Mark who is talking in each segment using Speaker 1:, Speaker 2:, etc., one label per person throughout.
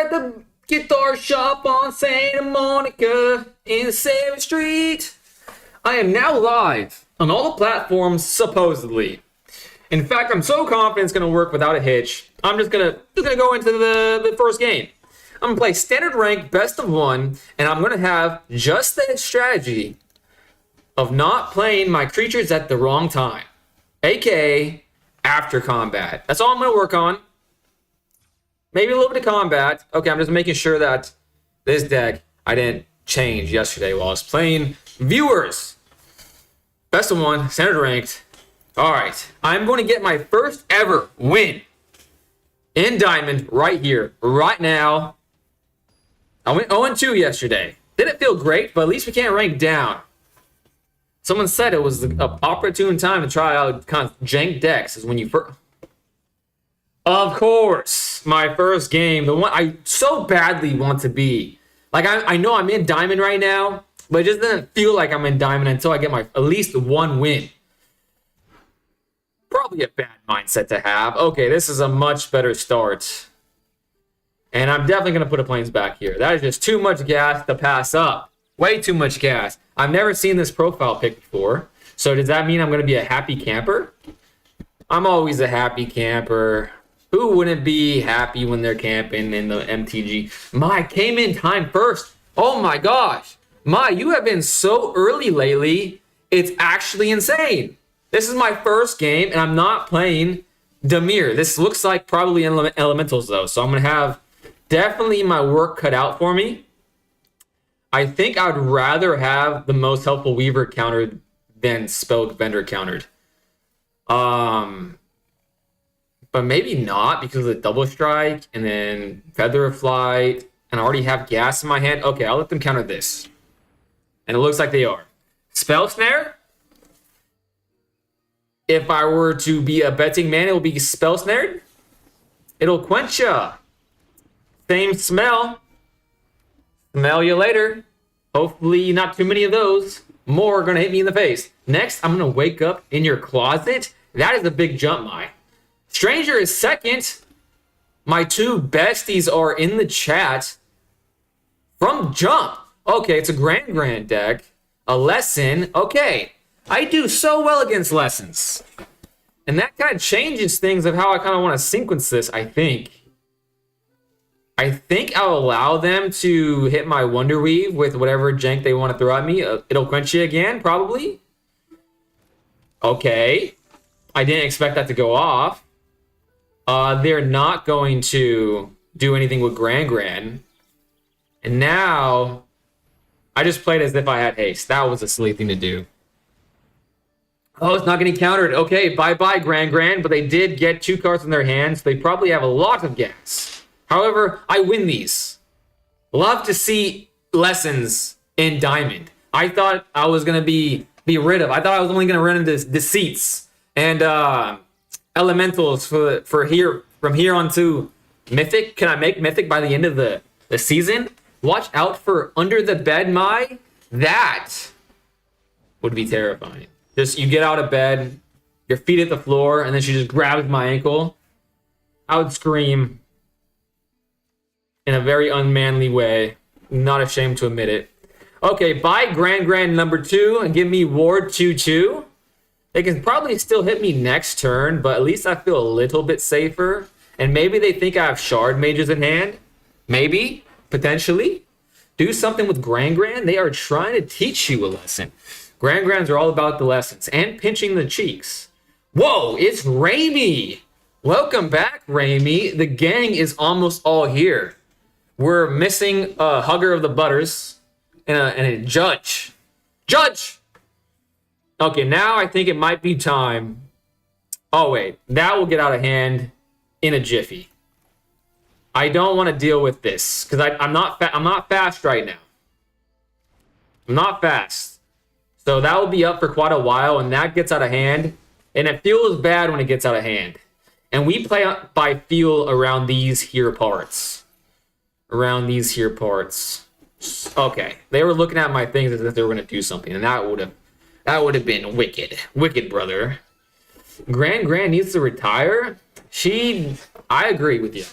Speaker 1: at the guitar shop on Santa Monica in 7th Street. I am now live on all the platforms, supposedly. In fact, I'm so confident it's going to work without a hitch. I'm just gonna go into the first game. I'm going to play standard rank, best of one, and I'm going to have just the strategy of not playing my creatures at the wrong time, aka after combat. That's all I'm going to work on. Maybe a little bit of combat. Okay, I'm just making sure that this deck I didn't change yesterday while I was playing. Viewers, best of one, standard ranked. All right, I'm going to get my first ever win in Diamond right here, right now. I went 0-2 yesterday. Didn't feel great, but at least we can't rank down. Someone said it was an opportune time to try out kind of jank decks is when you first... Of course, my first game, the one I so badly want to be. Like, I know I'm in Diamond right now, but it just doesn't feel like I'm in Diamond until I get my at least one win. Probably a bad mindset to have. Okay, this is a much better start. And I'm definitely going to put a Plains back here. That is just too much gas to pass up. Way too much gas. I've never seen this profile pic before. So does that mean I'm going to be a happy camper? I'm always a happy camper. Who wouldn't be happy when they're camping in the MTG? My came in time first. Oh my gosh. My, you have been so early lately. It's actually insane. This is my first game, and I'm not playing Dimir. This looks like probably elementals, though. So I'm going to have definitely my work cut out for me. I think I would rather have the most helpful Weaver countered than Spell Vendor countered. But maybe not because of the double strike and then Feather of Flight, and I already have gas in my hand. Okay, I'll let them counter this. And it looks like they are. Spell Snare? If I were to be a betting man, it will be Spell Snared. It'll quench ya. Same smell. Smell you later. Hopefully not too many of those. More are going to hit me in the face. Next, I'm going to wake up in your closet. That is a big jump, my. Stranger is second. My two besties are in the chat. From jump. Okay, it's a Grand deck. A lesson. Okay. I do so well against lessons. And that kind of changes things of how I kind of want to sequence this, I think. I think I'll allow them to hit my Wonder Weave with whatever jank they want to throw at me. It'll quench you again, probably. Okay. I didn't expect that to go off. They're not going to do anything with Grand. And now, I just played as if I had haste. That was a silly thing to do. Oh, it's not getting countered. Okay, bye-bye, Grand. But they did get 2 cards in their hands. So they probably have a lot of gas. However, I win these. Love to see lessons in Diamond. I thought I was going to be rid of. I thought I was only going to run into Deceits and Elementals from here on to Mythic. Can I make Mythic by the end of the season? Watch out for Under the Bed, my. That would be terrifying. Just, you get out of bed, your feet at the floor, and then she just grabs my ankle. I would scream in a very unmanly way. Not ashamed to admit it. Okay, buy Grand number 2 and give me Ward 2/2. They can probably still hit me next turn, but at least I feel a little bit safer. And maybe they think I have Shard Mages in hand. Maybe, potentially. Do something with Grand. They are trying to teach you a lesson. Grands are all about the lessons and pinching the cheeks. Whoa, it's Raimi. Welcome back, Raimi. The gang is almost all here. We're missing a Hugger of the Butters and a Judge. Judge! Okay, now I think it might be time. Oh, wait. That will get out of hand in a jiffy. I don't want to deal with this because I'm not fast right now. I'm not fast. So that will be up for quite a while, and that gets out of hand. And it feels bad when it gets out of hand. And we play by feel around these here parts. Okay. They were looking at my things as if they were going to do something, and that would have been wicked. Wicked, brother. Grand needs to retire. I agree with you.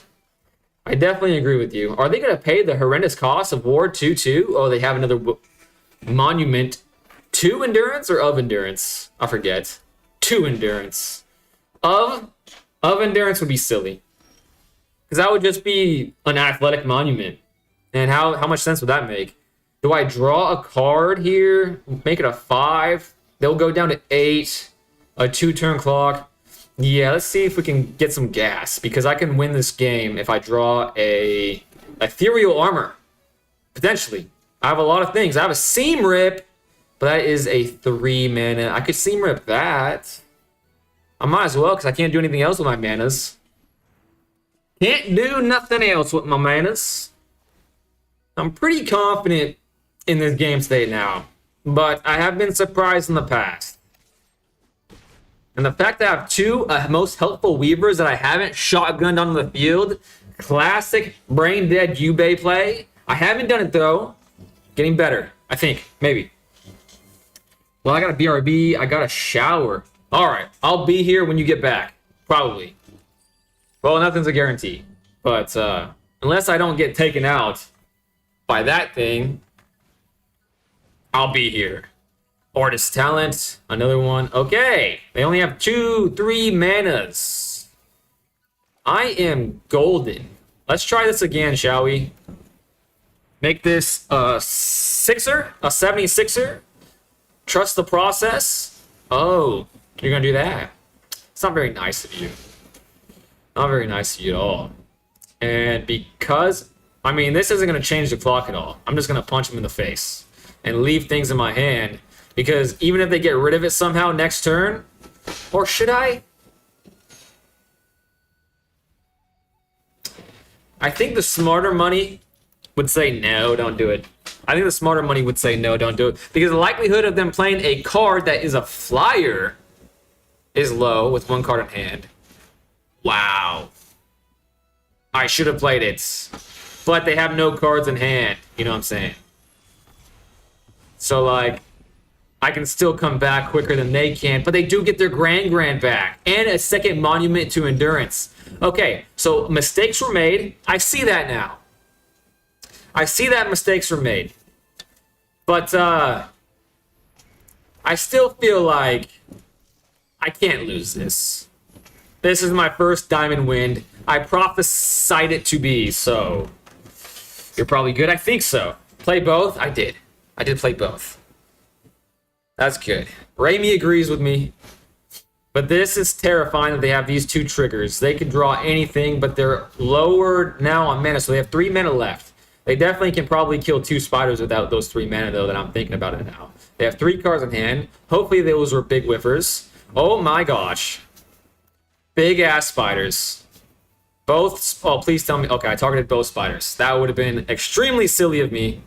Speaker 1: I definitely agree with you. Are they going to pay the horrendous cost of Ward 2/2? Oh, they have another monument. 2 endurance or of endurance? I forget. 2 endurance. Of endurance would be silly. Because that would just be an athletic monument. And how much sense would that make? Do I draw a card here? Make it a 5? They'll go down to 8. A 2-turn clock. Yeah, let's see if we can get some gas. Because I can win this game if I draw a ethereal armor. Potentially. I have a lot of things. I have a seam rip. But that is a 3 mana. I could seam rip that. I might as well because I can't do anything else with my manas. Can't do nothing else with my manas. I'm pretty confident in this game state now. But I have been surprised in the past. And the fact that I have 2 most helpful weavers that I haven't shotgunned on the field. Classic brain dead Yubei play. I haven't done it though. Getting better, I think. Maybe. Well, I got a BRB. I got a shower. All right, I'll be here when you get back. Probably. Well, nothing's a guarantee. But unless I don't get taken out by that thing, I'll be here. Artist talent, another one. Okay, they only have 2-3 manas. I am golden. Let's try this again, shall we? Make this a 6er, a 76er. Trust the process. Oh, you're gonna do that. It's not very nice of you. Not very nice of you at all. And because, I mean, this isn't gonna change the clock at all. I'm just gonna punch him in the face and leave things in my hand. Because even if they get rid of it somehow next turn, or should I? I think the smarter money would say no, don't do it. I think the smarter money would say no, don't do it. Because the likelihood of them playing a card that is a flyer is low with 1 card in hand. Wow. I should have played it. But they have no cards in hand. You know what I'm saying? So, like, I can still come back quicker than they can. But they do get their Grand back. And a second monument to endurance. Okay, so mistakes were made. I see that now. I see that mistakes were made. But, I still feel like I can't lose this. This is my first Diamond win. I prophesied it to be, so you're probably good. I think so. Play both? I did. I did play both. That's good. Raimi agrees with me. But this is terrifying that they have these 2 triggers. They can draw anything, but they're lower now on mana, so they have 3 mana left. They definitely can probably kill 2 spiders without those 3 mana, though, that I'm thinking about it now. They have 3 cards in hand. Hopefully those were big whiffers. Oh my gosh. Big-ass spiders. Both, oh, please tell me. Okay, I targeted both spiders. That would have been extremely silly of me.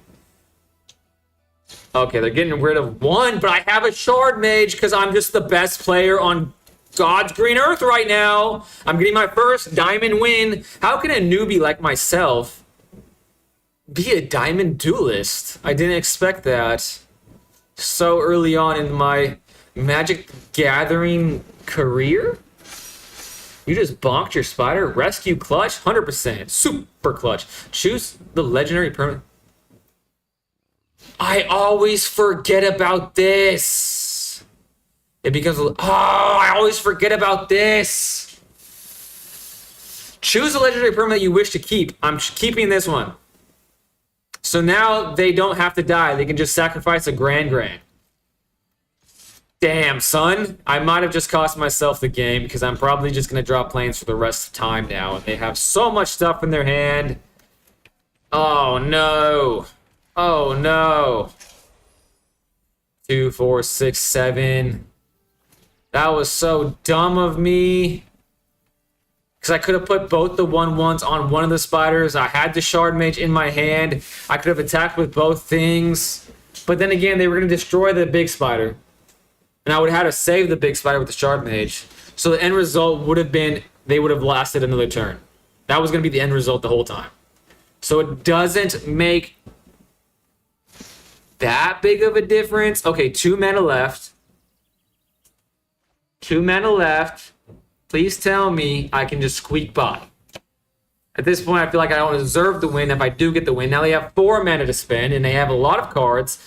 Speaker 1: Okay, they're getting rid of 1, but I have a Shard Mage because I'm just the best player on God's green earth right now. I'm getting my first Diamond win. How can a newbie like myself be a Diamond duelist? I didn't expect that so early on in my Magic Gathering career. You just bonked your spider. Rescue clutch, 100%. Super clutch. Choose the legendary permanent. I always forget about this. It becomes, oh, I always forget about this. Choose a legendary permanent you wish to keep. I'm keeping this one. So now they don't have to die. They can just sacrifice a Grand. Damn, son. I might have just cost myself the game because I'm probably just going to drop planes for the rest of time now. And they have so much stuff in their hand. Oh, no. Oh, no. 2, 4, 6, 7. That was so dumb of me. Because I could have put both the 1/1s on one of the spiders. I had the Shard Mage in my hand. I could have attacked with both things. But then again, they were going to destroy the big spider. And I would have had to save the big spider with the Shard Mage. So the end result would have been, they would have lasted another turn. That was going to be the end result the whole time. So it doesn't make that big of a difference. Okay, 2 mana left. 2 mana left. Please tell me I can just squeak by. At this point, I feel like I don't deserve the win if I do get the win. Now they have 4 mana to spend, and they have a lot of cards.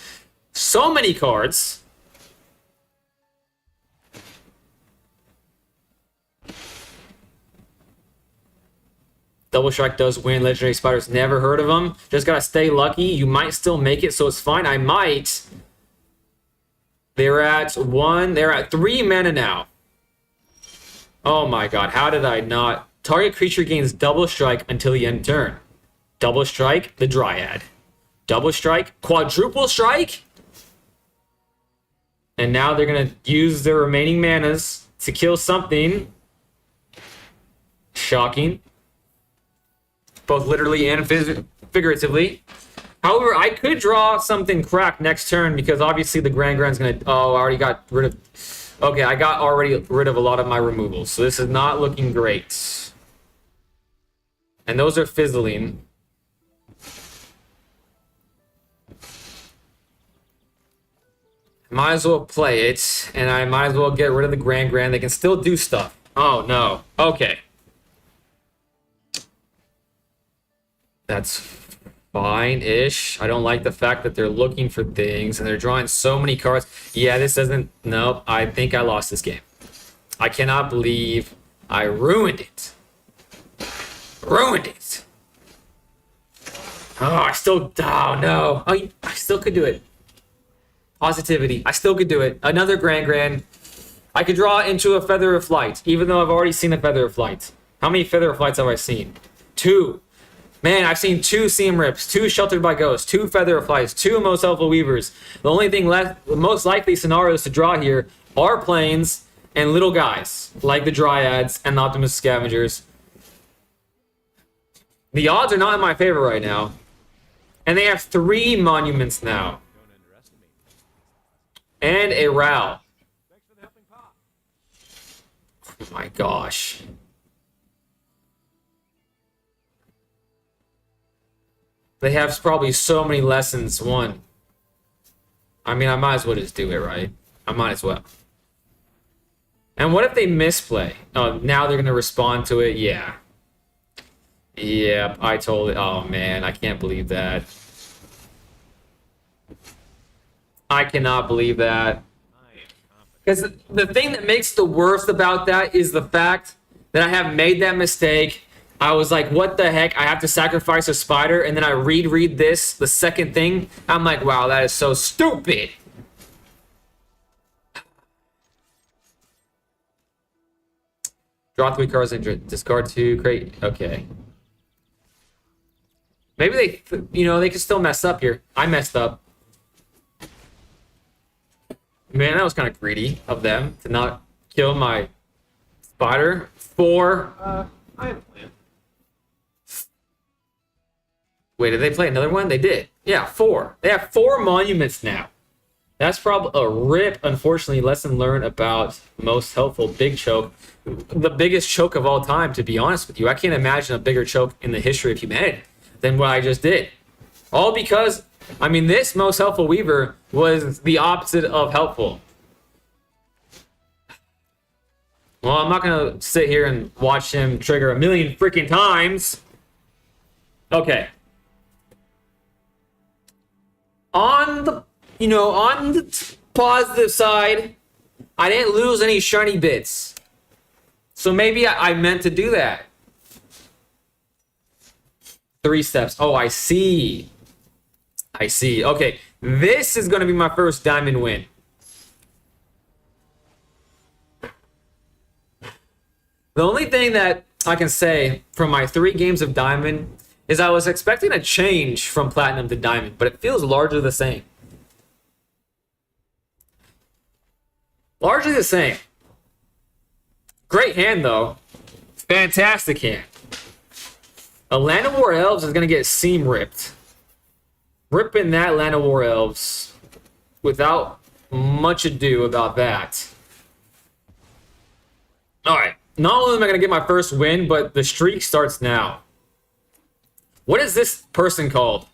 Speaker 1: So many cards. Double Strike does win. Legendary Spiders, never heard of them. Just gotta stay lucky. You might still make it, so it's fine. I might. They're at 3 mana now. Oh my god, how did I not? Target creature gains double strike until the end of turn. Double strike, the Dryad. Double strike, quadruple strike? And now they're gonna use their remaining manas to kill something. Shocking. Both literally and figuratively. However, I could draw something cracked next turn because obviously the Grand's gonna... Oh, I already got rid of... Okay, I got already rid of a lot of my removals, so this is not looking great. And those are fizzling. Might as well play it, and I might as well get rid of the Grand. They can still do stuff. Oh, no. Okay. That's fine-ish. I don't like the fact that they're looking for things, and they're drawing so many cards. Yeah, this doesn't... Nope, I think I lost this game. I cannot believe I ruined it. Ruined it. Oh, I still... Oh, no. Oh, I still could do it. Positivity. I still could do it. Another Grand. I could draw into a Feather of Flight, even though I've already seen a Feather of Flight. How many Feather of Flights have I seen? 2. Man, I've seen 2 Seam Rips, 2 Sheltered by Ghosts, 2 Feather of Flights, 2 Most Helpful Weavers. The only thing left, the most likely scenarios to draw here are planes and little guys, like the Dryads and the Optimus Scavengers. The odds are not in my favor right now. And they have 3 monuments now. And a Ral. Oh my gosh. They have probably so many lessons. 1. I mean, I might as well just do it, right? I might as well. And what if they misplay? Oh, now they're going to respond to it? Yeah. Yep, I totally... Oh, man, I can't believe that. I cannot believe that. Because the thing that makes the worst about that is the fact that I have made that mistake. I was like, what the heck? I have to sacrifice a spider, and then I read this, the second thing. I'm like, wow, that is so stupid. Draw 3 cards and discard 2. Great. Okay. Maybe they, they could still mess up here. I messed up. Man, that was kind of greedy of them to not kill my spider. 4.
Speaker 2: I have a plan.
Speaker 1: Wait, did they play another one? They did. Yeah, 4. They have 4 monuments now. That's probably a rip, unfortunately, lesson learned about most helpful big choke. The biggest choke of all time, to be honest with you. I can't imagine a bigger choke in the history of humanity than what I just did. All because... I mean, this most helpful Weaver was the opposite of helpful. Well, I'm not going to sit here and watch him trigger a million freaking times. Okay. On the positive side, I didn't lose any shiny bits. So maybe I meant to do that. 3 steps. Oh, I see. I see. Okay, this is going to be my first diamond win. The only thing that I can say from my 3 games of diamond is I was expecting a change from platinum to diamond, but it feels largely the same. Largely the same. Great hand, though. Fantastic hand. A Land of War Elves is going to get seam ripped. Ripping that Land of War Elves without much ado about that. Alright, not only am I going to get my first win, but the streak starts now. What is this person called?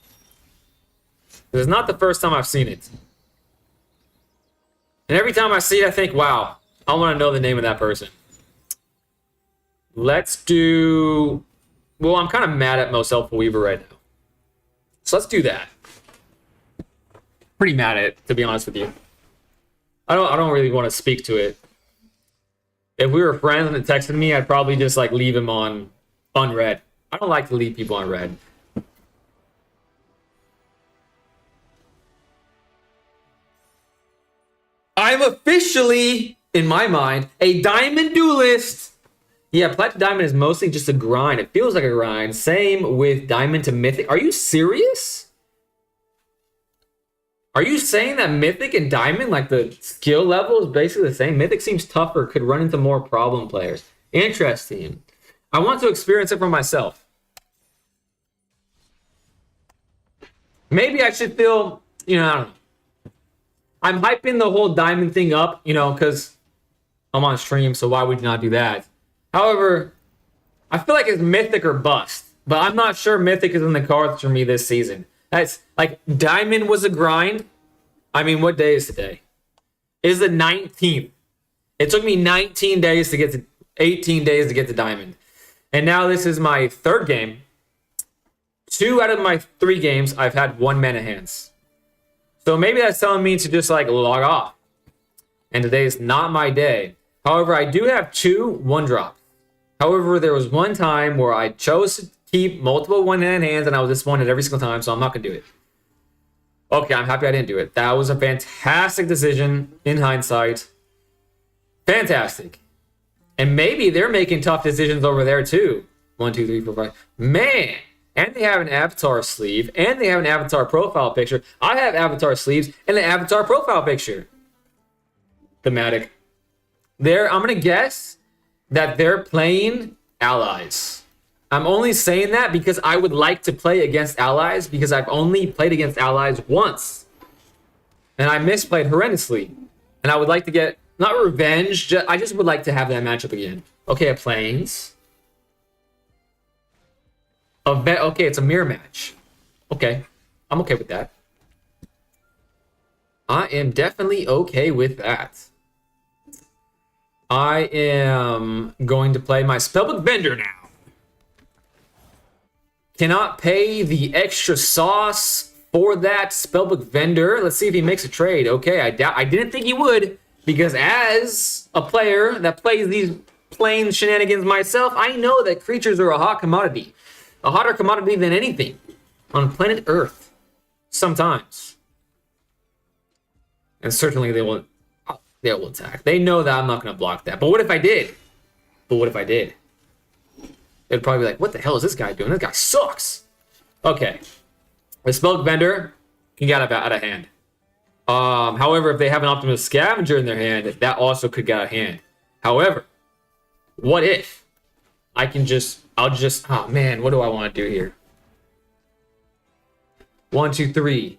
Speaker 1: This is not the first time I've seen it. And every time I see it, I think, wow, I want to know the name of that person. Let's do Well, I'm kind of mad at Most Helpful Weaver right now. So let's do that. Pretty mad at it, to be honest with you. I don't really want to speak to it. If we were friends and it texted me, I'd probably just like leave him on unread. I don't like to leave people unread. I'm officially, in my mind, a diamond duelist. Yeah, Plat to Diamond is mostly just a grind. It feels like a grind. Same with Diamond to Mythic. Are you serious? Are you saying that Mythic and Diamond, like the skill level is basically the same? Mythic seems tougher, could run into more problem players. Interesting. I want to experience it for myself. Maybe I should feel, I don't know. I'm hyping the whole Diamond thing up, because I'm on stream, so why would you not do that? However, I feel like it's Mythic or bust, but I'm not sure Mythic is in the cards for me this season. That's like Diamond was a grind. I mean, what day is today? It is the 19th. It took me 19 days to get to 18 days to get to Diamond. And now this is my third game. 2 out of my 3 games, I've had 1 mana hands. So maybe that's telling me to just like log off. And today is not my day. However, I do have 2 1-drops. However, there was one time where I chose to keep multiple 1-hand hands and I was disappointed every single time, so I'm not going to do it. Okay, I'm happy I didn't do it. That was a fantastic decision in hindsight. Fantastic. And maybe they're making tough decisions over there too. 1, 2, 3, 4, 5. Man! And they have an avatar sleeve, and they have an avatar profile picture. I have avatar sleeves and an avatar profile picture. Thematic. I'm going to guess that they're playing allies. I'm only saying that because I would like to play against allies because I've only played against allies once. And I misplayed horrendously. And I would like to get, not revenge, I just would like to have that matchup again. Okay, a Plains. Okay, it's a mirror match. Okay, I'm okay with that. I am definitely okay with that. I am going to play my Spellbook Vendor now. Cannot pay the extra sauce for that Spellbook Vendor. Let's see if he makes a trade. Okay, I didn't think he would, because as a player that plays these plain shenanigans myself, I know that creatures are a hot commodity. A hotter commodity than anything on planet Earth. Sometimes. And certainly they will attack. They know that I'm not going to block that. But what if I did? It'd probably be like, what the hell is this guy doing? This guy sucks. Okay. The Spellbook Vendor can get out of hand. However, if they have an Optimus Scavenger in their hand, that also could get out of hand. However, what if oh man, what do I want to do here? 1, 2, 3.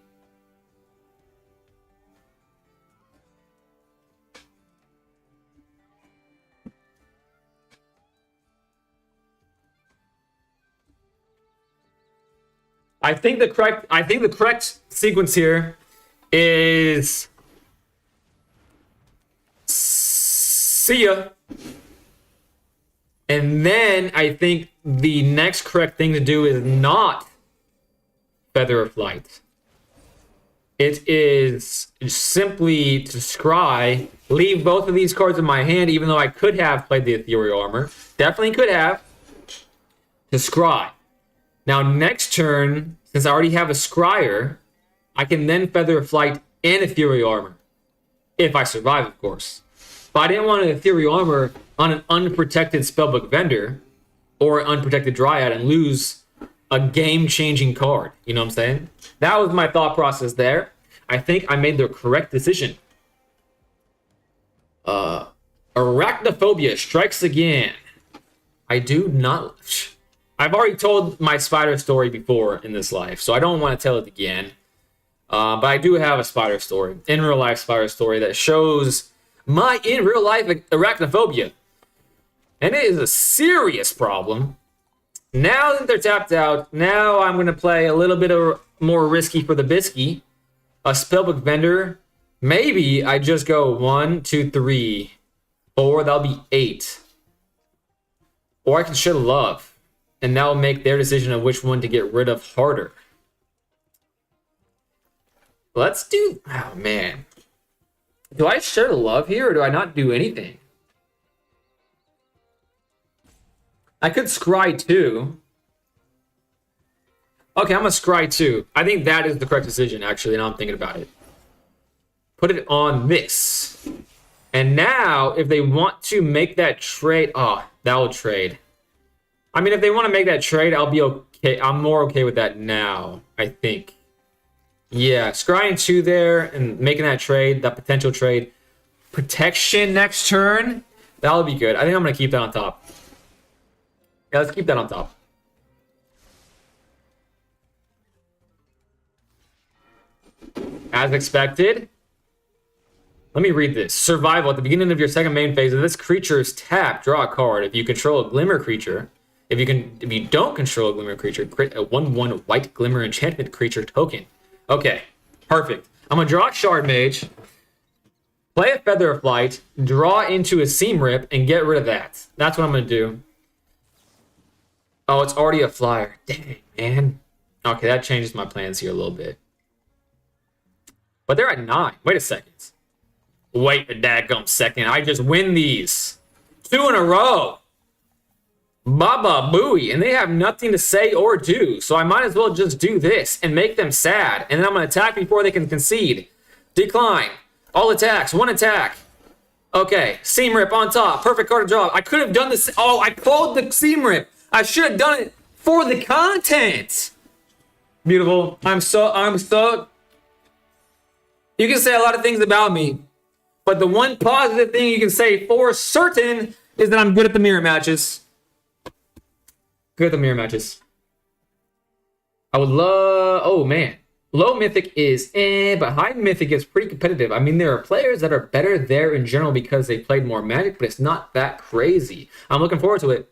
Speaker 1: I think the correct sequence here is see ya. And then I think the next correct thing to do is not Feather of Flight. It is simply to scry, leave both of these cards in my hand, even though I could have played the Ethereal Armor. Definitely could have. To scry. Now, next turn, since I already have a Scryer, I can then Feather of Flight and Ethereal Armor. If I survive, of course. But I didn't want an Ethereal Armor on an unprotected Spellbook Vendor or an unprotected Dryad and lose a game-changing card. You know what I'm saying? That was my thought process there. I think I made the correct decision. Arachnophobia strikes again. I do not... I've already told my spider story before in this life, so I don't want to tell it again. But I do have a spider story, in real life spider story, that shows my in real life arachnophobia. And it is a serious problem. Now that they're tapped out, now I'm going to play a little bit more risky for the bisky. A Spellbook Vendor. Maybe I just go 1, 2, 3, 4. That'll be 8. Or I can Show Love. and that will make their decision of which one to get rid of harder. Let's do... Oh, man. Do I share love here, or do I not do anything? I could scry 2. Okay, I'm going to scry 2. I think that is the correct decision, actually, now I'm thinking about it. Put it on this. And now, if they want to make that trade... Oh, that will trade. I mean, if they want to make that trade, I'll be okay. I'm more okay with that now, I think. Yeah, scrying 2 there and making that trade, that potential trade. Protection next turn. That'll be good. I think I'm going to keep that on top. Yeah, let's keep that on top. As expected. Let me read this. Survival. At the beginning of your second main phase, if this creature is tapped, draw a card. If you control a Glimmer creature, if you don't control a Glimmer creature, create a 1/1 white Glimmer enchantment creature token. Okay, perfect. I'm gonna draw a Shard Mage, play a Feather of Flight, draw into a Seam Rip, and get rid of that. That's what I'm gonna do. Oh, it's already a flyer. Dang, man. Okay, that changes my plans here a little bit. But they're at 9. Wait a second. Wait a daggum second. I just win these. 2 in a row. Baba Booey. And they have nothing to say or do. So I might as well just do this and make them sad. And then I'm going to attack before they can concede. Decline. All attacks. 1 attack. Okay. Seam Rip on top. Perfect card to draw. I could have done this. Oh, I pulled the Seam Rip. I should have done it for the content. Beautiful. I'm so... You can say a lot of things about me. But the one positive thing you can say for certain is that I'm good at the mirror matches. Good at the mirror matches. I would love... Oh, man. Low Mythic is but high Mythic is pretty competitive. I mean, there are players that are better there in general because they played more Magic, but it's not that crazy. I'm looking forward to it.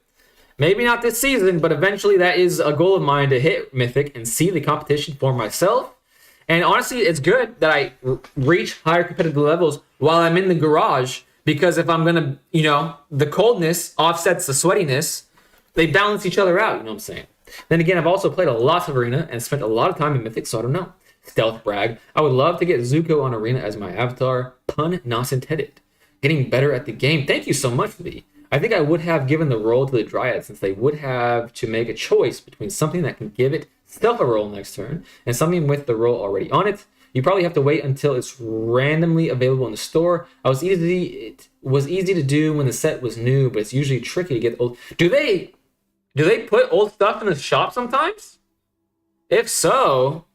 Speaker 1: Maybe not this season, but eventually that is a goal of mine to hit Mythic and see the competition for myself. And honestly, it's good that I reach higher competitive levels while I'm in the garage, because if I'm going to, you know, the coldness offsets the sweatiness, they balance each other out, you know what I'm saying? Then again, I've also played a lot of Arena and spent a lot of time in Mythic, so I don't know. Stealth brag. I would love to get Zuko on Arena as my avatar. Pun not intended. Getting better at the game. Thank you so much, Lee. I think I would have given the role to the Dryad, since they would have to make a choice between something that can give it Stealth a roll next turn and something with the roll already on it. You probably have to wait until it's randomly available in the store. It was easy to do when the set was new, but it's usually tricky to get old. Do they put old stuff in the shop sometimes? If so,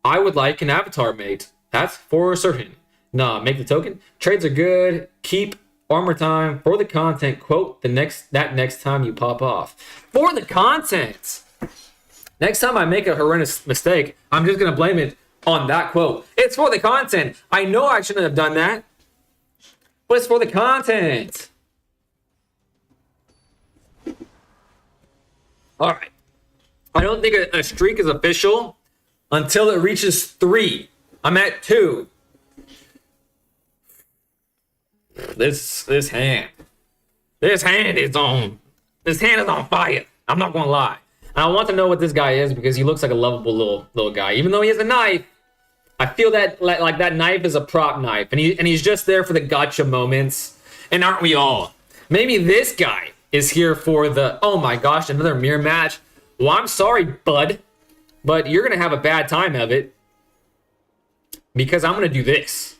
Speaker 1: I would like an avatar mate. That's for certain. Nah, make the token. Trades are good. Keep armor time for the content. Quote that next time you pop off. For the content. Next time I make a horrendous mistake, I'm just going to blame it on that quote. It's for the content. I know I shouldn't have done that, but it's for the content. All right. I don't think a streak is official until it reaches 3. I'm at 2. This hand is on fire. I'm not going to lie. And I want to know what this guy is because he looks like a lovable little guy. Even though he has a knife, I feel that like that knife is a prop knife, and he's just there for the gotcha moments. And aren't we all? Maybe this guy is here for the, oh my gosh, another mirror match. Well, I'm sorry, bud, but you're gonna have a bad time of it because I'm gonna do this.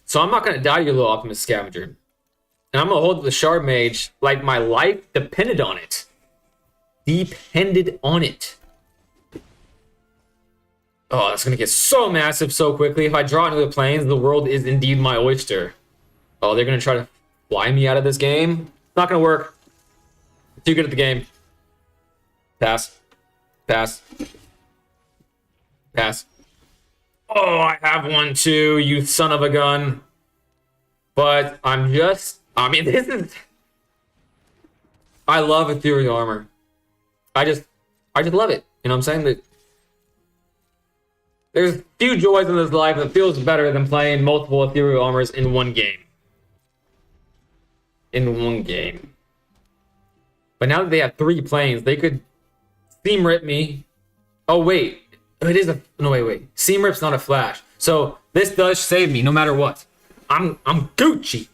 Speaker 1: So I'm not gonna die, you little Optimus Scavenger, and I'm gonna hold the Shard Mage like my life depended on it. Depended on it. Oh, that's going to get so massive so quickly. If I draw into the planes, the world is indeed my oyster. Oh, they're going to try to fly me out of this game? Not going to work. Too good at the game. Pass. Pass. Pass. Oh, I have one too, you son of a gun. But I mean, this is... I love Ethereal Armor. I just love it. You know what I'm saying? There's few joys in this life that feels better than playing multiple Ethereal Armors in one game. In one game. But now that they have 3 planes, they could Seam Rip me. Oh, wait. It is a... No, wait. Seam Rip's not a flash. So this does save me no matter what. I'm Gucci.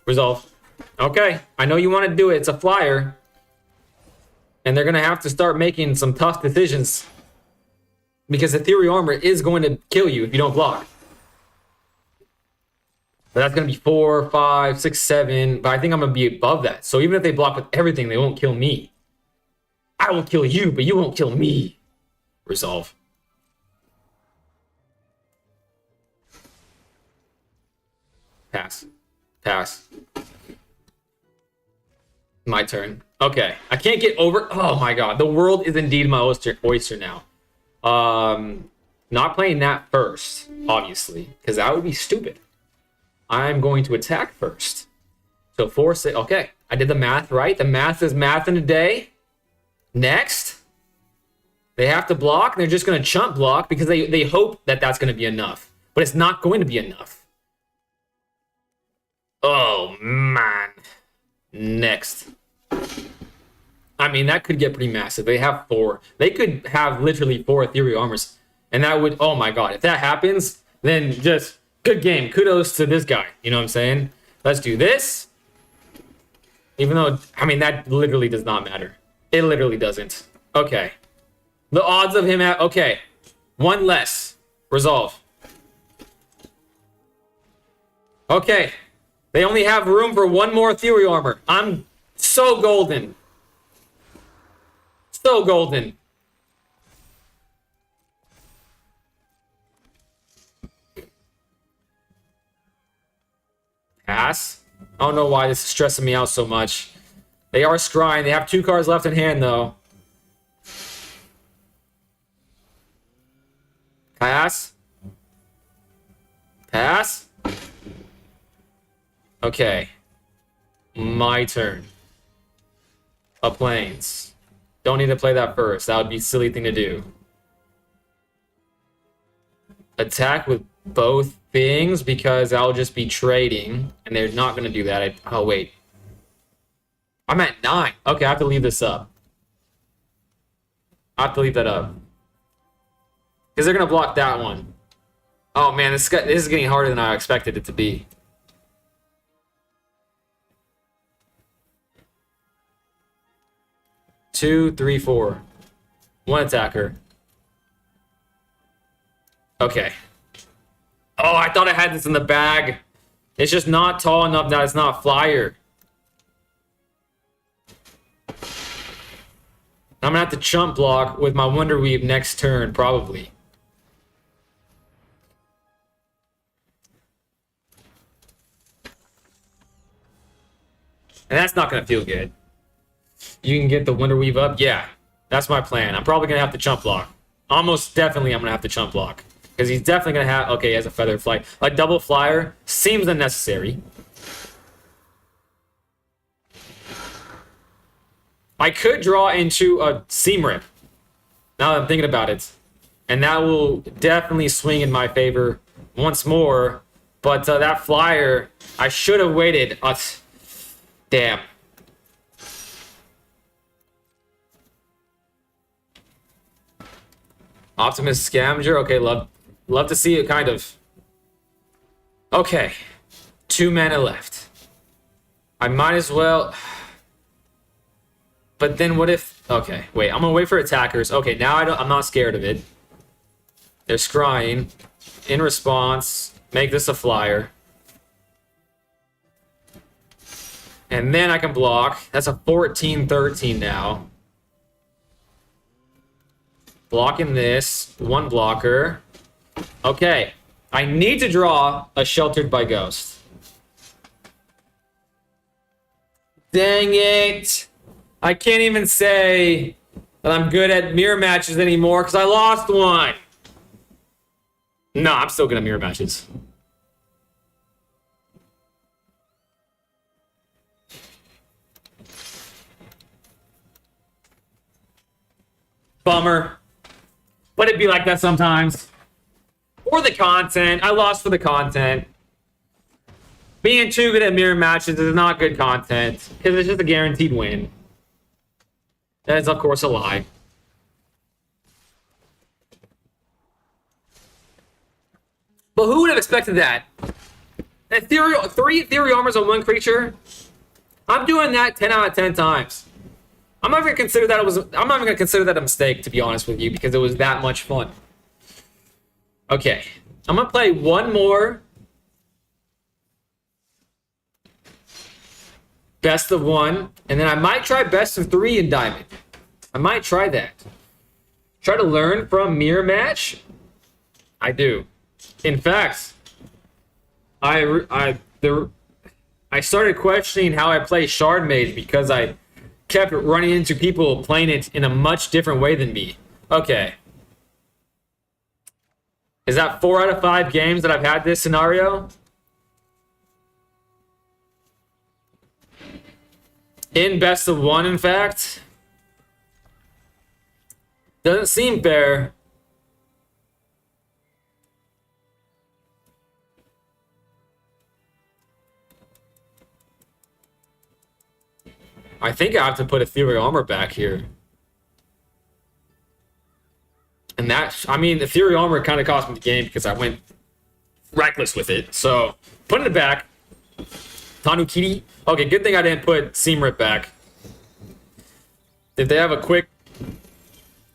Speaker 1: Resolve. Okay. I know you want to do it. It's a flyer. And they're going to have to start making some tough decisions. Because Ethereal Armor is going to kill you if you don't block. But that's going to be 4, 5, 6, 7. But I think I'm going to be above that. So even if they block with everything, they won't kill me. I will kill you, but you won't kill me. Resolve. Pass. Pass. My turn. Okay. I can't get over... Oh my god. The world is indeed my oyster now. Not playing that first, obviously. Because that would be stupid. I'm going to attack first. So 4, 6... Okay. I did the math right. The math is math in a day. Next. They have to block. And they're just going to chump block because they hope that that's going to be enough. But it's not going to be enough. Oh, man. Next. I mean, that could get pretty massive. They have 4. They could have literally 4 ethereal armors. And that would... Oh, my God. If that happens, then just... Good game. Kudos to this guy. You know what I'm saying? Let's do this. Even though... I mean, that literally does not matter. It literally doesn't. Okay. The odds of him... Okay. 1 less. Resolve. Okay. They only have room for 1 more ethereal armor. I'm so golden. So golden. Pass. I don't know why this is stressing me out so much. They are scrying. They have 2 cards left in hand, though. Pass. Pass. Okay. My turn. A planes. Don't need to play that first. That would be a silly thing to do. Attack with both things because I'll just be trading. And they're not going to do that. Oh, wait. I'm at 9. Okay, I have to leave this up. I have to leave that up. Because they're going to block that one. Oh, man. This is getting harder than I expected it to be. Two, 3, 4. 1 attacker. Okay. Oh, I thought I had this in the bag. It's just not tall enough that it's not flyer. I'm gonna have to chump block with my Wonder Weave next turn, probably. And that's not gonna feel good. You can get the Wonder Weave up? Yeah, that's my plan. I'm probably going to have to chump block. Almost definitely I'm going to have to chump block. Because he's definitely going to have... Okay, he has a feather flight. A double flyer seems unnecessary. I could draw into a Seam Rip. Now that I'm thinking about it. And that will definitely swing in my favor once more. But that flyer, I should have waited. Damn. Optimus Scavenger. Okay, love to see it, kind of. Okay. 2 mana left. I might as well... But then what if... Okay, wait. I'm going to wait for attackers. Okay, now I'm not scared of it. They're scrying. In response, make this a flyer. And then I can block. That's a 14-13 now. Blocking this. 1 blocker. Okay. I need to draw a Sheltered by Ghost. Dang it. I can't even say that I'm good at mirror matches anymore because I lost one. No, I'm still good at mirror matches. Bummer. But it'd be like that sometimes. For the content. I lost for the content. Being too good at mirror matches is not good content. Because it's just a guaranteed win. That is, of course, a lie. But who would have expected that? Three ethereal armors on one creature? I'm doing that 10 out of 10 times. I'm not even gonna consider that a mistake, to be honest with you, because it was that much fun. Okay. I'm gonna play one more best of one, and then I might try best of three in Diamond. I might try that. Try to learn from Mirror Match. I do. In fact, I started questioning how I play Shard Mage because I kept running into people playing it in a much different way than me. Okay. Is that 4 out of 5 games that I've had this scenario? In best of one, in fact. Doesn't seem fair. I think I have to put Ethereal Armor back here. And that, I mean, Ethereal Armor kind of cost me the game because I went reckless with it. So, putting it back. Tanukiri. Okay, good thing I didn't put Seam Rip back. Did they have a quick...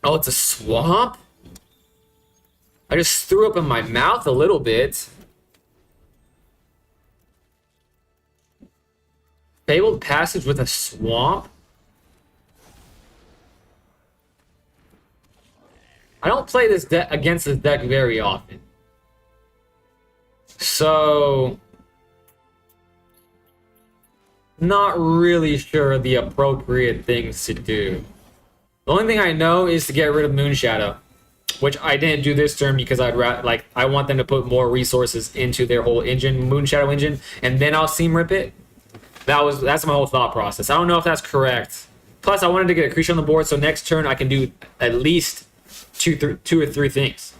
Speaker 1: Oh, it's a swamp? I just threw up in my mouth a little bit. Fabled Passage with a swamp? I don't play this deck against this deck very often. So... Not really sure the appropriate things to do. The only thing I know is to get rid of Moonshadow, which I didn't do this turn because I want them to put more resources into their whole engine, Moonshadow engine, and then I'll Seam Rip it. That's my whole thought process. I don't know if that's correct. Plus, I wanted to get a creature on the board, so next turn I can do at least two or three things.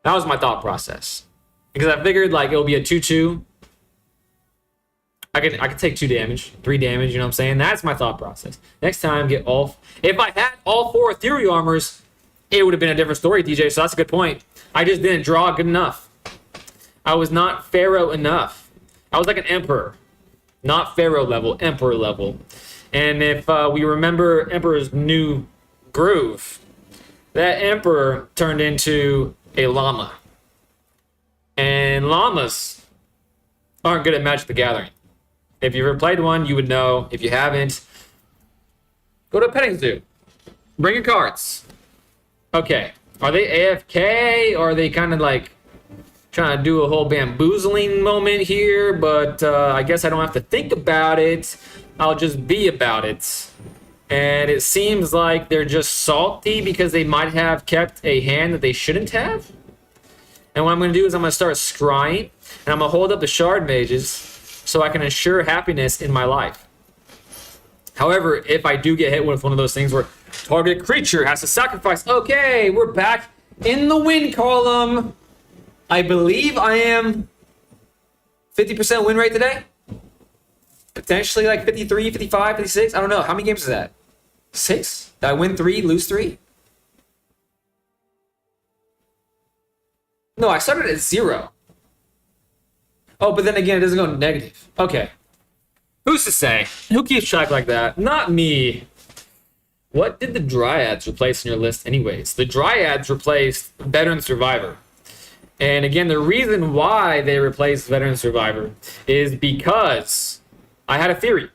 Speaker 1: That was my thought process because I figured like it'll be a 2/2. I could take 2 damage, 3 damage, you know what I'm saying? That's my thought process. Next time, get all... If I had all 4 Ethereal Armors, it would have been a different story, DJ, so that's a good point. I just didn't draw good enough. I was not Pharaoh enough. I was like an Emperor. Not Pharaoh level, Emperor level. And if we remember Emperor's new groove, that Emperor turned into a llama. And llamas aren't good at Magic the Gathering. If you've ever played one, you would know. If you haven't, go to a petting zoo. Bring your cards. Okay. Are they AFK? Or are they kind of like trying to do a whole bamboozling moment here? But I guess I don't have to think about it. I'll just be about it. And it seems like they're just salty because they might have kept a hand that they shouldn't have. And what I'm going to do is I'm going to start scrying. And I'm going to hold up the Shard Mages so I can ensure happiness in my life. However, if I do get hit with one of those things where target creature has to sacrifice, okay, we're back in the win column. I believe I am 50% win rate today. Potentially like 53, 55, 56. I don't know. How many games is that? 6? Did I win 3, lose 3? No, I started at 0. Oh, but then again, it doesn't go negative. Okay. Who's to say? Who keeps track like that? Not me. What did the Dryads replace in your list anyways? The Dryads replaced Veteran Survivor. And again, the reason why they replaced Veteran Survivor is because I had a theory.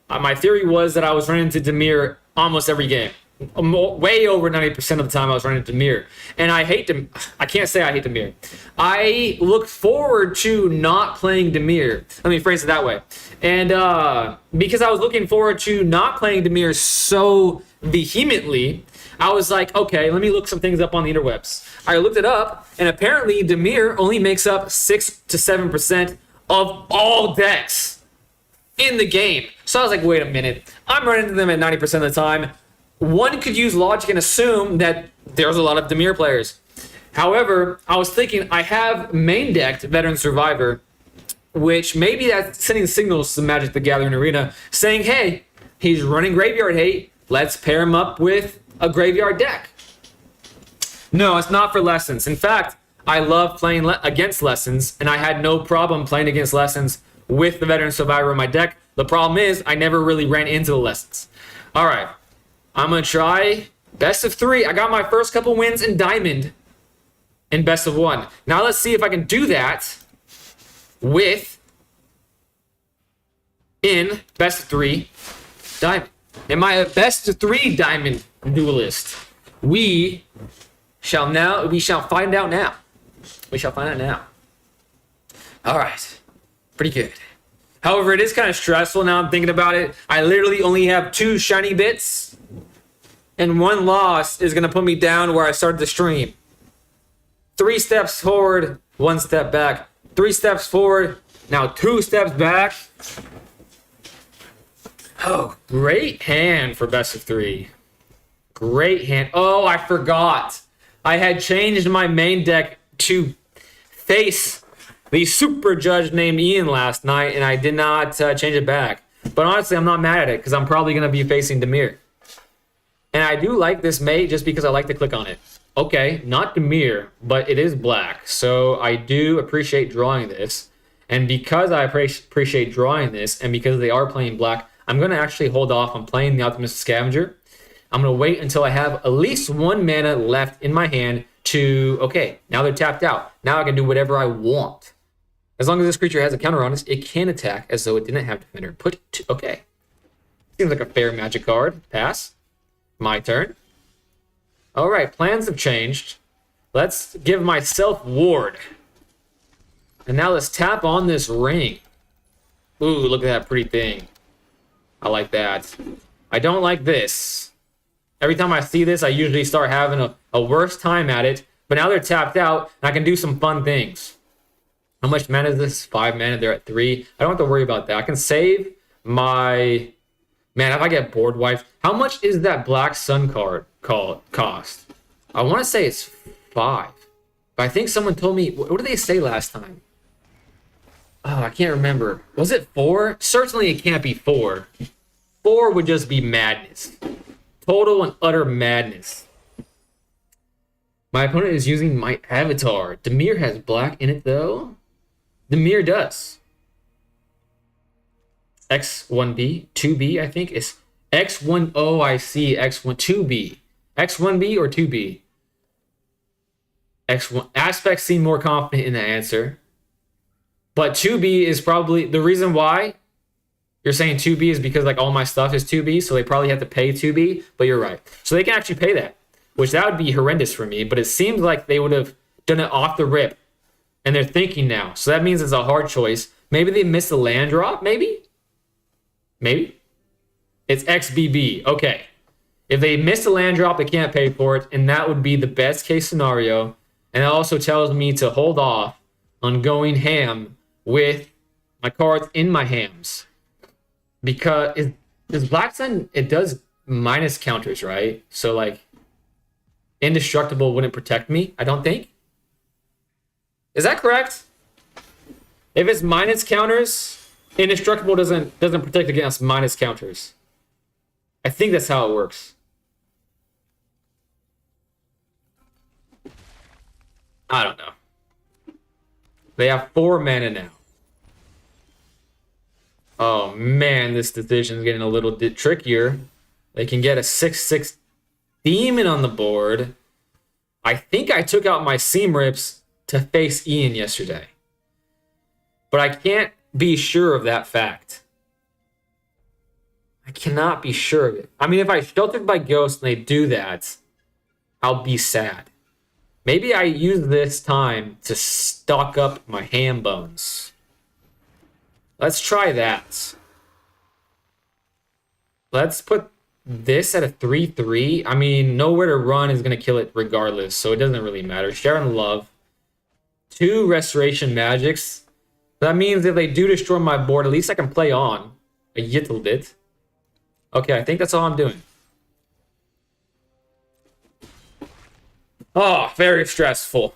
Speaker 1: My theory was that I was running into Dimir almost every game. Way over 90% of the time I was running into Dimir. And I can't say I hate Dimir. I look forward to not playing Dimir. Let me phrase it that way. And because I was looking forward to not playing Dimir so vehemently, I was like, okay, let me look some things up on the interwebs. I looked it up, and apparently Dimir only makes up 6 to 7% of all decks in the game. So I was like, wait a minute. I'm running into them at 90% of the time. One could use logic and assume that there's a lot of Dimir players. However, I was thinking I have main decked Veteran Survivor, which maybe that's sending signals to Magic the Gathering Arena saying, hey, he's running Graveyard Hate. let's pair him up with a graveyard deck. No, it's not for Lessons. In fact, I love playing against Lessons, and I had no problem playing against Lessons with the Veteran Survivor in my deck. The problem is I never really ran into the Lessons. All right, I'm going to try best of 3. I got my first couple wins in Diamond in best of 1. Now let's see if I can do that in best of 3 Diamond. In my best of 3 Diamond duelist, we shall find out now. We shall find out now. All right, pretty good. However, it is kind of stressful now I'm thinking about it. I literally only have 2 shiny bits, and 1 loss is going to put me down where I started the stream. 3 steps forward, 1 step back. 3 steps forward, now 2 steps back. Oh, great hand for best of 3. Great hand. Oh, I forgot. I had changed my main deck to face the super judge named Ian last night, and I did not change it back. But honestly, I'm not mad at it because I'm probably going to be facing Demir. And I do like this mate just because I like to click on it. Okay, not Demir, but it is black. So I do appreciate drawing this. And because I appreciate drawing this, and because they are playing black, I'm going to actually hold off on playing the Optimistic Scavenger. I'm going to wait until I have at least 1 mana left in my hand to, okay, now they're tapped out. Now I can do whatever I want. As long as this creature has a counter on it, it can attack as though it didn't have Defender. Okay. Seems like a fair Magic card. Pass. My turn. All right, plans have changed. Let's give myself Ward. And now let's tap on this ring. Ooh, look at that pretty thing. I like that. I don't like this. Every time I see this, I usually start having a worse time at it. But now they're tapped out, and I can do some fun things. How much mana is this? 5 mana. They're at 3. I don't have to worry about that. I can save my... Man, if I get board wiped... How much is that Black Sun card cost? I want to say it's 5. But I think someone told me... What did they say last time? Oh, I can't remember. Was it 4? Certainly it can't be 4. 4 would just be madness. Total and utter madness. My opponent is using my avatar. Demir has black in it, though. Demir does. X1B, 2B, I think. It's X1. Oh, I see. X1, 2B. X1B or 2B? X1. Aspects seem more confident in the answer. But 2B is probably... The reason why you're saying 2B is because like all my stuff is 2B, so they probably have to pay 2B, but you're right. So they can actually pay that, which that would be horrendous for me, but it seems like they would have done it off the rip, and they're thinking now. So that means it's a hard choice. Maybe they missed the land drop, maybe? Maybe? It's XBB, okay. If they missed the land drop, they can't pay for it, and that would be the best case scenario, and it also tells me to hold off on going ham with my cards in my hams. Because is Black Sun, it does minus counters, right? So like Indestructible wouldn't protect me, I don't think. Is that correct? If it's minus counters, Indestructible doesn't protect against minus counters. I think that's how it works. I don't know. They have 4 mana now. Oh man, this decision is getting a little bit trickier. They can get a 6/6 demon on the board. I think I took out my Seam Rips to face Ian yesterday. But I can't be sure of that fact. I cannot be sure of it. I mean, if I Sheltered by Ghost and they do that, I'll be sad. Maybe I use this time to stock up my ham bones. Let's try that. Let's put this at a 3/3. I mean, Nowhere to Run is going to kill it regardless, so it doesn't really matter. Sharon Love. 2 Restoration Magics. That means if they do destroy my board, at least I can play on a little bit. Okay, I think that's all I'm doing. Oh, very stressful.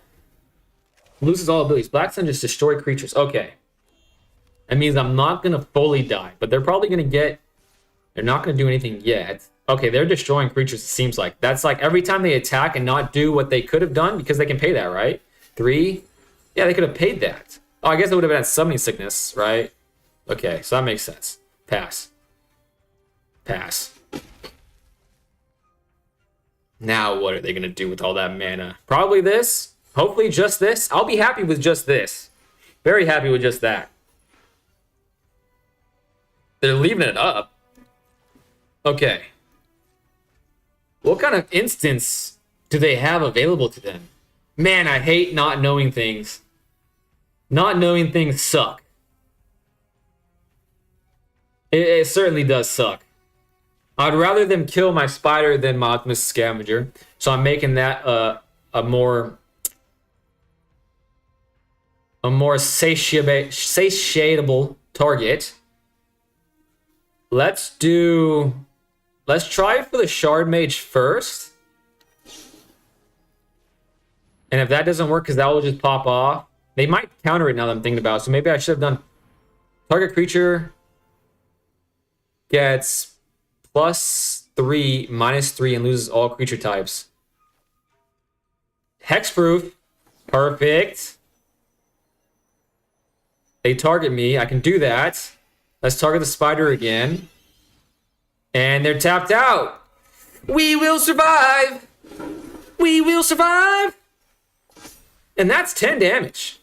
Speaker 1: Loses all abilities. Black Sun just destroy creatures. Okay. That means I'm not going to fully die, but they're probably going to get... They're not going to do anything yet. Okay, they're destroying creatures, it seems like. That's like every time they attack and not do what they could have done because they can pay that, right? 3. Yeah, they could have paid that. Oh, I guess it would have been at summoning sickness, right? Okay, so that makes sense. Pass. Pass. Now what are they going to do with all that mana? Probably this. Hopefully just this. I'll be happy with just this. Very happy with just that. They're leaving it up. Okay. What kind of instance do they have available to them? Man, I hate not knowing things. Not knowing things suck. It certainly does suck. I'd rather them kill my spider than my Optimus Scavenger. So I'm making that a more satiable target. Let's try for the Shard Mage first. And if that doesn't work, because that will just pop off. They might counter it now that I'm thinking about it. So maybe I should have done target creature gets +3, -3, and loses all creature types. Hexproof. Perfect. They target me. I can do that. Let's target the spider again. And they're tapped out. We will survive. We will survive. And that's 10 damage.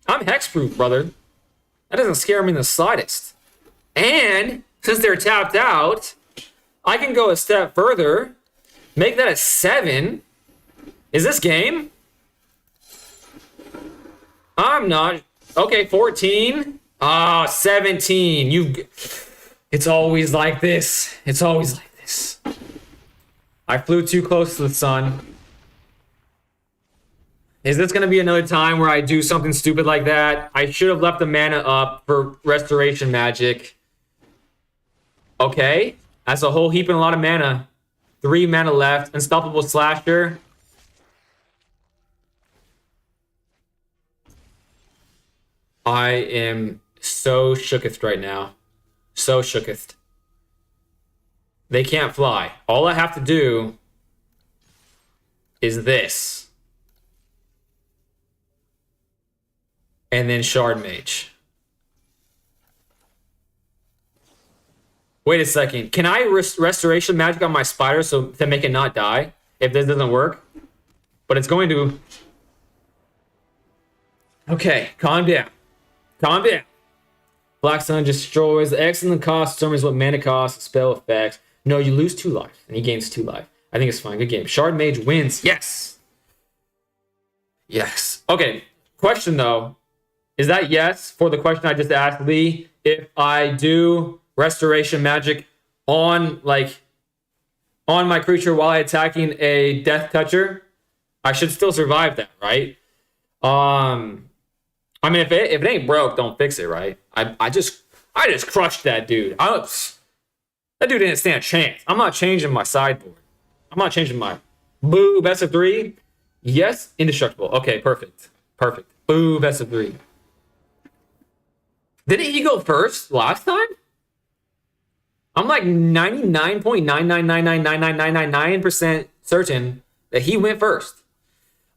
Speaker 1: I'm hexproof, brother. That doesn't scare me in the slightest. And since they're tapped out, I can go a step further. Make that a 7. Is this game? I'm not. Okay, 14. Ah, 17. It's always like this. It's always like this. I flew too close to the sun. Is this going to be another time where I do something stupid like that? I should have left the mana up for restoration magic. Okay. That's a whole heap and a lot of mana. 3 mana left. Unstoppable Slasher. I am so shooketh right now. So shooketh. They can't fly. All I have to do is this. And then Shard Mage. Wait a second. Can I restoration magic on my spider so to make it not die if this doesn't work? But it's going to. Okay, calm down. Calm down. Black Sun destroys. Excellent cost determines what mana cost, spell effects. No, you lose 2 life, and he gains 2 life. I think it's fine. Good game. Shard Mage wins. Yes. Yes. Okay. Question though. Is that yes for the question I just asked Lee? If I do restoration magic on my creature while attacking a death toucher, I should still survive that, right? I mean, if it ain't broke, don't fix it, right? I just crushed that dude. That dude didn't stand a chance. I'm not changing my sideboard. I'm not changing my boo best of 3. Yes, indestructible. Okay, perfect. Perfect. Boo best of 3. Didn't he go first last time? I'm like 99.999999999% certain that he went first.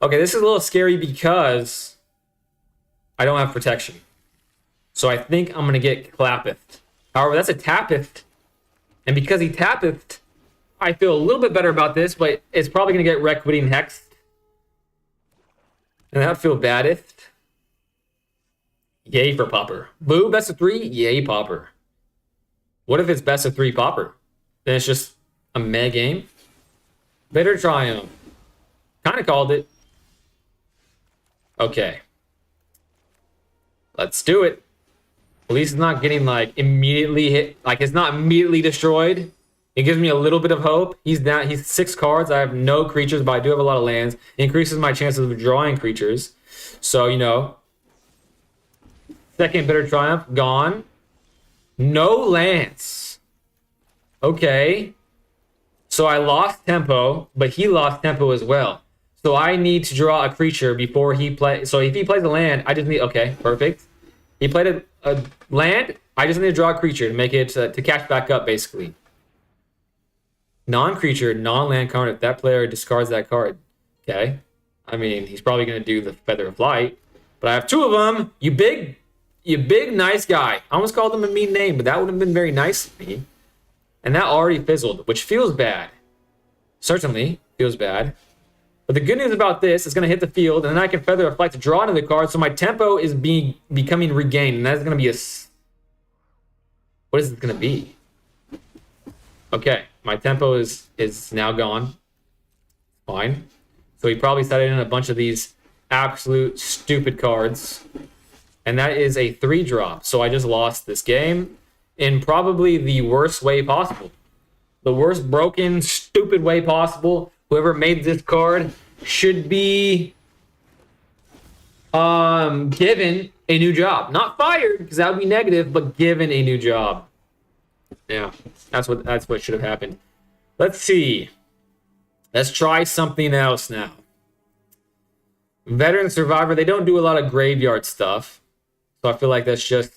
Speaker 1: Okay, this is a little scary because I don't have protection. So I think I'm going to get Clappeth. However, that's a Tappeth. And because he Tappeth, I feel a little bit better about this, but it's probably going to get Requiting Hexed. And I feel baddest. Yay for Popper. Boo, best of 3? Yay, Popper. What if it's best of 3 Popper? Then it's just a meh game? Bitter Triumph. Kind of called it. Okay. Let's do it. At least it's not getting immediately hit. It's not immediately destroyed. It gives me a little bit of hope. He's 6 cards. I have no creatures, but I do have a lot of lands. It increases my chances of drawing creatures. So, second Bitter Triumph, gone. No lands. Okay. So I lost tempo, but he lost tempo as well. So I need to draw a creature before he plays. So if he plays a land, I just need. Okay, perfect. He played a land. I just need to draw a creature to make it to catch back up, basically. Non-creature, non-land card. If that player discards that card, okay. I mean, he's probably going to do the Feather of Light, but I have two of them. You big nice guy. I almost called him a mean name, but that would have been very nice of me. And that already fizzled, which feels bad. Certainly feels bad. But the good news about this is going to hit the field, and then I can Feather of Flight to draw another card, so my tempo is becoming regained, and that's going to be what is it going to be? Okay, my tempo is now gone. Fine. So he probably started in a bunch of these absolute stupid cards. And that is a 3-drop. So I just lost this game in probably the worst way possible. The worst broken, stupid way possible. Whoever made this card should be given a new job. Not fired, because that would be negative, but given a new job. Yeah, that's what should have happened. Let's see. Let's try something else now. Veteran Survivor, they don't do a lot of graveyard stuff. So I feel like that's just...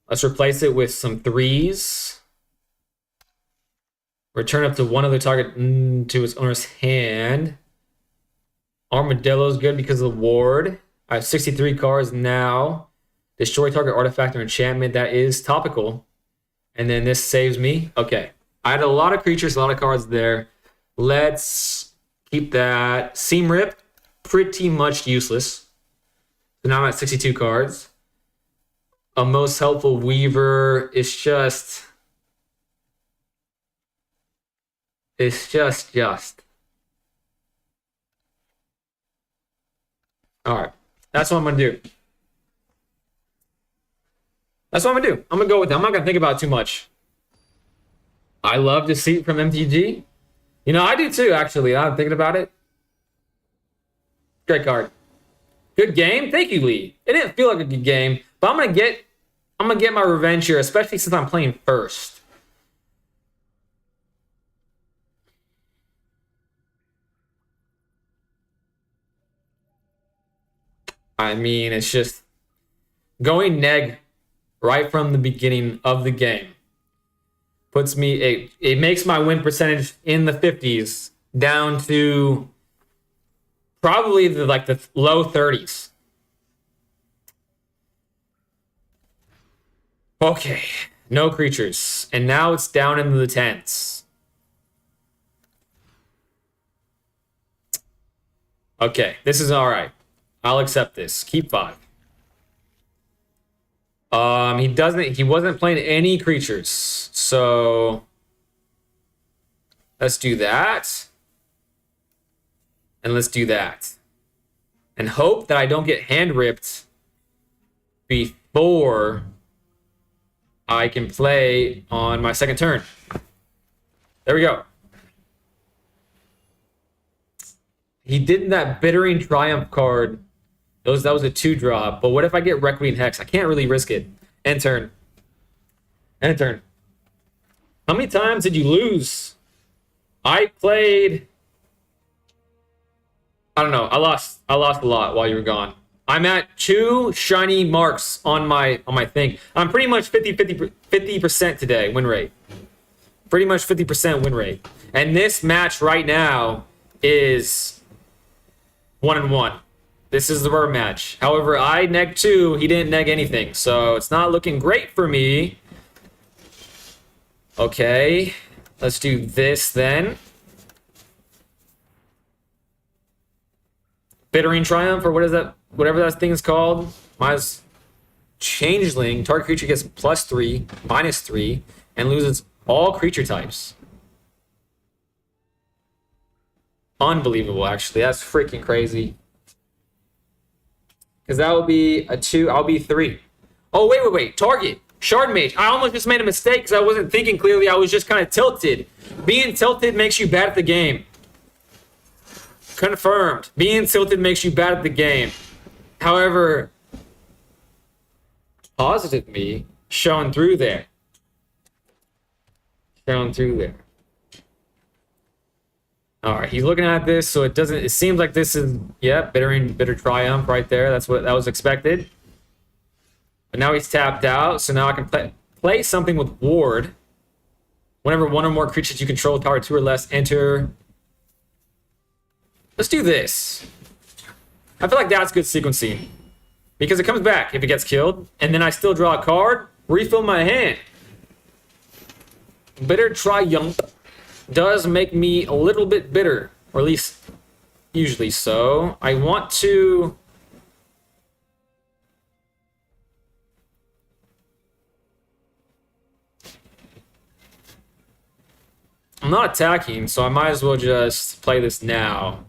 Speaker 1: Let's replace it with some 3s. Return up to one other target to its owner's hand. Armadillo's good because of the ward. I have 63 cards now. Destroy target artifact or enchantment. That is topical. And then this saves me. Okay. I had a lot of creatures, a lot of cards there. Let's keep that. Seam Rip, pretty much useless. So now I'm at 62 cards. A Most Helpful Weaver is just... It's just. Alright. That's what I'm going to do. That's what I'm going to do. I'm going to go with that. I'm not going to think about it too much. I love Deceit from MTG. You know, I do too, actually. I'm thinking about it. Great card. Good game. Thank you, Lee. It didn't feel like a good game, but I'm gonna get my revenge here, especially since I'm playing first. I mean, it's just going neg right from the beginning of the game. Puts me, it makes my win percentage in the 50s down to probably the low 30s. Okay, no creatures. And now it's down into the 10s. Okay, this is all right. I'll accept this. Keep 5. He wasn't playing any creatures. So let's do that. And let's do that. And hope that I don't get hand ripped before I can play on my second turn. There we go. He did that Bittering Triumph card. That was a 2-drop. But what if I get Requiem Hex? I can't really risk it. End turn. End turn. How many times did you lose? I played... I don't know. I lost a lot while you were gone. I'm at 2 shiny marks on my thing. I'm pretty much 50% today win rate. Pretty much 50% win rate. And this match right now is 1-1. This is the rubber match. However, I negged 2. He didn't neg anything. So it's not looking great for me. Okay. Let's do this then. Bittering Triumph, or what is that? Whatever that thing is called. Minus Changeling. Target creature gets +3, -3, and loses all creature types. Unbelievable, actually. That's freaking crazy. Because that will be a 2. I'll be 3. Oh, wait. Target. Shard Mage. I almost just made a mistake because I wasn't thinking clearly. I was just kind of tilted. Being tilted makes you bad at the game. Confirmed. Being tilted makes you bad at the game. However, positive me showing through there. Showing through there. All right, he's looking at this, so it seems like this is, yeah, bitter Triumph right there. That's what that was expected. But now he's tapped out, so now I can play something with Ward. Whenever one or more creatures you control power 2 or less enter. Let's do this. I feel like that's good sequencing. Because it comes back if it gets killed, and then I still draw a card, refill my hand. Bitter Triumph does make me a little bit bitter, or at least usually so. I want to... I'm not attacking, so I might as well just play this now.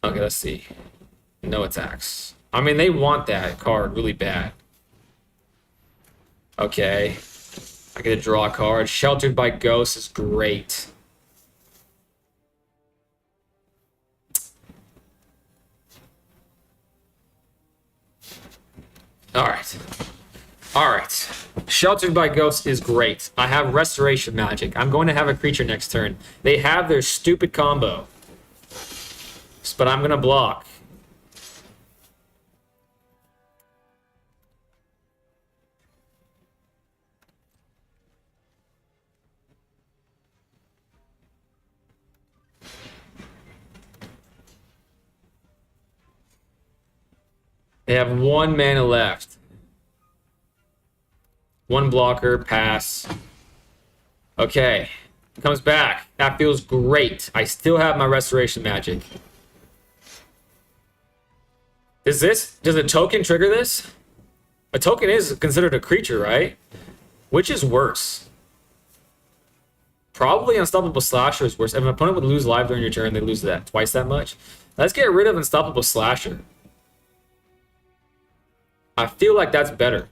Speaker 1: Okay, let's see. No attacks. I mean, they want that card really bad. Okay. I get to draw a card. Sheltered by Ghosts is great. Alright. Alright. Sheltered by Ghosts is great. I have Restoration Magic. I'm going to have a creature next turn. They have their stupid combo. But I'm going to block. They have 1 mana left. 1 blocker, pass. Okay. Comes back. That feels great. I still have my Restoration Magic. Does a token trigger this? A token is considered a creature, right? Which is worse? Probably Unstoppable Slasher is worse. If an opponent would lose life during your turn, they lose that twice that much. Let's get rid of Unstoppable Slasher. I feel like that's better.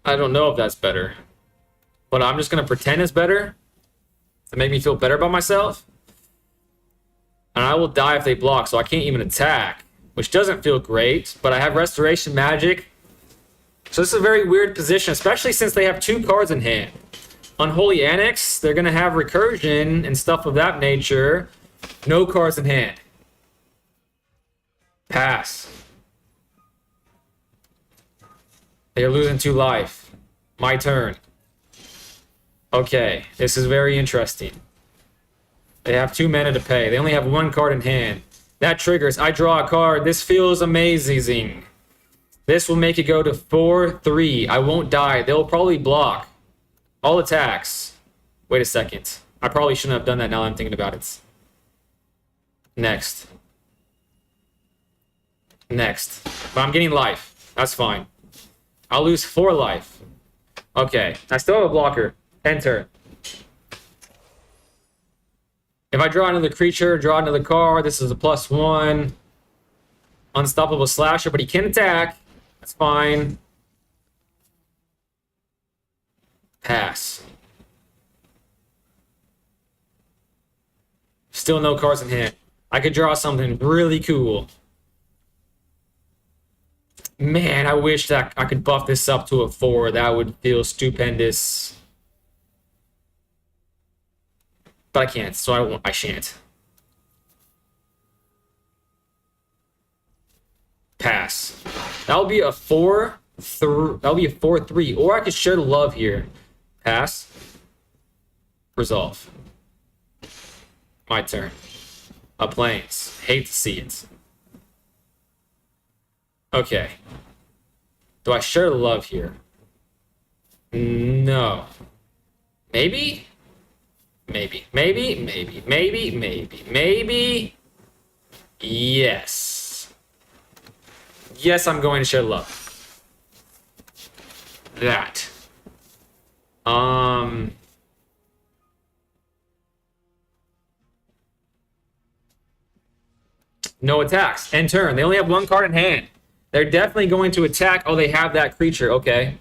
Speaker 1: I don't know if that's better. But I'm just going to pretend it's better to make me feel better about myself. And I will die if they block, so I can't even attack, which doesn't feel great, but I have Restoration Magic. So this is a very weird position, especially since they have 2 cards in hand. Unholy Annex, they're going to have Recursion and stuff of that nature. No cards in hand. Pass. They're losing 2 life. My turn. Okay, this is very interesting. They have 2 mana to pay. They only have 1 card in hand. That triggers. I draw a card. This feels amazing. This will make it go to 4-3. I won't die. They'll probably block. All attacks. Wait a second. I probably shouldn't have done that now that I'm thinking about it. Next. Next. But I'm getting life. That's fine. I'll lose 4 life. Okay. I still have a blocker. Enter. If I draw another creature, draw another card, this is a +1. Unstoppable Slasher, but he can attack. That's fine. Pass. Still no cards in hand. I could draw something really cool. Man, I wish that I could buff this up to a 4. That would feel stupendous. But I can't, so I shan't. Pass. That'll be a 4-3. That'll be a 4-3. Or I could share the love here. Pass. Resolve. My turn. A Plains. Hate to see it. Okay. Do I share the love here? No. Maybe? Maybe. Yes. Yes, I'm going to share love. That. No attacks. End turn. They only have 1 card in hand. They're definitely going to attack. Oh, they have that creature. Okay.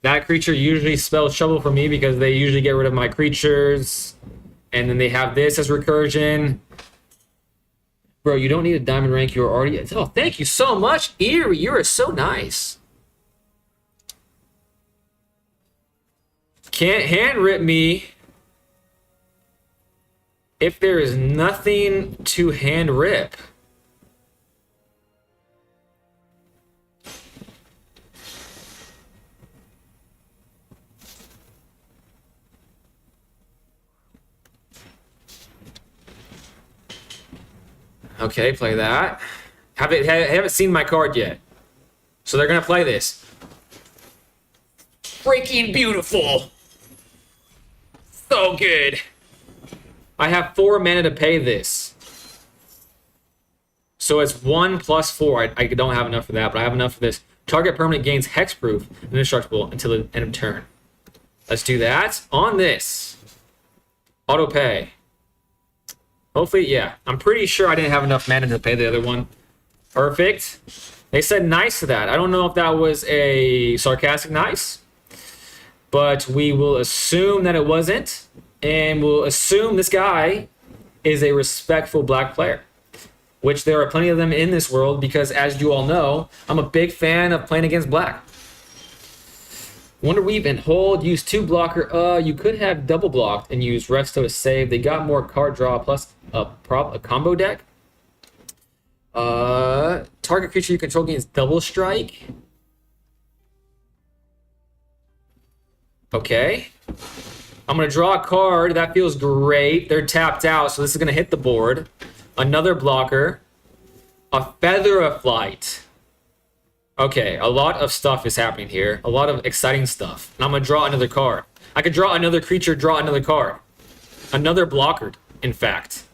Speaker 1: That creature usually spells trouble for me because they usually get rid of my creatures. And then they have this as recursion. Bro, you don't need a diamond rank. You're already... Oh, thank you so much, Eerie. You are so nice. Can't hand rip me. if there is nothing to hand rip. Okay, play that. Haven't seen my card yet. So they're gonna play this. Freaking beautiful. So good. I have 4 mana to pay this. So it's 1 plus 4. I don't have enough for that, but I have enough for this. Target permanent gains hexproof and indestructible until the end of turn. Let's do that on this. Auto pay. Hopefully, yeah. I'm pretty sure I didn't have enough mana to pay the other one. Perfect. They said nice to that. I don't know if that was a sarcastic nice, but we will assume that it wasn't, and we'll assume this guy is a respectful black player, which there are plenty of them in this world because, as you all know, I'm a big fan of playing against black. Wonder Weave and Hold, use 2 blocker. You could have double blocked and use Resto to save. They got more card draw plus a combo deck. Target creature you control gains double strike. Okay. I'm going to draw a card. That feels great. They're tapped out, so this is going to hit the board. Another blocker. A Feather of Flight. Okay, a lot of stuff is happening here. A lot of exciting stuff. And I'm going to draw another card. I could draw another creature, draw another card. Another blocker, in fact.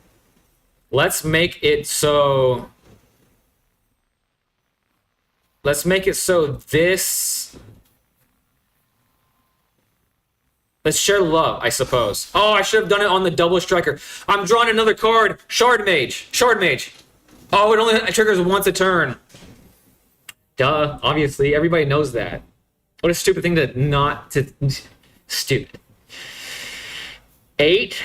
Speaker 1: Let's make it so... Let's make it so this... Let's share love, I suppose. Oh, I should have done it on the double striker. I'm drawing another card. Shard Mage. Shard Mage. Oh, it only triggers once a turn. Duh. Obviously, everybody knows that. What a stupid thing to not to... Stupid. 8.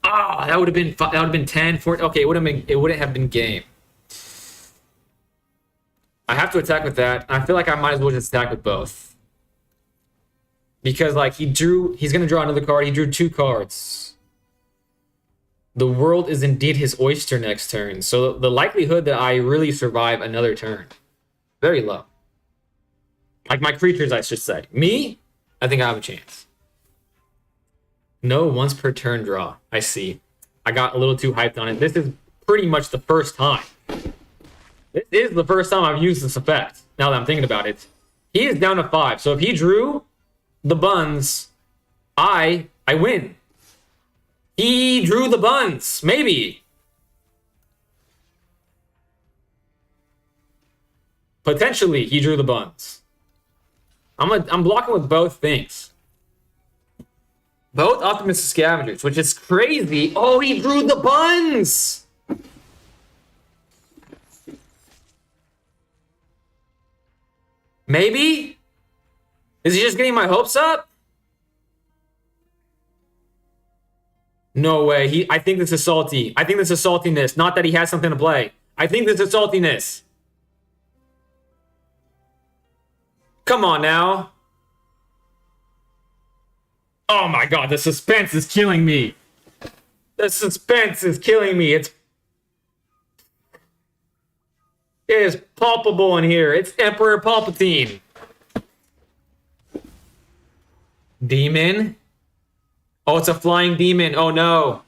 Speaker 1: Ah, that would have been 10, 14. Okay, it wouldn't have been game. I have to attack with that. I feel like I might as well just attack with both. Because, like, he's going to draw another card. He drew 2 cards. The world is indeed his oyster next turn. So the likelihood that I really survive another turn, very low. Like my creatures, I should say. Me, I think I have a chance. No once per turn draw. I see. I got a little too hyped on it. This is pretty much the first time. This is the first time I've used this effect, now that I'm thinking about it. He is down to 5. So if he drew the buns, I win. He drew the buns. Maybe. Potentially, he drew the buns. I'm blocking with both things. Both Optimistic Scavengers, which is crazy. Oh, he drew the buns! Maybe? Is he just getting my hopes up? No way. I think this is salty. I think this is saltiness. Not that he has something to play. I think this is saltiness. Come on now. Oh my god, the suspense is killing me. The suspense is killing me. It is palpable in here. It's Emperor Palpatine. Demon? Oh, it's a flying demon. Oh no.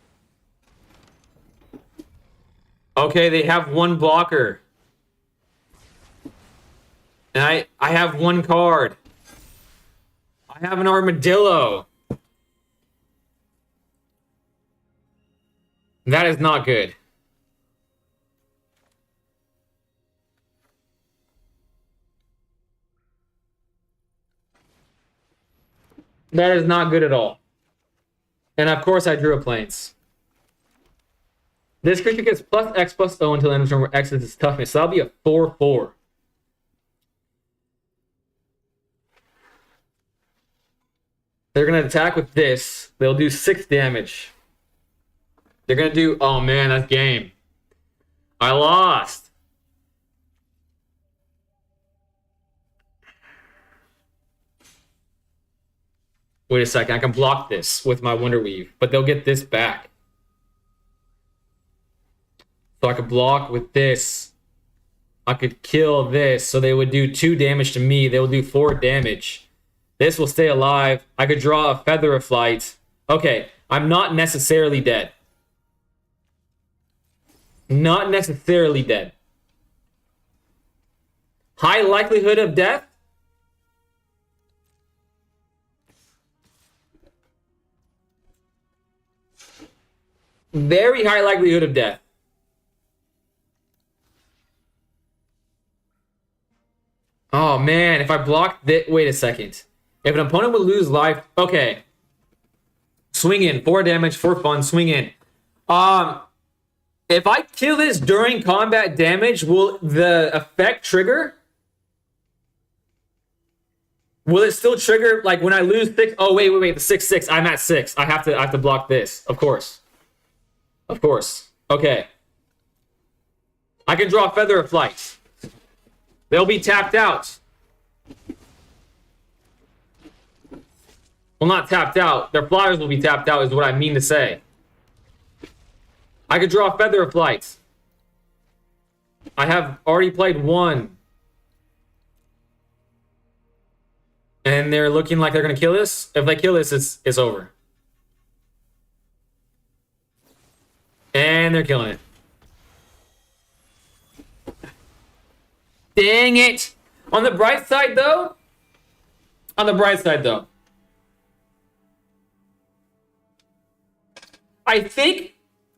Speaker 1: Okay, they have 1 blocker. And I have 1 card. I have an armadillo. That is not good. That is not good at all. And of course I drew a plains. This creature gets plus X plus O until the end of turn where X is its toughness. So that'll be a 4/4. They're going to attack with this. They'll do 6 damage. They're going to do... Oh, man, that's game. I lost. Wait a second. I can block this with my Wonder Weave, but they'll get this back. So I could block with this. I could kill this. So they would do 2 damage to me. They will do 4 damage. This will stay alive. I could draw a Feather of Flight. Okay, I'm not necessarily dead. Not necessarily dead. High likelihood of death? Very high likelihood of death. Oh man, if I block this, wait a second. If an opponent would lose life, okay. Swing in, 4 damage for fun, swing in. If I kill this during combat damage, will the effect trigger? Will it still trigger like when I lose 6? Oh wait, the 6/6. I'm at 6. I have to block this, of course. Of course. Okay. I can draw Feather of Flight. They'll be tapped out. Well, not tapped out. Their flyers will be tapped out is what I mean to say. I could draw Feather of Flight. I have already played 1. And they're looking like they're going to kill this. If they kill this, it's over. And they're killing it. Dang it. On the bright side, though. I think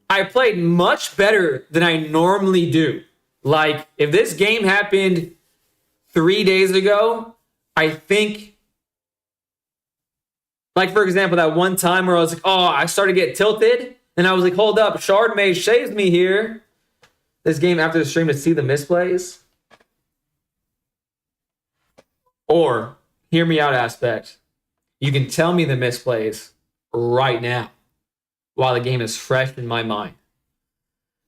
Speaker 1: I played much better than I normally do. Like, if this game happened 3 days ago, I think... Like, for example, that one time where I was like, oh, I started to get tilted. And I was like, hold up, Shard Mage shaves me here. This game after the stream to see the misplays. Or, hear me out aspect. You can tell me the misplays right now while the game is fresh in my mind.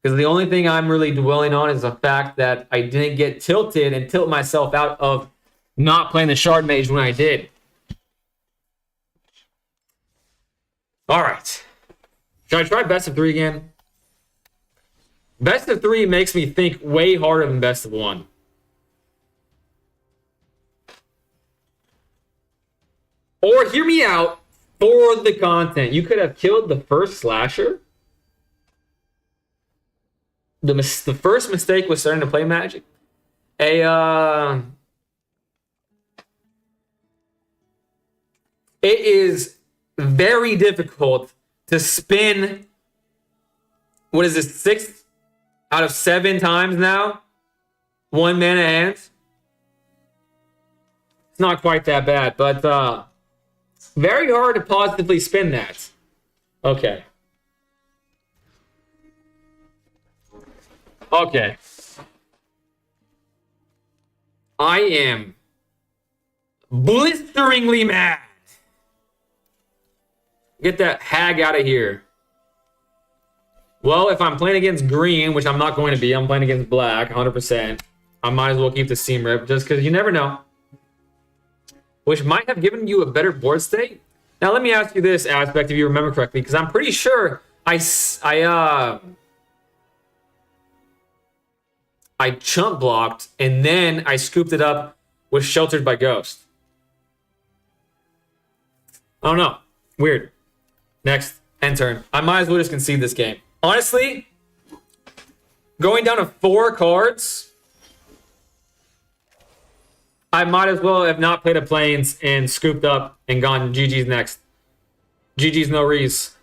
Speaker 1: Because the only thing I'm really dwelling on is the fact that I didn't get tilted and tilt myself out of not playing the Shard Mage when I did. All right. Should I try best of 3 again? Best of 3 makes me think way harder than best of 1. Or hear me out for the content. You could have killed the first slasher. The first mistake was starting to play Magic. It is very difficult to spin, what is this, 6 out of 7 times now? 1 mana hands. It's not quite that bad, but very hard to positively spin that. Okay. Okay. I am blisteringly mad. Get that hag out of here. Well, if I'm playing against green, which I'm not going to be, I'm playing against black, 100%. I might as well keep the seam rip, just because you never know. Which might have given you a better board state. Now, let me ask you this aspect, if you remember correctly, because I'm pretty sure I chump blocked, and then I scooped it up with Sheltered by Ghost. I don't know. Weird. Next, end turn. I might as well just concede this game. Honestly, going down to 4 cards, I might as well have not played a Plains and scooped up and gone GG's next. GG's no rees.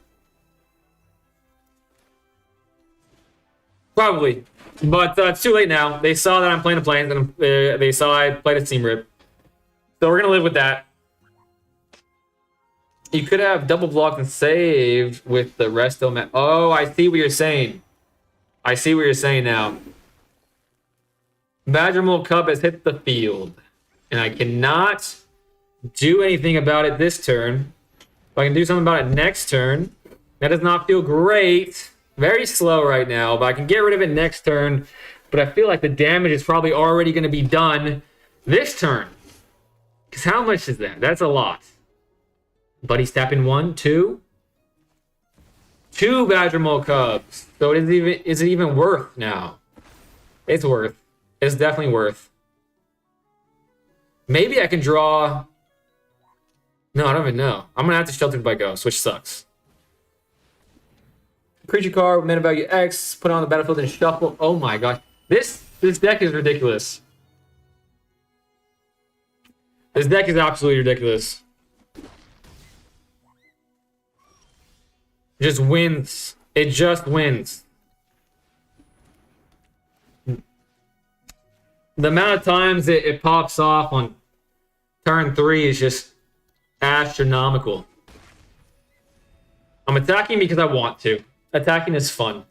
Speaker 1: Probably. But it's too late now. They saw that I'm playing a Plains and they saw I played a Seam Rip. So we're going to live with that. You could have double blocked and saved with the resto map. Oh, I see what you're saying. I see what you're saying now. Badgermole Cub has hit the field. And I cannot do anything about it this turn. If I can do something about it next turn. That does not feel great. Very slow right now. But I can get rid of it next turn. But I feel like the damage is probably already going to be done this turn. Because how much is that? That's a lot. Buddy's tapping 1, 2. 2 Badger Mole Cubs. So is it even worth now? It's worth. It's definitely worth. Maybe I can draw. No, I don't even know. I'm gonna have to Sheltered by Ghost, which sucks. Creature card, mana value X, put it on the battlefield and shuffle. Oh my gosh. This deck is ridiculous. This deck is absolutely ridiculous. It just wins. It just wins. The amount of times it pops off on turn 3 is just astronomical. I'm attacking because I want to. Attacking is fun.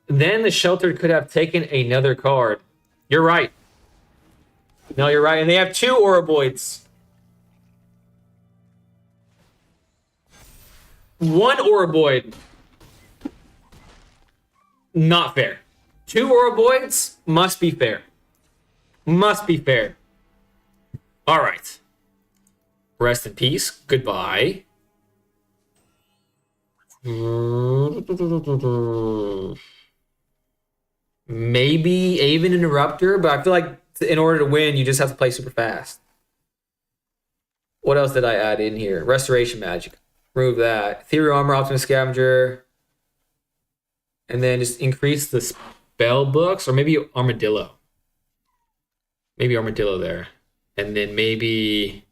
Speaker 1: Then the Sheltered could have taken another card. You're right. No, you're right. And they have 2 Oroboids. 1 Oroboid. Not fair. 2 Oroboids must be fair. Must be fair. All right. Rest in peace. Goodbye. Maybe Aven Interrupter, but I feel like in order to win, you just have to play super fast. What else did I add in here? Restoration Magic. Remove that. Ethereal Armor, Optimus Scavenger. And then just increase the spell books, or maybe Armadillo. Maybe Armadillo there. And then maybe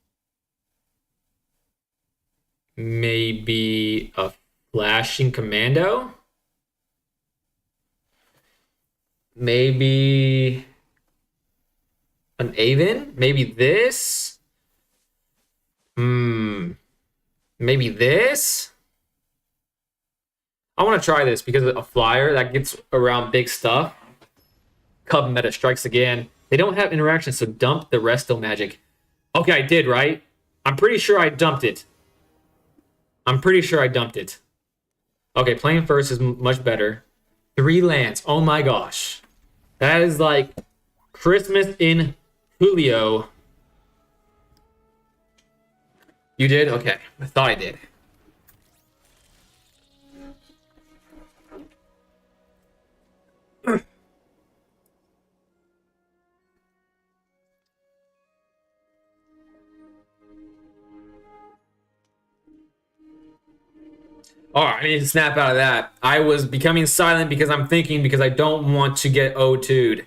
Speaker 1: a Flashing Commando. Maybe an Aven. Maybe this. Maybe this. I want to try this because a flyer that gets around big stuff. Cub meta strikes again. They don't have interaction, so dump the Resto Magic. Okay, I did, right? I'm pretty sure I dumped it. Okay, playing first is much better. 3 lands. Oh my gosh. That is like Christmas in Julio. You did? Okay. I thought I did. All right, I need to snap out of that. I was becoming silent because I'm thinking because I don't want to get O2'd.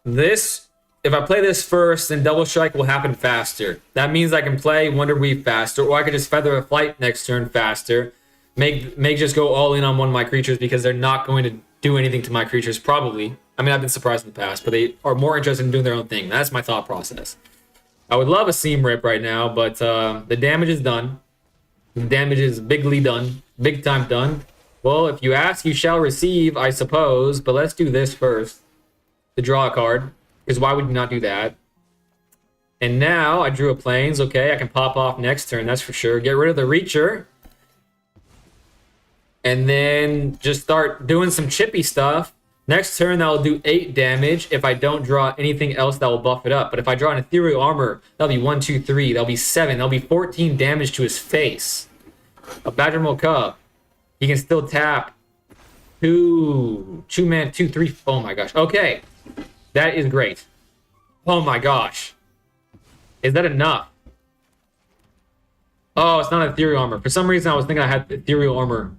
Speaker 1: This, if I play this first, then Double Strike will happen faster. That means I can play Wonder Weave faster, or I could just Feather of Flight next turn faster. Make just go all in on one of my creatures because they're not going to do anything to my creatures, probably. I mean, I've been surprised in the past, but they are more interested in doing their own thing. That's my thought process. I would love a Seam Rip right now, but the damage is done. The damage is bigly done. Big time done. Well, if you ask, you shall receive, I suppose. But let's do this first. To draw a card. Because why would you not do that? And now I drew a Plains. Okay, I can pop off next turn, that's for sure. Get rid of the Reacher. And then just start doing some chippy stuff. Next turn, that will do 8 damage if I don't draw anything else that will buff it up. But if I draw an Ethereal Armor, that'll be 1, 2, 3. That'll be 7. That'll be 14 damage to his face. A Badger Mole Cub. He can still tap 2 man, 2, 3. Oh my gosh. Okay. That is great. Oh my gosh. Is that enough? Oh, it's not Ethereal Armor. For some reason, I was thinking I had Ethereal Armor.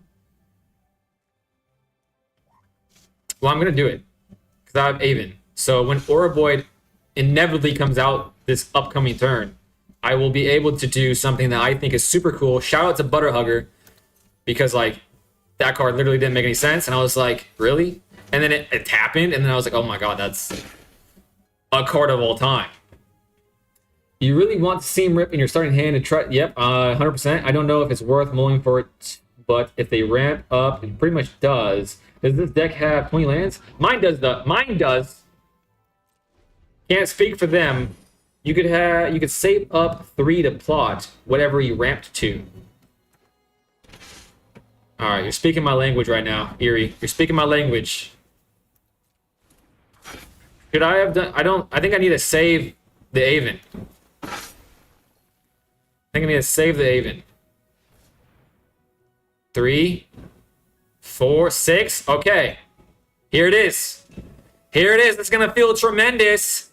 Speaker 1: Well, I'm going to do it. Because I have Aven. So when Oroboid inevitably comes out this upcoming turn, I will be able to do something that I think is super cool. Shout out to Butterhugger. Because, like, that card literally didn't make any sense. And I was like, really? And then it happened. And then I was like, oh my god, that's a card of all time. You really want to Seam Rip in your starting hand to try... Yep, 100%. I don't know if it's worth mulling for it. But if they ramp up, it pretty much does. Does this deck have 20 lands? Mine does. Mine does. Can't speak for them. You could save up 3 to plot whatever you ramped to. All right, you're speaking my language right now, Eerie. You're speaking my language. Should I have done? I think I need to save the Aven. I think I need to save the Aven. 3, 4, 6. Okay. Here it is. Here it is. It's going to feel tremendous.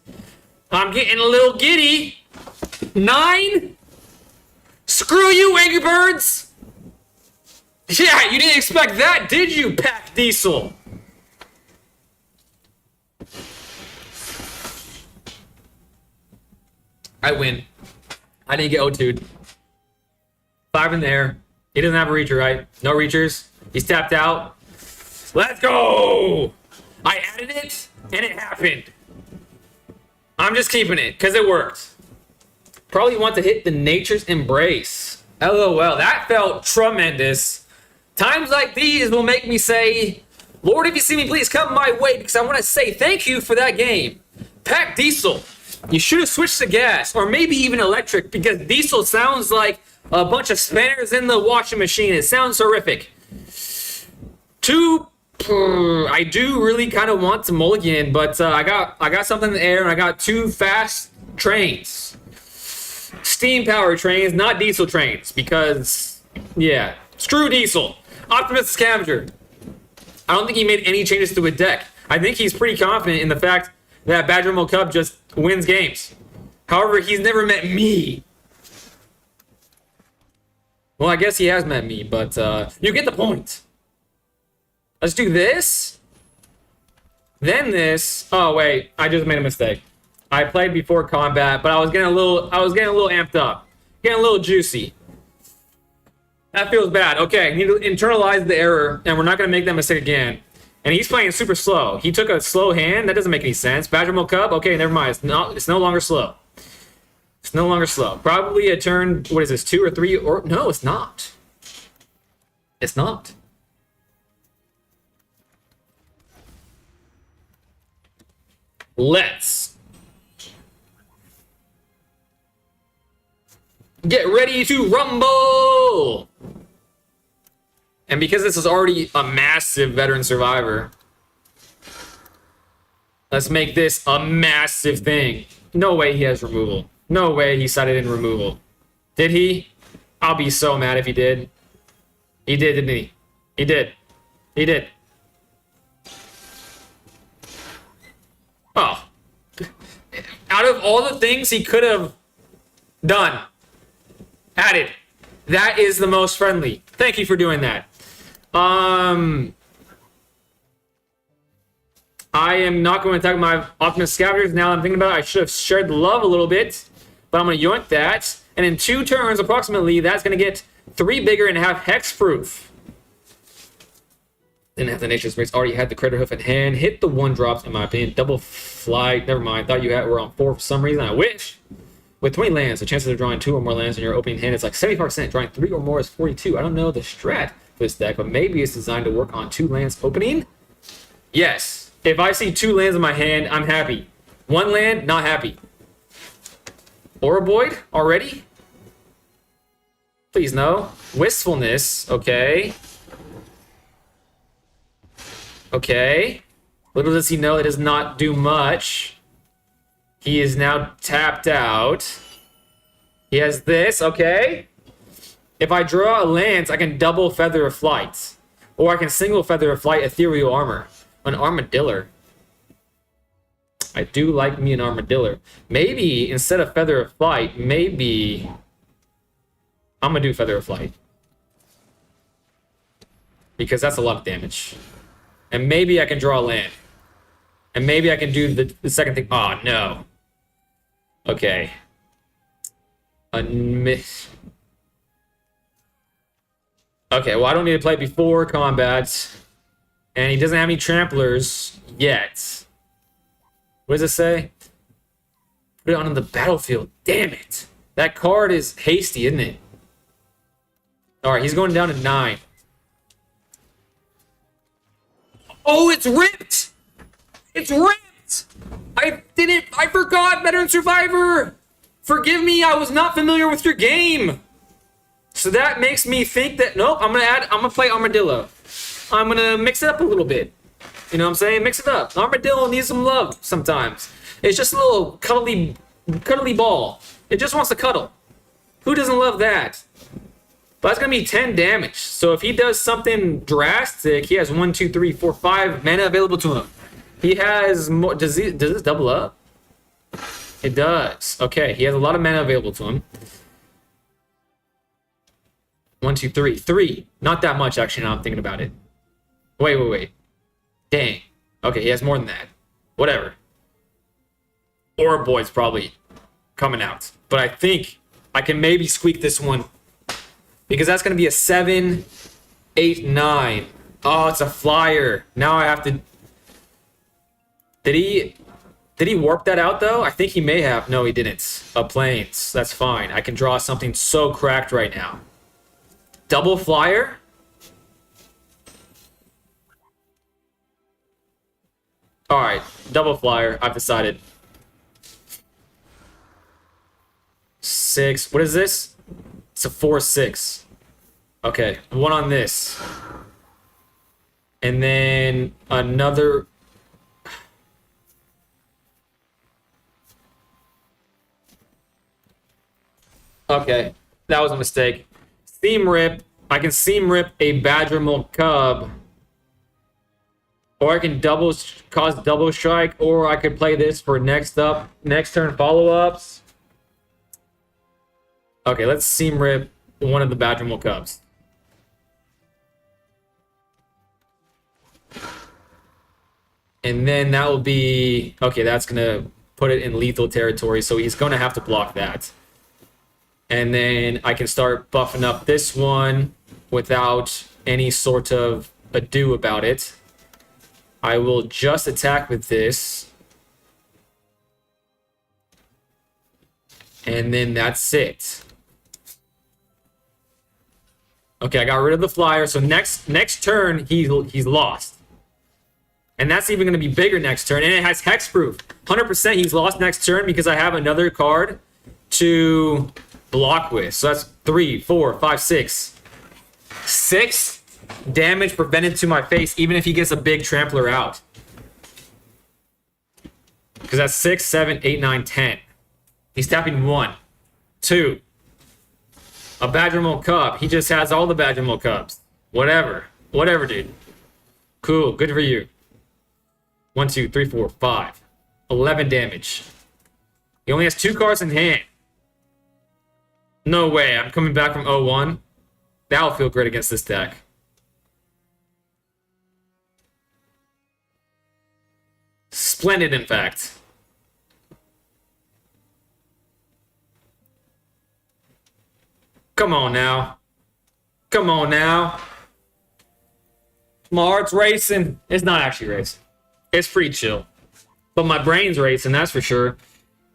Speaker 1: I'm getting a little giddy. 9. Screw you, Angry Birds. Yeah, you didn't expect that, did you, Pack Diesel? I win. I didn't get O2'd. 5 in the air. He doesn't have a reacher, right? No reachers. He's tapped out. Let's go! I added it, and it happened. I'm just keeping it, because it worked. Probably want to hit the Nature's Embrace. LOL, that felt tremendous. Times like these will make me say, Lord, if you see me, please come my way, because I want to say thank you for that game. Pack Diesel, you should have switched to gas, or maybe even electric, because diesel sounds like a bunch of spanners in the washing machine. It sounds horrific. I do really kind of want to mulligan, but I got something in the air, and I got 2 fast trains. Steam powered trains, not diesel trains, because, yeah, screw diesel. Optimus Scavenger. I don't think he made any changes to a deck. I think he's pretty confident in the fact that Badger Mo Cup just wins games. However, he's never met me. Well, I guess he has met me, but you get the point. Let's do this. Then this. Oh wait, I just made a mistake. I played before combat, but I was getting a little amped up, getting a little juicy. That feels bad. Okay, I need to internalize the error, and we're not gonna make that mistake again. And he's playing super slow. He took a slow hand. That doesn't make any sense. Badger Mo Cup. Okay, never mind. It's no longer slow. It's no longer slow. Probably a turn. What is this? 2 or 3? Or no, it's not. It's not. Let's get ready to rumble. And because this is already a massive veteran survivor, let's make this a massive thing. No way he has removal. No way he sided in removal. Did he? I'll be so mad if he did. He did, didn't he? He did. He did. Oh. Out of all the things he could have done, added, that is the most friendly. Thank you for doing that. I am not going to attack my Optimus Scavengers. Now I'm thinking about it, I should have shared the love a little bit, but I'm going to yoink that. And in 2 turns, approximately, that's going to get 3 bigger and have hexproof. Didn't have the Nature's Embrace. Already had the Crater Hoof in hand. Hit the 1-drops, in my opinion. Double flight. Never mind. Thought you were on 4 for some reason. I wish. With 20 lands, the chances of drawing 2 or more lands in your opening hand is like 75%. Drawing 3 or more is 42. I don't know the strat for this deck, but maybe it's designed to work on 2 lands opening. Yes. If I see 2 lands in my hand, I'm happy. 1 land, not happy. Oroboid already? Please no. Wistfulness. Okay. Okay. Little does he know it does not do much. He is now tapped out. He has this. Okay. If I draw a lance, I can double Feather of Flight. Or I can single Feather of Flight Ethereal Armor. An Armadillo. I do like me an Armadillo. Maybe instead of Feather of Flight, maybe I'm going to do Feather of Flight. Because that's a lot of damage. And maybe I can draw a land. And maybe I can do the second thing. Oh, no. Okay. A miss. Okay, well, I don't need to play before combat. And he doesn't have any tramplers yet. What does it say? Put it on the battlefield. Damn it. That card is hasty, isn't it? Alright, he's going down to 9. Oh, it's ripped! It's ripped! I forgot, Veteran Survivor! Forgive me, I was not familiar with your game! So that makes me think that, nope, I'm gonna play Armadillo. I'm gonna mix it up a little bit. You know what I'm saying? Mix it up. Armadillo needs some love sometimes. It's just a little cuddly ball. It just wants to cuddle. Who doesn't love that? But that's gonna be 10 damage. So if he does something drastic, he has 1, 2, 3, 4, 5 mana available to him. He has more. Does this double up? It does. Okay, he has a lot of mana available to him. 1, 2, 3. 3. Not that much, actually, now I'm thinking about it. Wait. Dang. Okay, he has more than that. Whatever. Orboid's probably coming out. But I think I can maybe squeak this one. Because that's going to be a 7, 8, 9. Oh, it's a flyer. Now I have to... Did he warp that out, though? I think he may have. No, he didn't. Plains. That's fine. I can draw something so cracked right now. Double flyer? Alright, double flyer. I've decided. 6. What is this? It's a 4/6. Okay, one on this. And then another... Okay, that was a mistake. Seam Rip. I can Seam Rip a Badgermilk Cub. Or I can cause double strike, or I could play this for next turn follow-ups. Okay, let's Seam Rip one of the Badgermilk Cubs. And then that will be... Okay, that's going to put it in lethal territory, so he's going to have to block that. And then I can start buffing up this one without any sort of ado about it. I will just attack with this. And then that's it. Okay, I got rid of the flyer. So next turn, he's lost. And that's even going to be bigger next turn. And it has hexproof. 100% he's lost next turn because I have another card to block with. So that's 3, 4, 5, 6. 6 damage prevented to my face, even if he gets a big trampler out. Because that's 6, 7, 8, 9, 10. He's tapping 1, 2. A Badgermilk Cub. He just has all the Badgermilk Cubs. Whatever, dude. Cool. Good for you. 1, 2, 3, 4, 5. 11 damage. He only has 2 cards in hand. No way. I'm coming back from 0-1. That'll feel great against this deck. Splendid, in fact. Come on now. Come on now. My heart's racing. It's not actually racing. It's pretty chill. But my brain's racing, that's for sure.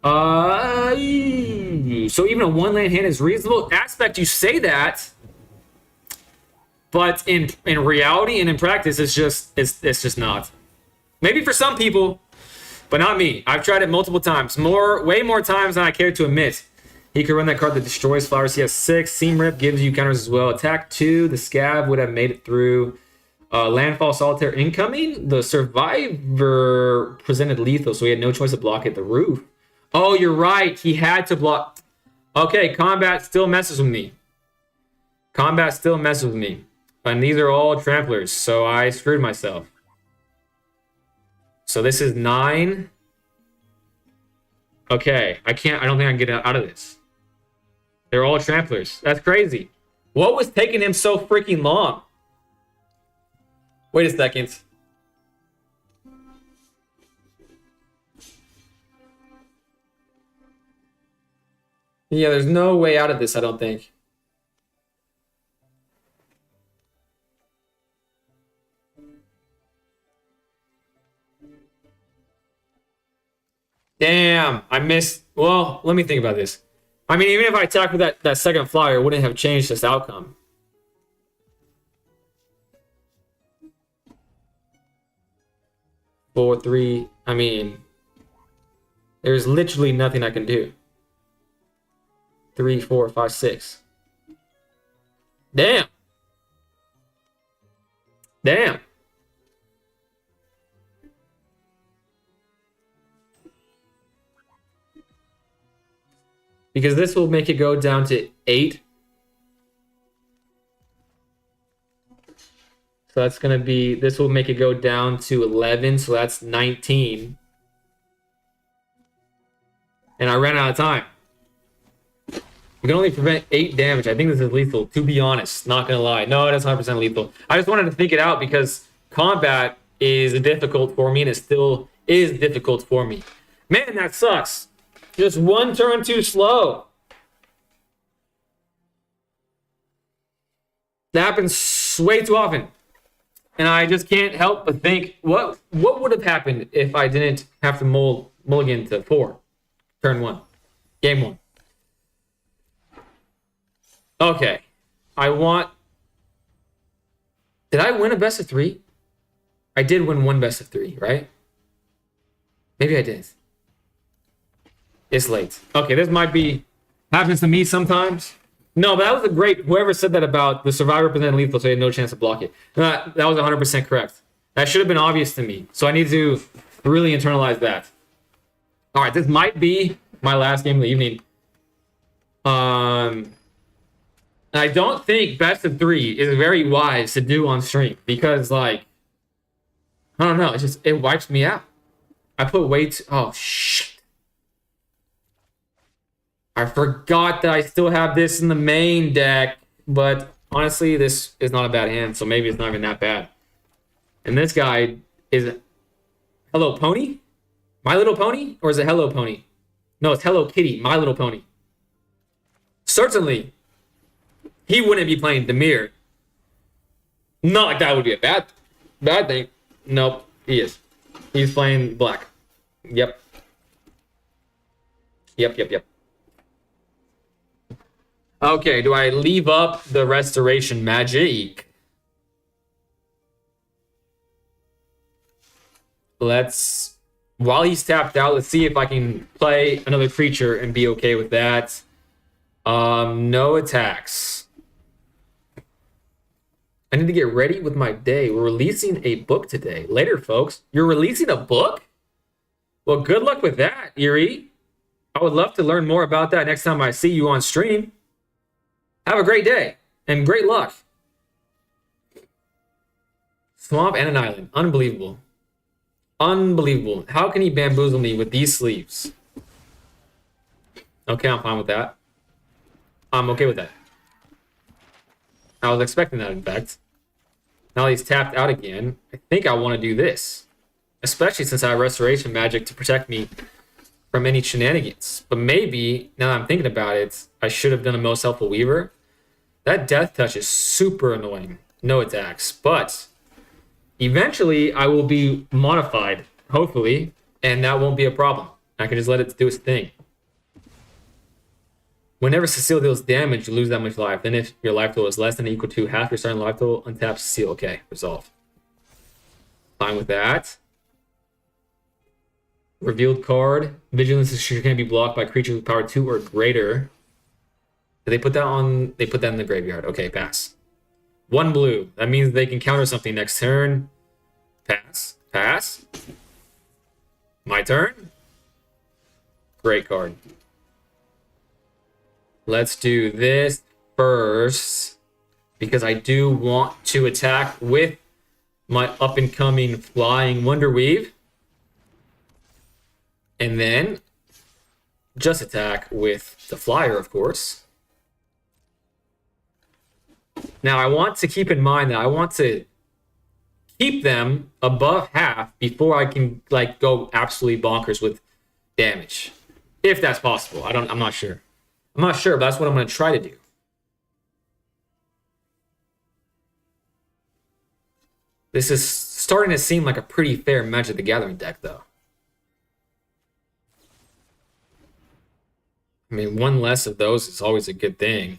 Speaker 1: So even a 1-land hand is reasonable. Aspect, you say that. But in reality and in practice, it's just not. Maybe for some people, but not me. I've tried it multiple times. Way more times than I care to admit. He could run that card that destroys flowers. He has 6. Seam Rip gives you counters as well. Attack 2. The Scab would have made it through. Landfall Solitaire incoming. The Survivor presented lethal, so he had no choice to block at the roof. Oh, you're right. He had to block. Okay, combat still messes with me. And these are all tramplers, so I screwed myself. So this is 9. Okay, I don't think I can get out of this. They're all tramplers. That's crazy. What was taking him so freaking long? Wait a second. Yeah, there's no way out of this, I don't think. Damn, I missed. Well, let me think about this. I mean, even if I attacked with that second flyer, it wouldn't have changed this outcome. Four, 3. I mean, there's literally nothing I can do. 3, 4, 5, 6. Damn. Damn. Because this will make it go down to 8. So that's going to be, this will make it go down to 11. So that's 19. And I ran out of time. We can only prevent 8 damage. I think this is lethal, to be honest. Not going to lie. No, it is 100% lethal. I just wanted to think it out because combat is difficult for me, and it still is difficult for me. Man, that sucks. Just one turn too slow. That happens way too often. And I just can't help but think, what would have happened if I didn't have to mulligan to 4? Turn 1. Game 1. Okay. Did I win a best of 3? I did win one best of 3, right? Maybe I did. It's late. Okay, this might be... happens to me sometimes. No, but that was a great... Whoever said that about the survivor presented lethal, so he had no chance to block it. That was 100% correct. That should have been obvious to me. So I need to really internalize that. All right, this might be my last game of the evening. I don't think best of 3 is very wise to do on stream because, like, I don't know. It wipes me out. I put way too... Oh, shit. I forgot that I still have this in the main deck, but honestly, this is not a bad hand, so maybe it's not even that bad. And this guy is Hello Pony? My Little Pony? Or is it Hello Pony? No, it's Hello Kitty, My Little Pony. Certainly, he wouldn't be playing Demir. Not like that would be a bad thing. Nope, he is. He's playing black. Yep. Okay, do I leave up the restoration magic? While he's tapped out, let's see if I can play another creature and be okay with that. No attacks. I need to get ready with my day. We're releasing a book today. Later, folks. You're releasing a book? Well, good luck with that, Erie. I would love to learn more about that next time I see you on stream. Have a great day and great luck. Swamp and an island. Unbelievable. Unbelievable. How can he bamboozle me with these sleeves? Okay, I'm fine with that. I'm okay with that. I was expecting that, in fact. Now he's tapped out again. I think I want to do this. Especially since I have Restoration Magic to protect me from any shenanigans. But maybe, now that I'm thinking about it, I should have done a Most Helpful Weaver. That Death Touch is super annoying. No attacks. But eventually, I will be modified, hopefully, and that won't be a problem. I can just let it do its thing. Whenever Cecile deals damage, you lose that much life. Then if your life total is less than or equal to half your starting life total, untap Cecile. Okay, resolved. Fine with that. Revealed card. Vigilance can be blocked by creatures with power 2 or greater. Did they put that on? They put that in the graveyard. Okay, pass. 1 blue. That means they can counter something next turn. Pass. Pass. My turn. Great card. Let's do this first because I do want to attack with my up-and-coming Flying Wonderweave. And then just attack with the flyer, of course. Now, I want to keep in mind that I want to keep them above half before I can like go absolutely bonkers with damage. If that's possible. I'm not sure. I'm not sure, but that's what I'm going to try to do. This is starting to seem like a pretty fair Magic the Gathering deck, though. I mean, one less of those is always a good thing.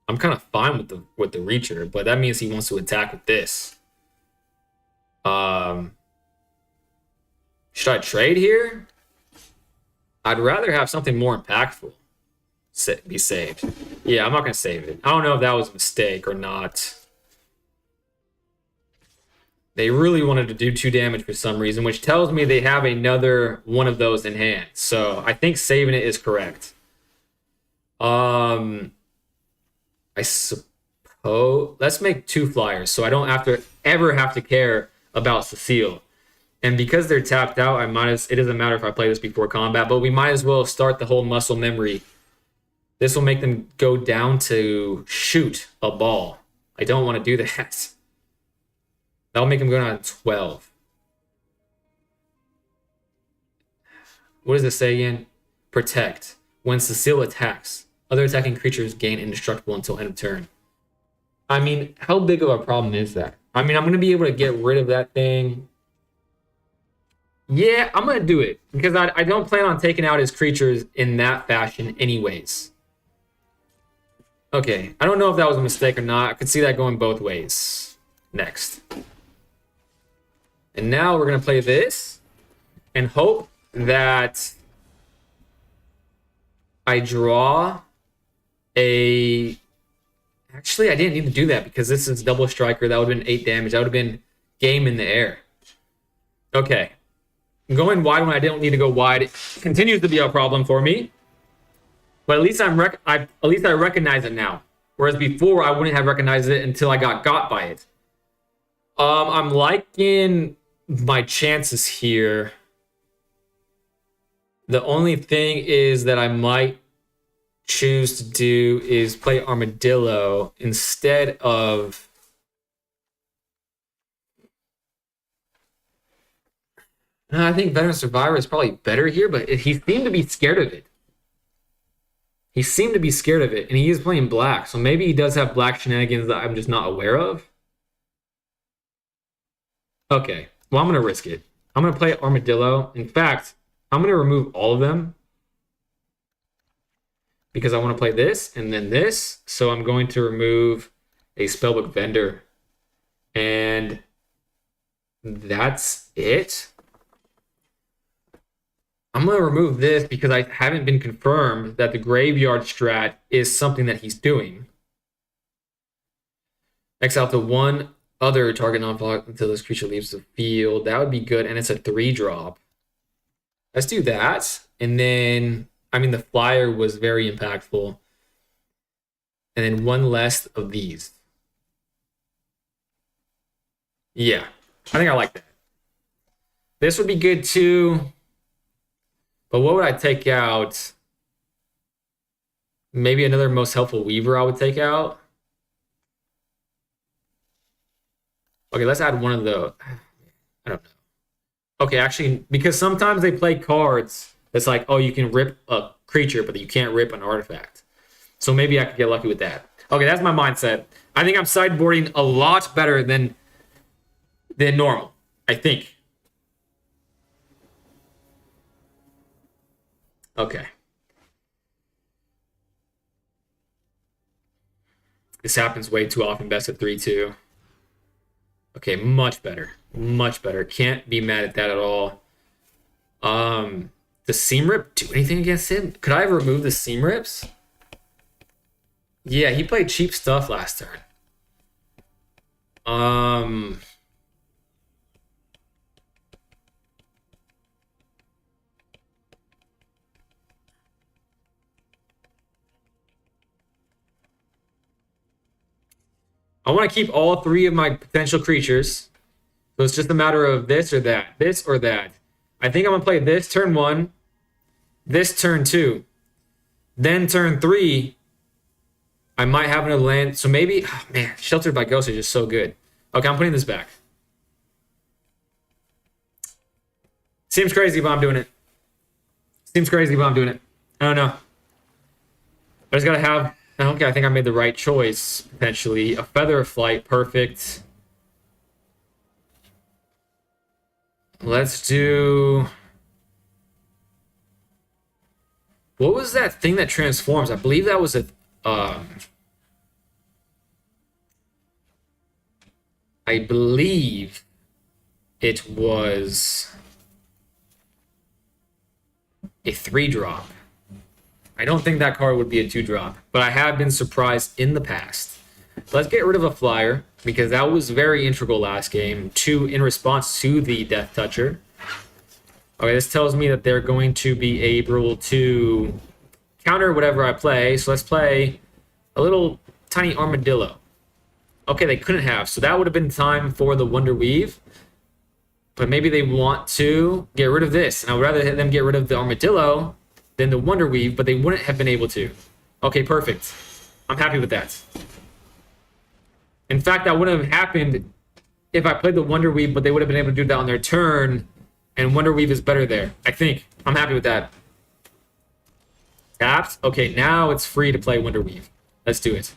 Speaker 1: I'm kind of fine with the Reacher, but that means he wants to attack with this. Should I trade here? I'd rather have something more impactful be saved. Yeah, I'm not going to save it. I don't know if that was a mistake or not. They really wanted to do 2 damage for some reason, which tells me they have another one of those in hand. So I think saving it is correct. I suppose Oh, let's make 2 flyers so I don't ever have to care about Cecile. And because they're tapped out, it doesn't matter if I play this before combat, but we might as well start the whole muscle memory. This will make them go down to shoot a ball. I don't want to do that. That'll make them go down to 12. What does it say again? Protect. When Cecile attacks, other attacking creatures gain indestructible until end of turn. I mean, how big of a problem is that? I mean, I'm going to be able to get rid of that thing. Yeah, I'm going to do it because I don't plan on taking out his creatures in that fashion anyways. Okay, I don't know if that was a mistake or not. I could see that going both ways. Next. And now we're going to play this and hope that I draw a... Actually, I didn't need to do that because this is double striker. That would have been 8 damage. That would have been game in the air. Okay. Going wide when I don't need to go wide continues to be a problem for me. But at least I recognize it now. Whereas before, I wouldn't have recognized it until I got by it. I'm liking my chances here. The only thing is that I might choose to do is play Armadillo instead of... No, I think Veteran Survivor is probably better here, but he seemed to be scared of it. He seemed to be scared of it, and he is playing black, so maybe he does have black shenanigans that I'm just not aware of. Okay, well, I'm going to risk it. I'm going to play Armadillo. In fact, I'm going to remove all of them because I want to play this and then this. So I'm going to remove a Spellbook Vendor, and that's it. I'm going to remove this because I haven't been confirmed that the graveyard strat is something that he's doing. Exile to one other target non-block until this creature leaves the field. That would be good, and it's a 3-drop. Let's do that. And then, I mean, the flyer was very impactful. And then one less of these. Yeah, I think I like that. This would be good too. But what would I take out? Maybe another Most Helpful Weaver I would take out. Okay, let's add one of the... I don't know. Okay, actually, because sometimes they play cards that's like, oh, you can rip a creature, but you can't rip an artifact. So maybe I could get lucky with that. Okay, that's my mindset. I think I'm sideboarding a lot better than normal, I think. Okay. This happens way too often. Best of 3-2. Okay, much better. Much better. Can't be mad at that at all. Does Seam Rip do anything against him? Could I have removed the Seam Rips? Yeah, he played cheap stuff last turn. I want to keep all 3 of my potential creatures. So it's just a matter of this or that. This or that. I think I'm going to play this turn 1. This turn 2. Then turn 3. I might have another land. So maybe... Oh, man. Sheltered by Ghost is just so good. Okay, I'm putting this back. Seems crazy, but I'm doing it. Seems crazy, but I'm doing it. I don't know. I just got to have... Okay, I think I made the right choice, potentially. A Feather of Flight, perfect. Let's do... What was that thing that transforms? I believe that was a... I believe it was a 3-drop. I don't think that card would be a 2-drop, but I have been surprised in the past. Let's get rid of a flyer, because that was very integral last game, in response to the Death Toucher. Okay, this tells me that they're going to be able to counter whatever I play, so let's play a little tiny Armadillo. Okay, they couldn't have. So that would have been time for the Wonder Weave. But maybe they want to get rid of this. And I would rather have them get rid of the Armadillo than the Wonder Weave, but they wouldn't have been able to. Okay, perfect. I'm happy with that. In fact, that wouldn't have happened if I played the Wonder Weave, but they would have been able to do that on their turn. And Wonder Weave is better there, I think. I'm happy with that. Tapped. Okay, now it's free to play Wonder Weave. Let's do it.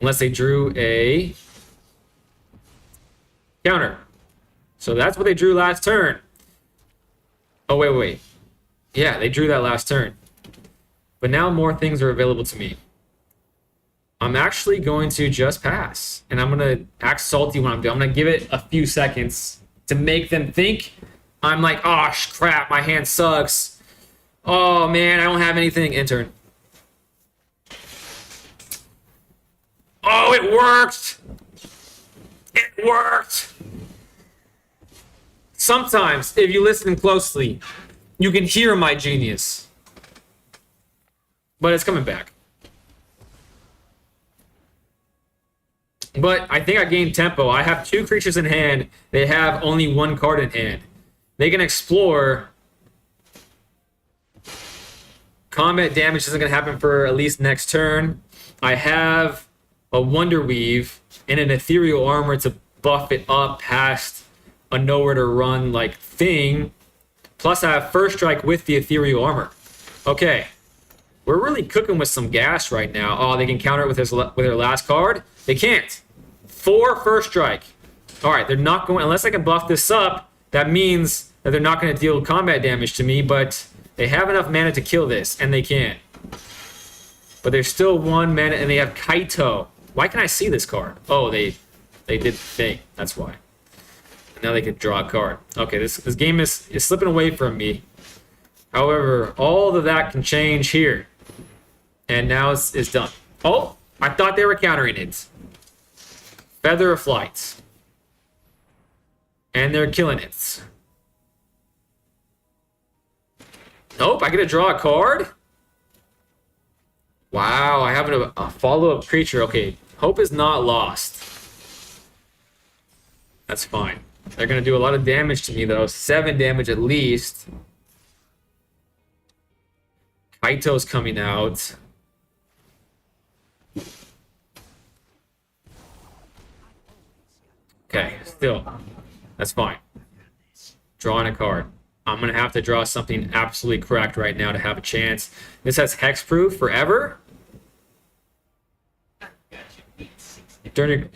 Speaker 1: Unless they drew a counter. So that's what they drew last turn. Oh, wait. Yeah, they drew that last turn. But now more things are available to me. I'm actually going to just pass. And I'm going to act salty when I'm doing. I'm going to give it a few seconds to make them think I'm like, oh, crap, my hand sucks. Oh, man, I don't have anything. End turn. Oh, it worked. It worked. Sometimes, if you listen closely, you can hear my genius. But it's coming back. But I think I gained tempo. I have 2 creatures in hand. They have only 1 card in hand. They can explore. Combat damage isn't going to happen for at least next turn. I have a Wonder Weave and an Ethereal Armor to buff it up past a nowhere to run like thing. Plus I have First Strike with the Ethereal Armor. Okay. We're really cooking with some gas right now. Oh, they can counter it with their last card. They can't. 4 First Strike. All right, they're not going, unless I can buff this up, that means that they're not going to deal combat damage to me, but they have enough mana to kill this, and they can. But there's still 1 mana, and they have Kaito. Why can I see this card? Oh, they did the thing. That's why. And now they can draw a card. Okay, this game is slipping away from me. However, all of that can change here. And now it's done. Oh, I thought they were countering it. Feather of Flight. And they're killing it. Nope, I get to draw a card? Wow, I have a follow-up creature. Okay, hope is not lost. That's fine. They're going to do a lot of damage to me, though. 7 damage at least. Kaito's coming out. Okay, still. That's fine. Drawing a card. I'm going to have to draw something absolutely correct right now to have a chance. This has hexproof forever. During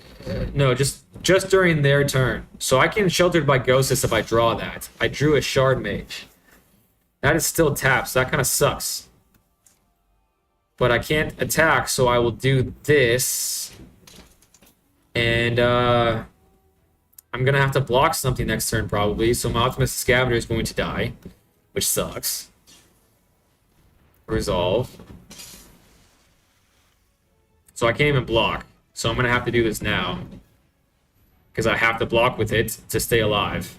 Speaker 1: no, just during their turn. So I can Sheltered by Ghostess if I draw that. I drew a Shard Mage. That is still tapped, so that kind of sucks. But I can't attack, so I will do this. And I'm going to have to block something next turn, probably. So my Optimus Scavenger is going to die, which sucks. Resolve. So I can't even block. So I'm going to have to do this now. Because I have to block with it to stay alive.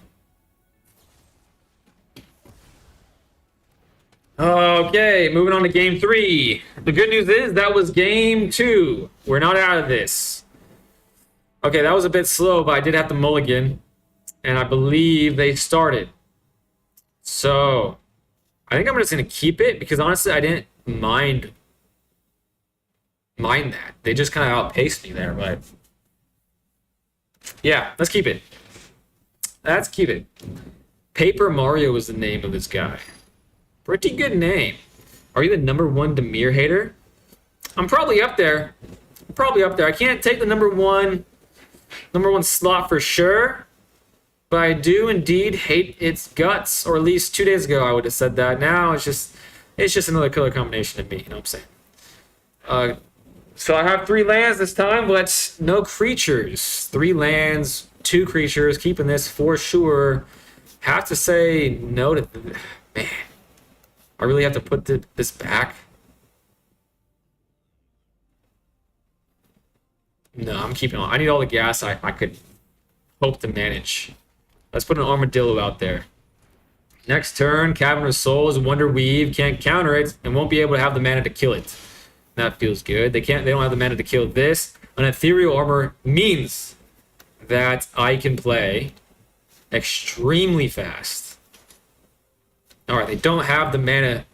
Speaker 1: Okay, moving on to game 3. The good news is that was game 2. We're not out of this. Okay, that was a bit slow, but I did have to mulligan. And I believe they started. So, I think I'm just going to keep it, because honestly, I didn't mind that. They just kind of outpaced me there, but... yeah, let's keep it. Let's keep it. Paper Mario is the name of this guy. Pretty good name. Are you the #1 Demir hater? I'm probably up there. I can't take the number one slot for sure, but I do indeed hate its guts. Or at least 2 days ago I would have said that. Now it's just another killer combination to me. You know what I'm saying? So I have 3 lands this time, but no creatures. 3 lands, 2 creatures. Keeping this for sure. Have to say no to... man. I really have to put this back. No, I'm keeping on. I need all the gas I could hope to manage. Let's put an Armadillo out there. Next turn, Cavern of Souls, Wonder Weave, can't counter it, and won't be able to have the mana to kill it. That feels good. They don't have the mana to kill this. An ethereal armor means that I can play extremely fast. All right, they don't have the mana.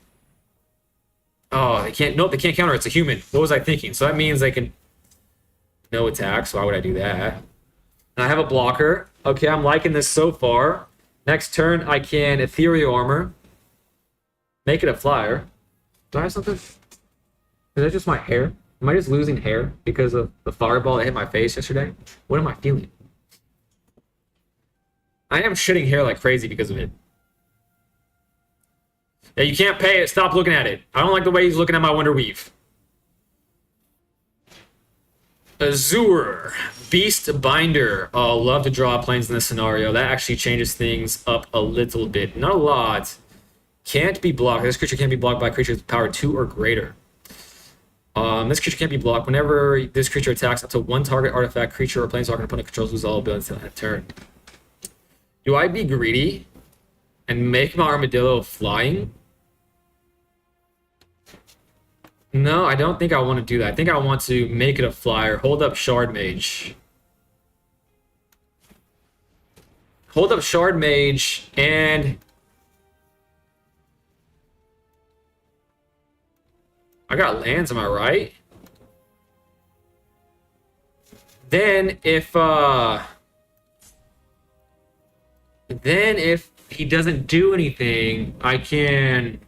Speaker 1: Oh, they can't. Nope, they can't counter. It's a human. What was I thinking? So that means they can no attack. So why would I do that? And I have a blocker. Okay, I'm liking this so far. Next turn, I can ethereal armor. Make it a flyer. Do I have something? Is that just my hair? Am I just losing hair because of the fireball that hit my face yesterday? What am I feeling? I am shitting hair like crazy because of it. Yeah, you can't pay it. Stop looking at it. I don't like the way he's looking at my Wonder Weave. Azure. Beast Binder. Oh, love to draw planes in this scenario. That actually changes things up a little bit. Not a lot. Can't be blocked. This creature can't be blocked by creatures with power 2 or greater. This creature can't be blocked. Whenever this creature attacks, up to one target artifact, creature, or planeswalker opponent controls lose all abilities on that turn. Do I be greedy and make my armadillo flying? No, I don't think I want to do that. I think I want to make it a flyer. Hold up Shard Mage. Hold up Shard Mage and... I got lands, am I right? Then if he doesn't do anything, I can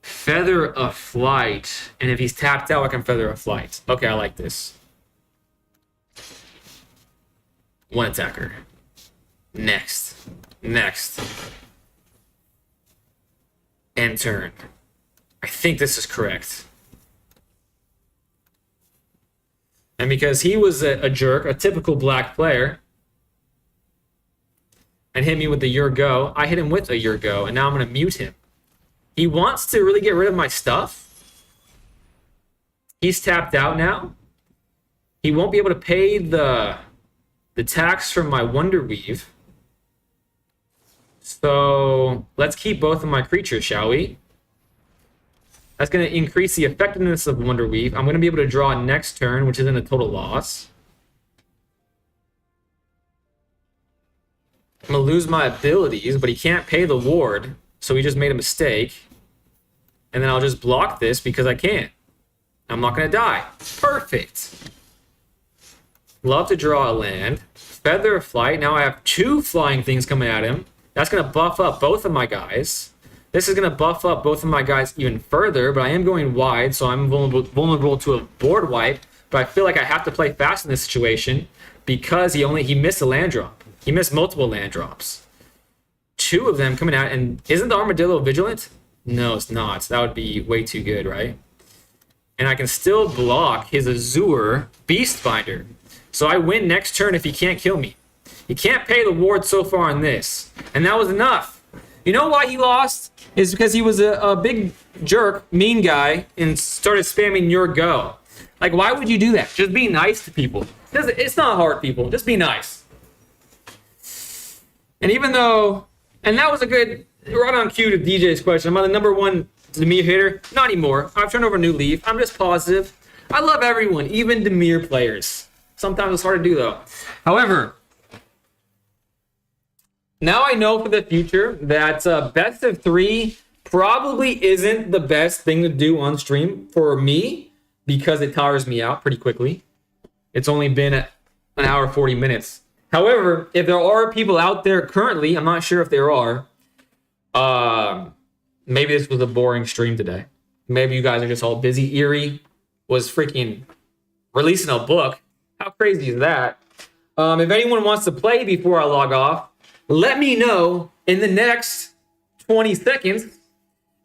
Speaker 1: Feather a Flight. And if he's tapped out, I can Feather a Flight. Okay, I like this. One attacker. Next. End turn. I think this is correct. And because he was a jerk, a typical black player, and hit me with the Your Go, I hit him with a Your Go, and now I'm going to mute him. He wants to really get rid of my stuff. He's tapped out now. He won't be able to pay the tax from my Wonder Weave. So let's keep both of my creatures, shall we? That's going to increase the effectiveness of Wonder Weave. I'm going to be able to draw next turn, which isn't a total loss. I'm going to lose my abilities, but he can't pay the ward, so he just made a mistake. And then I'll just block this because I can't. I'm not going to die. Perfect. Love to draw a land. Feather of Flight. Now I have 2 flying things coming at him. That's going to buff up both of my guys. This is going to buff up both of my guys even further, but I am going wide, so I'm vulnerable to a board wipe. But I feel like I have to play fast in this situation because he missed a land drop. He missed multiple land drops. 2 of them coming out, and isn't the Armadillo vigilant? No, it's not. That would be way too good, right? And I can still block his Azure Beast Binder. So I win next turn if he can't kill me. He can't pay the ward so far on this. And that was enough. You know why he lost? Is because he was a big jerk, mean guy, and started spamming Your Go. Like, why would you do that? Just be nice to people. It's not hard, people. Just be nice. And even though... And that was a good... Right on cue to DJ's question. Am I the number 1 Dimir hitter? Not anymore. I've turned over a new leaf. I'm just positive. I love everyone, even Dimir players. Sometimes it's hard to do, though. However... Now I know for the future that best of 3 probably isn't the best thing to do on stream for me because it tires me out pretty quickly. It's only been an hour 40 minutes. However, if there are people out there currently, I'm not sure if there are, maybe this was a boring stream today. Maybe you guys are just all busy. Eerie was freaking releasing a book. How crazy is that? If anyone wants to play before I log off, let me know in the next 20 seconds.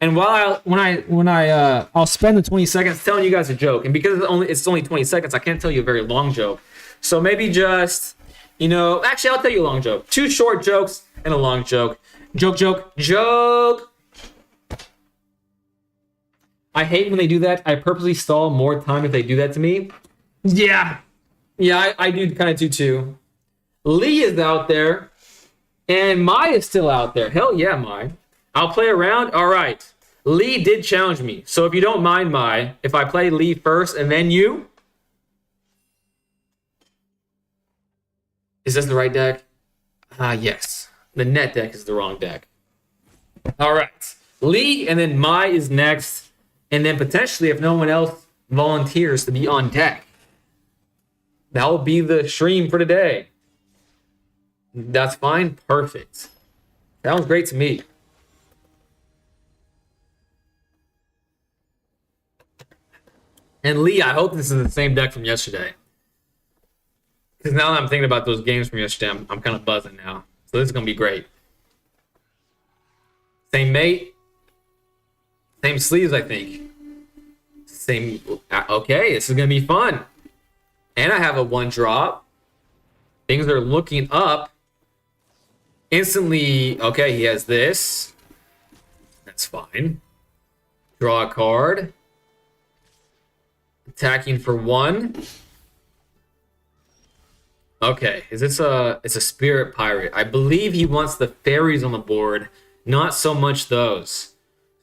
Speaker 1: And I'll spend the 20 seconds telling you guys a joke. And because it's only 20 seconds, I can't tell you a very long joke. So maybe just, actually I'll tell you a long joke. 2 short jokes and a long joke. Joke. I hate when they do that. I purposely stall more time if they do that to me. Yeah, I do kind of do too. Lee is out there. And Mai is still out there. Hell yeah, Mai. I'll play around. All right. Lee did challenge me. So if you don't mind, Mai, if I play Lee first and then you, Is this the right deck? Yes. The net deck is the wrong deck. All right. Lee and then Mai is next. And then potentially, if no one else volunteers to be on deck, that will be the stream for today. That's fine. Perfect. Sounds great to me. And Lee, I hope this is the same deck from yesterday. Because now that I'm thinking about those games from yesterday, I'm kind of buzzing now. So this is going to be great. Same mate. Same sleeves, I think. Same. Okay, this is going to be fun. And I have a 1-drop. Things are looking up. Instantly, okay, he has this. That's fine. Draw a card. Attacking for 1. Okay, is this it's a spirit pirate. I believe he wants the fairies on the board, not so much those.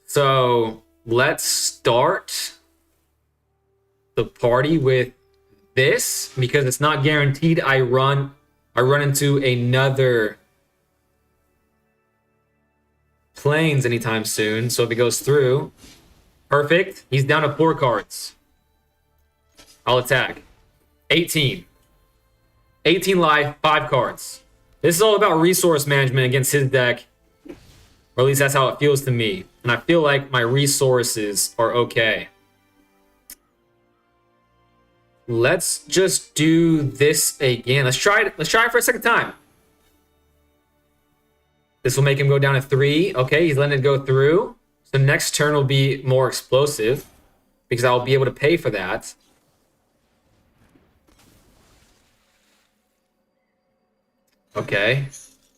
Speaker 1: So let's start the party with this because it's not guaranteed I run into another planes anytime soon. So if it goes through, perfect. He's down to 4 cards. I'll attack. 18. 18 life, 5 cards. This is all about resource management against his deck. Or at least that's how it feels to me. And I feel like my resources are okay. Let's just do this again. Let's try it for a second time. This will make him go down to 3. Okay, he's letting it go through. So next turn will be more explosive because I'll be able to pay for that. Okay,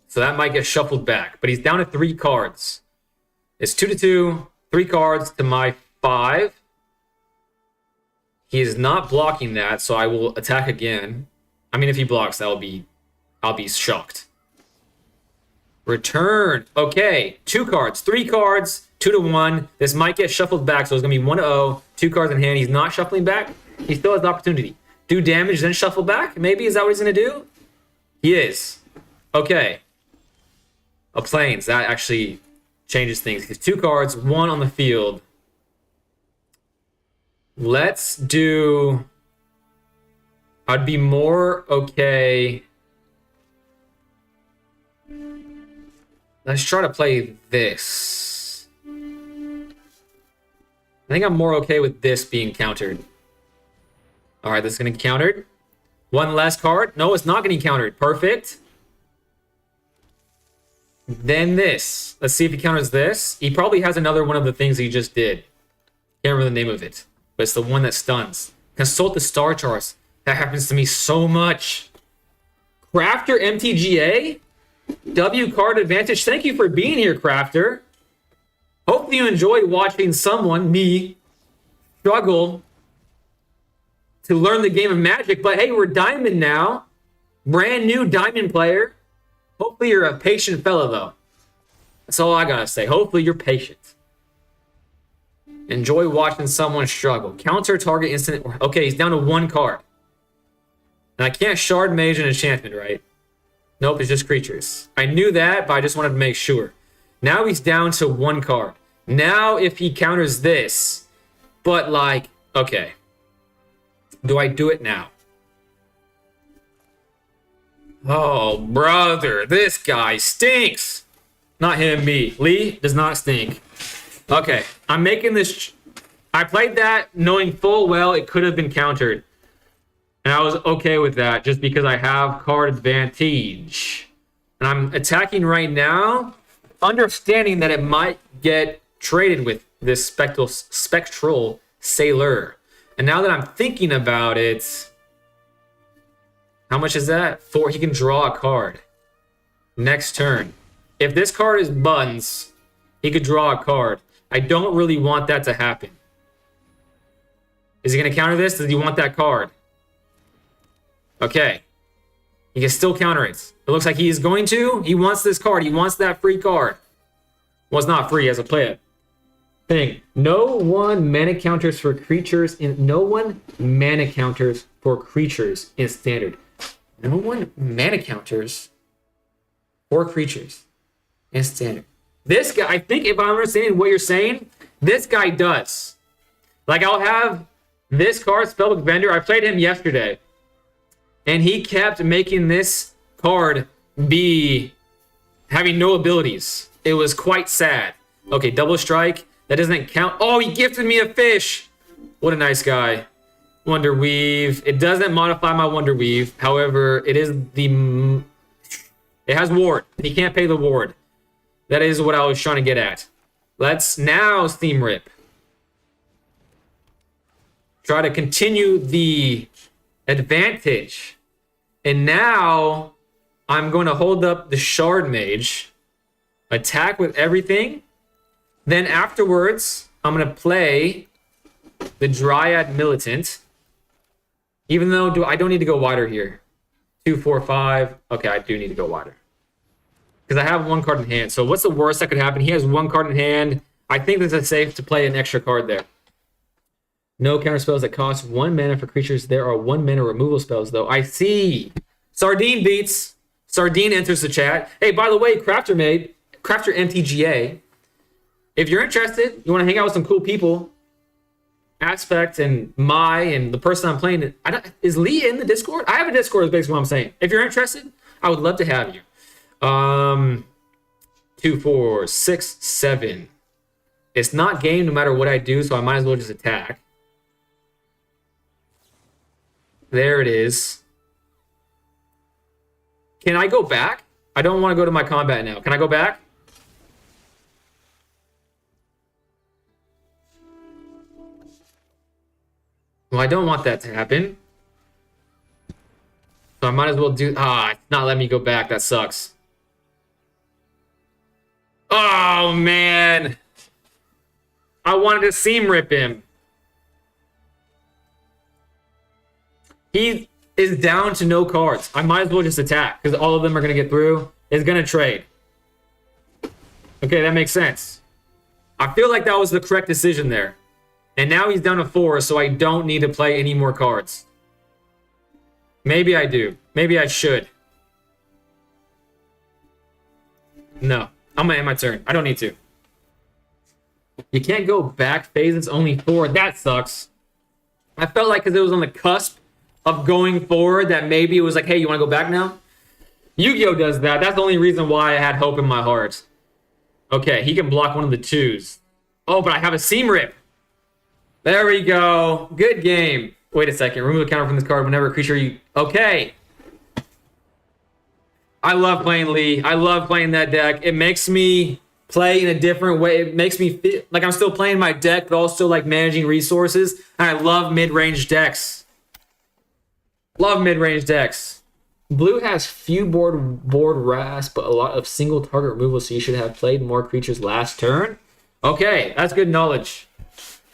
Speaker 1: so that might get shuffled back, but he's down to 3 cards. It's 2-2, 3 cards to my 5. He is not blocking that, so I will attack again. I mean, if he blocks, I'll be shocked. Return. Okay, 2 cards, 3 cards, 2-1. This might get shuffled back, so it's gonna be 1-0. 2 cards in hand. He's not shuffling back. He still has the opportunity. Do damage, then shuffle back. Maybe is that what he's gonna do? He is. Okay. A planes. That actually changes things. Because 2 cards, 1 on the field. Let's do... I'd be more okay... Let's try to play this. I think I'm more okay with this being countered. Alright, this is going to get countered. 1 last card. No, it's not getting countered. Perfect. Then this. Let's see if he counters this. He probably has another one of the things he just did. Can't remember the name of it. But it's the one that stuns. Consult the star charts. That happens to me so much. Crafter MTGA? W card advantage. Thank you for being here, Crafter. Hope you enjoy watching someone, me, struggle to learn the game of Magic. But hey, we're Diamond now. Brand new Diamond player. Hopefully you're a patient fella, though. That's all I gotta say. Hopefully you're patient. Enjoy watching someone struggle. Counter target instant. Okay, he's down to 1 card. And I can't shard mage and enchantment, right? Nope, it's just creatures. I knew that, but I just wanted to make sure. Now he's down to 1 card. Now if he counters this, but like, okay. Do I do it now? Oh, brother, this guy stinks. Not him, me. Lee does not stink. Okay, I'm making this... I played that knowing full well it could have been countered. And I was okay with that just because I have card advantage. And I'm attacking right now, understanding that it might get traded with this spectral sailor. And now that I'm thinking about it... How much is that? 4. He can draw a card. Next turn. If this card is buns, he could draw a card. I don't really want that to happen. Is he going to counter this? Does he want that card? Okay. He can still counter it. It looks like he is going to. He wants this card. He wants that free card. Well, it's not free as a player. Thing. No one mana counters for creatures in standard. Number 1 mana counters. 4 creatures. And standard. This guy, I think if I'm understanding what you're saying, this guy does. Like, I'll have this card, Spellbook Vendor. I played him yesterday. And he kept making this card be having no abilities. It was quite sad. Okay, double strike. That doesn't count. Oh, he gifted me a fish. What a nice guy. Wonder Weave. It doesn't modify my Wonder Weave. However, it has ward. He can't pay the ward. That is what I was trying to get at. Let's now Steam Rip. Try to continue the advantage. And now I'm going to hold up the Shard Mage. Attack with everything. Then afterwards, I'm going to play the Dryad Militant. Even though I don't need to go wider here. 2, 4, 5. Okay, I do need to go wider. Because I have 1 card in hand. So what's the worst that could happen? He has 1 card in hand. I think this is safe to play an extra card there. No counter spells that cost 1 mana for creatures. There are 1 mana removal spells, though. I see. Sardine beats. Sardine enters the chat. Hey, by the way, Crafter MTGA. If you're interested, you want to hang out with some cool people, Aspect and the person I'm playing, is Lee in the Discord? I have a Discord, is basically what I'm saying. If you're interested, I would love to have you. 2, 4, 6, 7. It's not game no matter what I do, so I might as well just attack. There it is. Can I go back? I don't want to go to my combat now. Can I go back? Well, I don't want that to happen. So I might as well do... it's not letting me go back. That sucks. Oh, man. I wanted to Seam Rip him. He is down to no cards. I might as well just attack because all of them are going to get through. It's going to trade. Okay, that makes sense. I feel like that was the correct decision there. And now he's down to 4, so I don't need to play any more cards. Maybe I do. Maybe I should. No. I'm going to end my turn. I don't need to. You can't go back phase. It's only 4. That sucks. I felt like because it was on the cusp of going forward that maybe it was like, hey, you want to go back now? Yu-Gi-Oh! Does that. That's the only reason why I had hope in my heart. Okay, he can block one of the 2s. Oh, but I have a Seam Rip. There we go. Good game. Wait a second. Remove the counter from this card whenever a creature you... Okay. I love playing Lee. I love playing that deck. It makes me play in a different way. It makes me feel like I'm still playing my deck, but also like managing resources. And I love mid-range decks. Love mid-range decks. Blue has few board RAS, but a lot of single target removal, so you should have played more creatures last turn. Okay, that's good knowledge.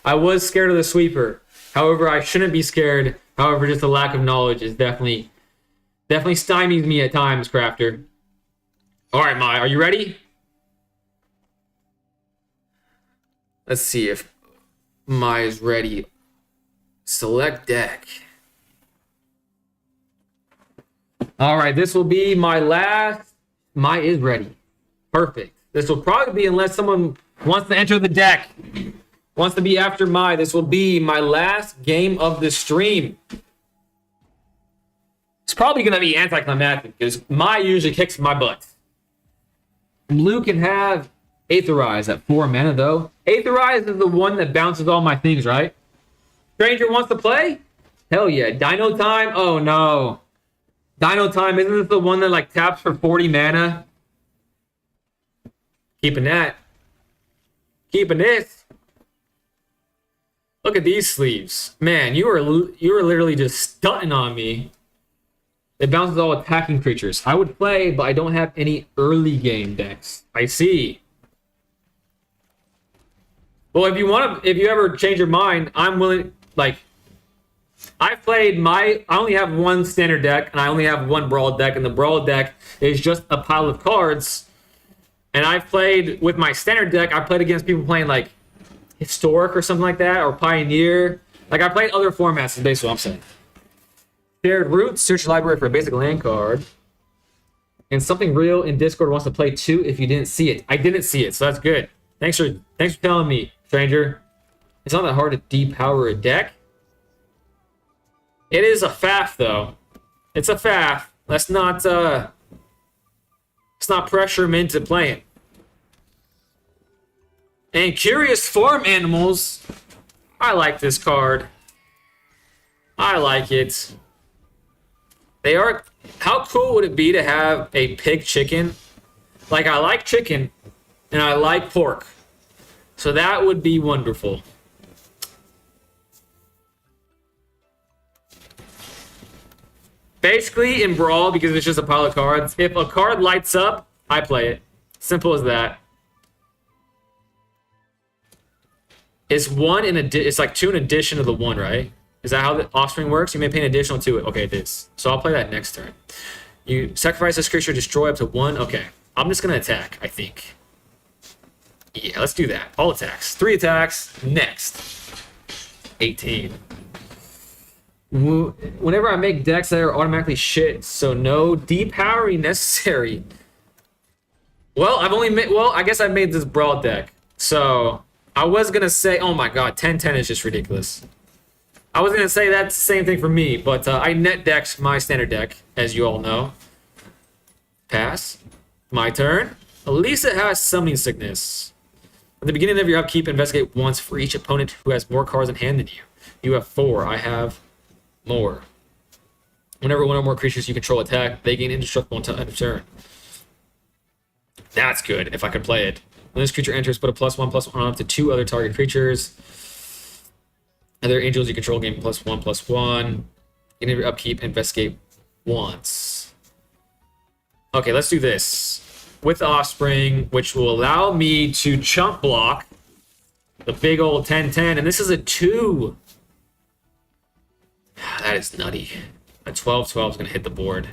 Speaker 1: I was scared of the sweeper. However, I shouldn't be scared. However, just a lack of knowledge is definitely stymies me at times, Crafter. All right, Mai, are you ready? Let's see if Mai is ready. Select deck. All right, this will be my last. Mai is ready. Perfect. This will probably be, unless someone wants to enter the deck, wants to be after Mai, this will be my last game of the stream. It's probably going to be anticlimactic because Mai usually kicks my butt. Blue can have Aetherize at 4 mana, though. Aetherize is the one that bounces all my things, right? Stranger wants to play? Hell yeah. Dino Time? Oh, no. Dino Time, isn't this the one that like taps for 40 mana? Keeping that. Keeping this. Look at these sleeves. Man, you were literally just stunting on me. It bounces all attacking creatures. I would play, but I don't have any early game decks. I see. Well, if you ever change your mind, I'm willing, like, I only have one standard deck, and I only have one Brawl deck, and the Brawl deck is just a pile of cards. And I've played, with my standard deck, I played against people playing, like, Historic or something like that, or Pioneer. Like, I played other formats, is basically what I'm saying. Shared roots. Search your library for a basic land card. And something real in Discord wants to play too if you didn't see it. I didn't see it, so that's good. Thanks for telling me, stranger. It's not that hard to depower a deck. It is a faff, though. It's a faff. Let's not pressure him into playing. And Curious Farm Animals. I like this card. I like it. They are... How cool would it be to have a pig chicken? Like, I like chicken, and I like pork. So that would be wonderful. Basically, in Brawl, because it's just a pile of cards, if a card lights up, I play it. Simple as that. It's one in it's like 2 in addition to the 1, right? Is that how the offspring works? You may pay an additional 2. Okay, it is. So I'll play that next turn. You sacrifice this creature, destroy up to 1. Okay. I'm just going to attack, I think. Yeah, let's do that. All attacks. 3 attacks. Next. 18. Whenever I make decks that are automatically shit, so no depowering necessary. Well, I guess I made this Brawl deck. So, I was going to say, oh my god, 10-10 is just ridiculous. I was going to say that's the same thing for me, but I net decked my standard deck, as you all know. Pass. My turn. Elisa has Summoning Sickness. At the beginning of your upkeep, investigate once for each opponent who has more cards in hand than you. You have 4. I have more. Whenever one or more creatures you control attack, they gain indestructible until end of turn. That's good, if I could play it. When this creature enters, put a +1/+1 on up to 2 other target creatures. Other angels you control gain +1/+1. In your upkeep, investigate once. Okay, let's do this. With Offspring, which will allow me to chump block the big old 10-10, and this is a 2. That is nutty. A 12-12 is going to hit the board.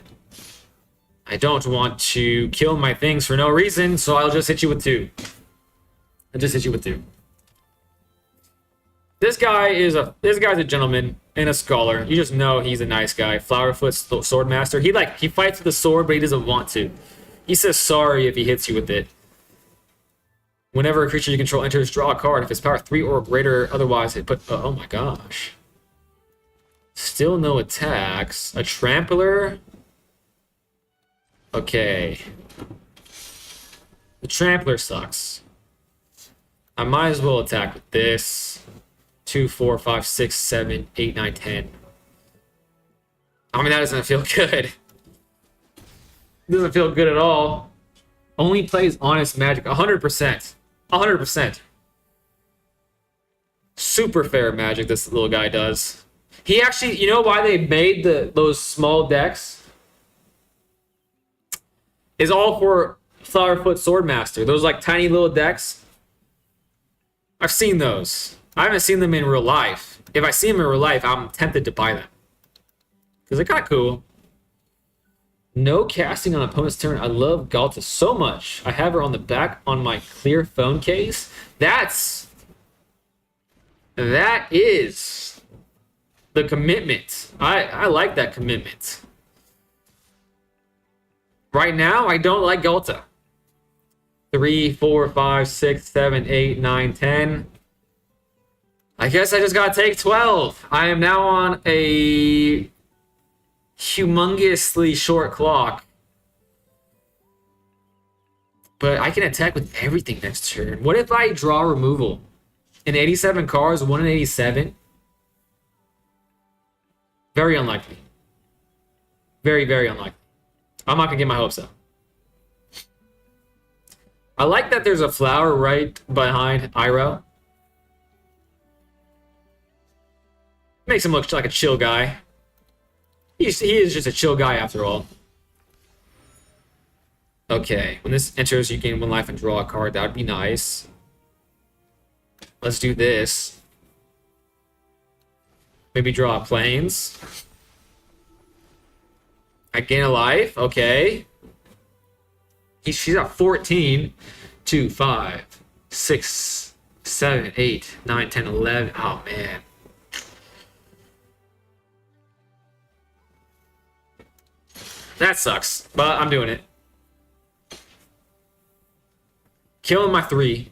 Speaker 1: I don't want to kill my things for no reason, so I'll just hit you with 2. This guy's a gentleman and a scholar. You just know he's a nice guy. Flowerfoot Swordmaster. He fights with the sword, but he doesn't want to. He says sorry if he hits you with it. Whenever a creature you control enters, draw a card. If it's power 3 or greater, otherwise it put. Oh my gosh. Still no attacks. A Trampler. Okay. The Trampler sucks. I might as well attack with this. 2, 4, 5, 6, 7, 8, 9, 10. I mean, that doesn't feel good. It doesn't feel good at all. Only plays Honest Magic. 100%. 100%. Super fair magic this little guy does. He actually, you know why they made those small decks? Is all for Flowerfoot Swordmaster. Those like tiny little decks. I've seen those. I haven't seen them in real life. If I see them in real life, I'm tempted to buy them. Because they're kind of cool. No casting on opponent's turn. I love Galta so much. I have her on the back on my clear phone case. That is the commitment. I like that commitment. Right now, I don't like Galta. 3, 4, 5, 6, 7, 8, 9, 10. I guess I just gotta take 12. I am now on a humongously short clock. But I can attack with everything next turn. What if I draw removal? In 87 cards, 1 in 87? Very unlikely. Very, very unlikely. I'm not gonna get my hopes up. I like that there's a flower right behind Iroh. Makes him look like a chill guy. He is just a chill guy after all. Okay, when this enters, you gain 1 life and draw a card. That would be nice. Let's do this. Maybe draw planes. I gain a life. Okay. She's at 14. 2, 5, 6, 7, 8, 9, 10, 11. Oh, man. That sucks, but I'm doing it. Killing my 3.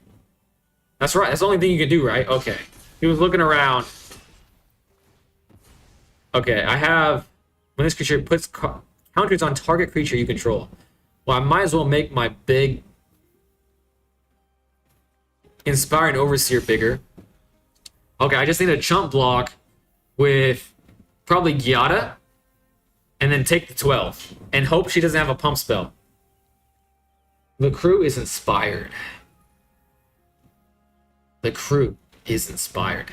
Speaker 1: That's right. That's the only thing you can do, right? Okay. He was looking around. Okay, I have... When this creature puts counters on target creature you control. Well, I might as well make my big... Inspiring Overseer bigger. Okay, I just need a chump block with probably Gyata. And then take the 12. And hope she doesn't have a pump spell. The crew is inspired. The crew is inspired.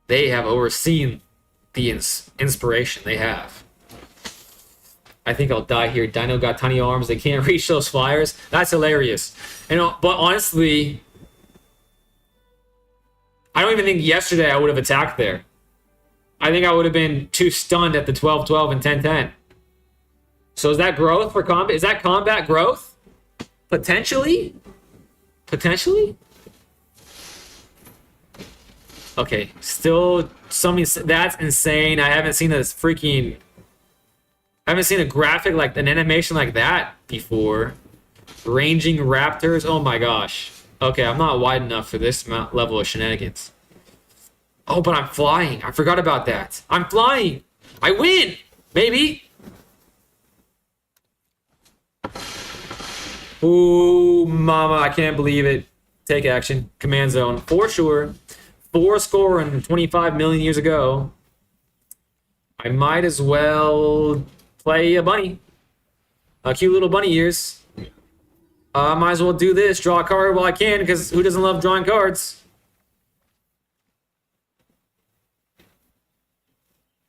Speaker 1: They have overseen the inspiration they have. I think I'll die here. Dino got tiny arms. They can't reach those flyers. That's hilarious. But honestly, I don't even think yesterday I would have attacked there. I think I would have been too stunned at the 12-12 and 10-10. So is that growth for combat? Is that combat growth? Potentially? Potentially? Okay, still something that's insane. I haven't seen this freaking... I haven't seen a graphic like an animation like that before. Ranging raptors. Oh my gosh. Okay, I'm not wide enough for this level of shenanigans. Oh, but I'm flying. I forgot about that. I'm flying. I win. Maybe. Ooh, mama. I can't believe it. Take action. Command zone. For sure. 4 scoring 25 million years ago. I might as well play a bunny. A cute little bunny ears. Might as well do this. Draw a card while I can, because who doesn't love drawing cards?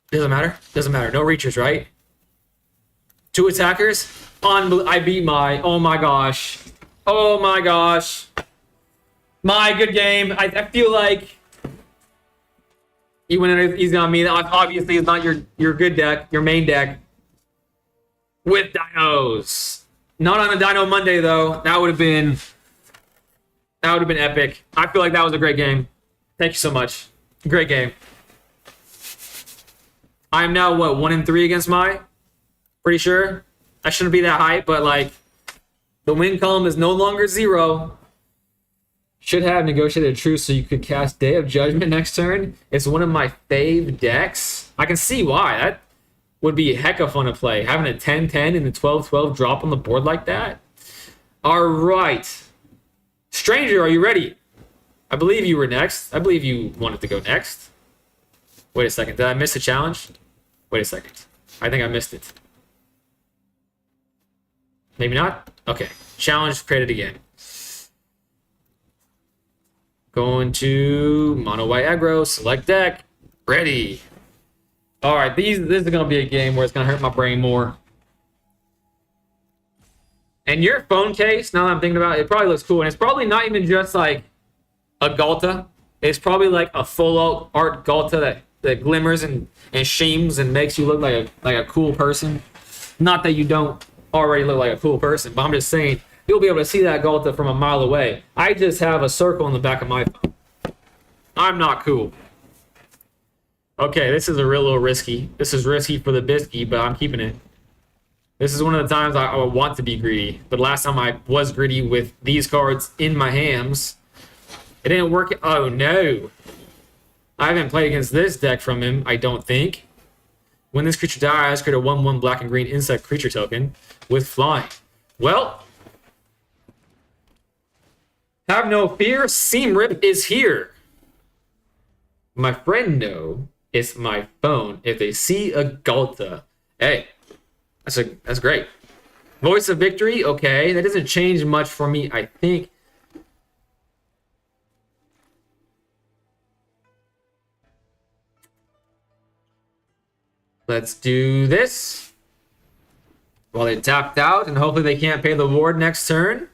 Speaker 1: Doesn't matter. Doesn't matter. No reachers, right? 2 attackers. I beat my... Oh my gosh. Oh my gosh. My good game. I feel like... You went in easy on me. That obviously is not your good deck. Your main deck. With dinos. Not on a Dino Monday, though. That would have been epic. I feel like that was a great game. Thank you so much. Great game. I am now, what, 1-3 against my? Pretty sure. I shouldn't be that hype, but, like, the win column is no longer 0. Should have negotiated a truce so you could cast Day of Judgment next turn. It's one of my fave decks. I can see why. That would be a heck of fun to play. Having a 10-10 and a 12-12 drop on the board like that. All right. Stranger, are you ready? I believe you were next. I believe you wanted to go next. Wait a second. Did I miss a challenge? Wait a second. I think I missed it. Maybe not? Okay. Challenge created again. Going to mono white aggro. Select deck. Ready. All right. This is going to be a game where it's going to hurt my brain more. And your phone case, now that I'm thinking about it, it probably looks cool. And it's probably not even just like a Galta. It's probably like a full art Galta that glimmers and sheams and makes you look like a cool person. Not that you don't already look like a cool person, but I'm just saying you'll be able to see that Galta from a mile away. I just have a circle in the back of my phone. I'm not cool. Okay, this is a real little risky. This is risky for the biscuit, but I'm keeping it. This is one of the times I want to be greedy, but last time I was greedy with these cards in my hands, it didn't work. Oh no. I haven't played against this deck from him, I don't think. When this creature dies, create a 1/1 black and green insect creature token with flying. Well, have no fear, Seam Rip is here. My friend know it's my phone. If they see a Galta, hey, that's great. Voice of Victory, okay, that doesn't change much for me, I think. Let's do this. While they tapped out, and hopefully they can't pay the ward next turn.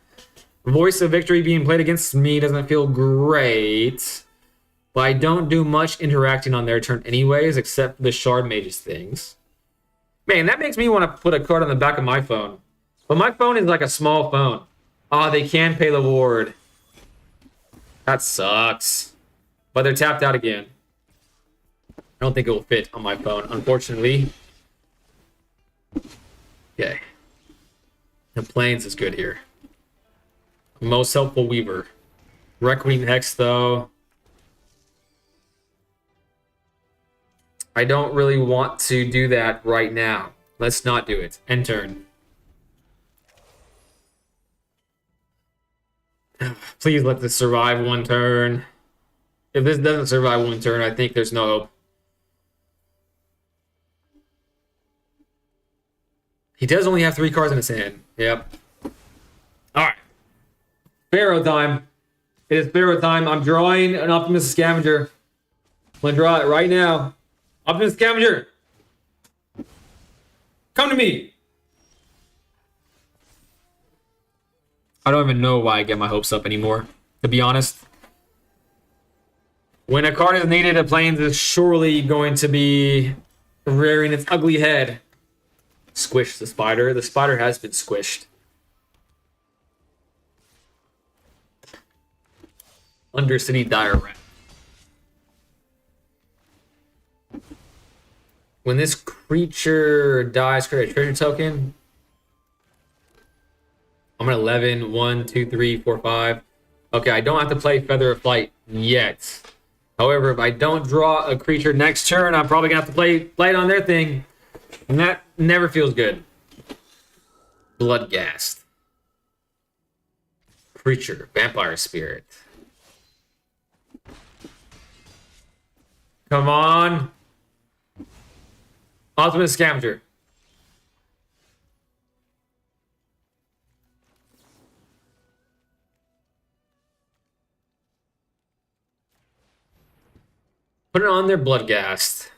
Speaker 1: Voice of Victory being played against me doesn't feel great. But I don't do much interacting on their turn anyways, except the Shard Mages things. Man, that makes me want to put a card on the back of my phone. But my phone is like a small phone. Oh, they can pay the ward. That sucks. But they're tapped out again. I don't think it will fit on my phone, unfortunately. Okay. The Plains is good here. Most helpful Weaver. Requiem Hex, though. I don't really want to do that right now. Let's not do it. End turn. Please let this survive one turn. If this doesn't survive one turn, I think there's no hope. He does only have 3 cards in his hand. Yep. Alright. Pharaoh time. It is Pharaoh time. I'm drawing an Optimus Scavenger. I'm going to draw it right now. Optimus Scavenger. Come to me. I don't even know why I get my hopes up anymore, to be honest. When a card is needed, a Plains is surely going to be rearing its ugly head. Squish the spider. The spider has been squished. Undercity Dire Rat. When this creature dies, create a treasure token. I'm at 11. 1, 2, 3, 4, 5. Okay, I don't have to play Feather of Flight yet. However, if I don't draw a creature next turn, I'm probably going to have to play it on their thing. And that never feels good. Bloodghast. Creature. Vampire Spirit. Come on. Optimus Scavenger. Put it on their Bloodghast.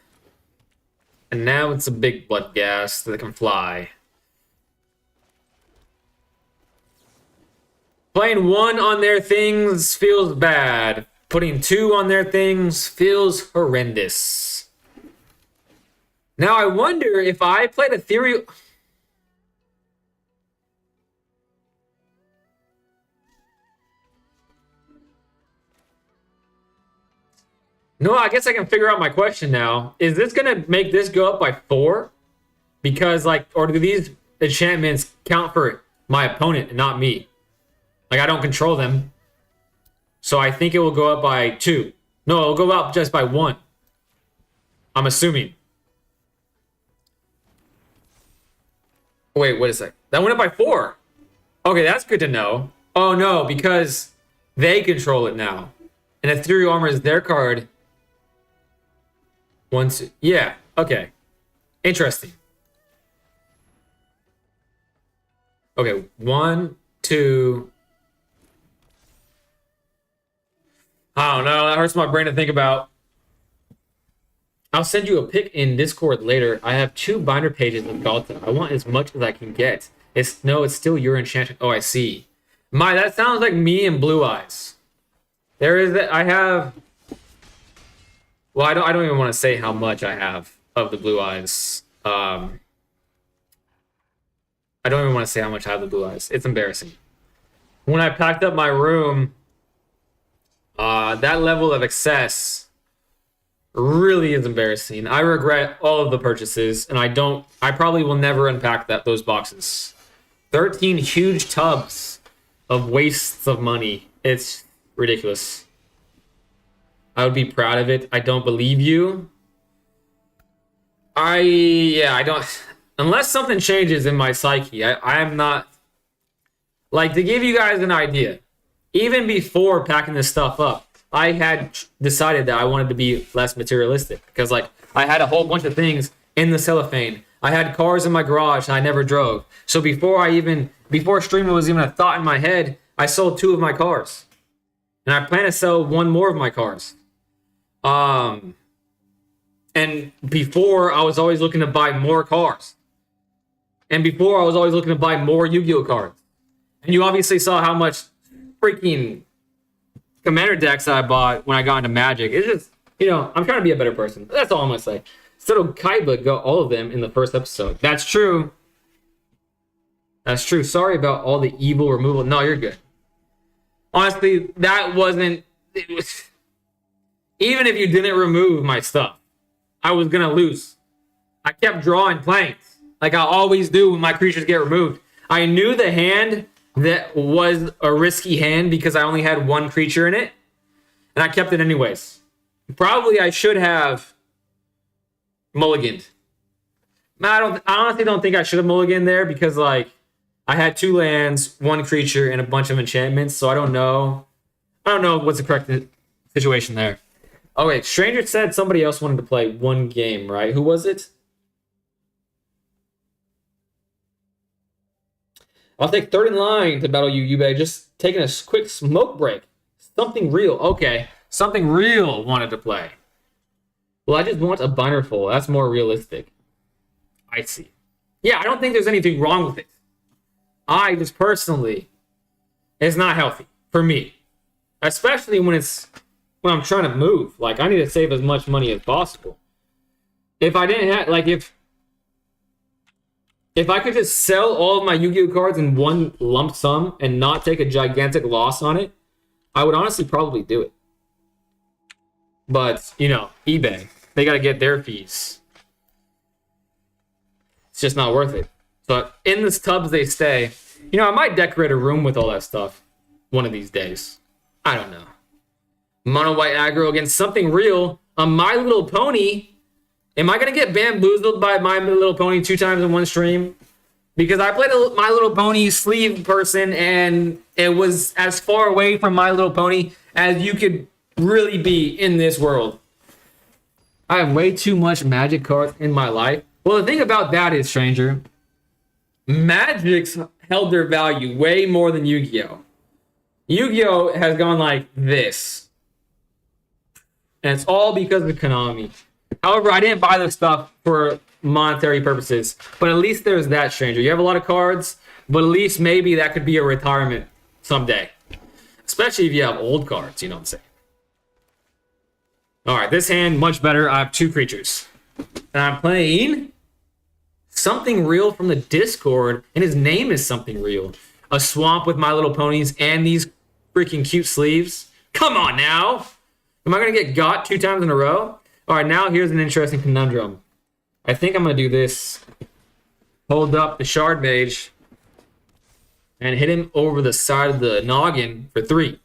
Speaker 1: And now it's a big Bloodghast that can fly. Playing 1 on their things feels bad. Putting 2 on their things feels horrendous. Now I wonder if I played Ethereal... No, I guess I can figure out my question now. Is this going to make this go up by 4? Because, like, or do these enchantments count for my opponent and not me? Like, I don't control them. So I think it will go up by 2. No, it'll go up just by 1. I'm assuming. Wait, what is that? That went up by 4. Okay, that's good to know. Oh, no, because they control it now. And Ethereal Armor is their card. Once, yeah, okay. Interesting. Okay, 1, 2. I don't know, that hurts my brain to think about. I'll send you a pic in Discord later. I have 2 binder pages of Galta. I want as much as I can get. It's still your enchantment. Oh, I see. That sounds like me and Blue Eyes. I have... Well, I don't even want to say how much I have of the Blue Eyes. I don't even want to say how much I have the Blue Eyes. It's embarrassing. When I packed up my room, that level of excess really is embarrassing. I regret all of the purchases, and I probably will never unpack those boxes. 13 huge tubs of wastes of money. It's ridiculous. I would be proud of it. I don't believe you. I don't... Unless something changes in my psyche, I'm not... Like, to give you guys an idea, even before packing this stuff up, I had decided that I wanted to be less materialistic. Because, like, I had a whole bunch of things in the cellophane. I had cars in my garage and I never drove. So before streaming was even a thought in my head, I sold 2 of my cars. And I plan to sell 1 more of my cars. And before, I was always looking to buy more cars. And before, I was always looking to buy more Yu-Gi-Oh cards. And you obviously saw how much freaking commander decks I bought when I got into Magic. It's just, I'm trying to be a better person. That's all I'm going to say. Seto Kaiba got all of them in the first episode. That's true. That's true. Sorry about all the evil removal. No, you're good. Honestly, that wasn't... It was... Even if you didn't remove my stuff, I was gonna lose. I kept drawing planes, like I always do when my creatures get removed. I knew the hand that was a risky hand because I only had one creature in it, and I kept it anyways. Probably I should have mulliganed. I honestly don't think I should have mulliganed there because like I had 2 lands, 1 creature, and a bunch of enchantments, so I don't know. I don't know what's the correct situation there. Okay, Stranger said somebody else wanted to play 1 game, right? Who was it? I'll take third in line to battle you, Yubei. Just taking a quick smoke break. Something real. Okay, something real wanted to play. Well, I just want a binder full. That's more realistic. I see. Yeah, I don't think there's anything wrong with it. I just personally, it's not healthy for me, especially when I'm trying to move. Like I need to save as much money as possible. If I didn't have like if I could just sell all of my Yu-Gi-Oh cards in one lump sum and not take a gigantic loss on it, I would honestly probably do it. But, you know, eBay, they got to get their fees. It's just not worth it. But in the tubs they stay. You know, I might decorate a room with all that stuff one of these days. I don't know. Mono white aggro against something real. A My Little Pony. Am I going to get bamboozled by My Little Pony 2 times in one stream? Because I played a My Little Pony sleeve person and it was as far away from My Little Pony as you could really be in this world. I have way too much Magic cards in my life. Well, the thing about that is, Stranger, Magic's held their value way more than Yu-Gi-Oh! Yu-Gi-Oh! Has gone like this. And it's all because of Konami. However, I didn't buy this stuff for monetary purposes. But at least there's that, Stranger. You have a lot of cards, but at least maybe that could be a retirement someday. Especially if you have old cards, you know what I'm saying? Alright, this hand, much better. I have 2 creatures. And I'm playing something real from the Discord, and his name is something real. A swamp with My Little Ponies and these freaking cute sleeves. Come on now! Am I going to get got 2 times in a row? Alright, now here's an interesting conundrum. I think I'm going to do this. Hold up the Shard Mage and hit him over the side of the noggin for 3.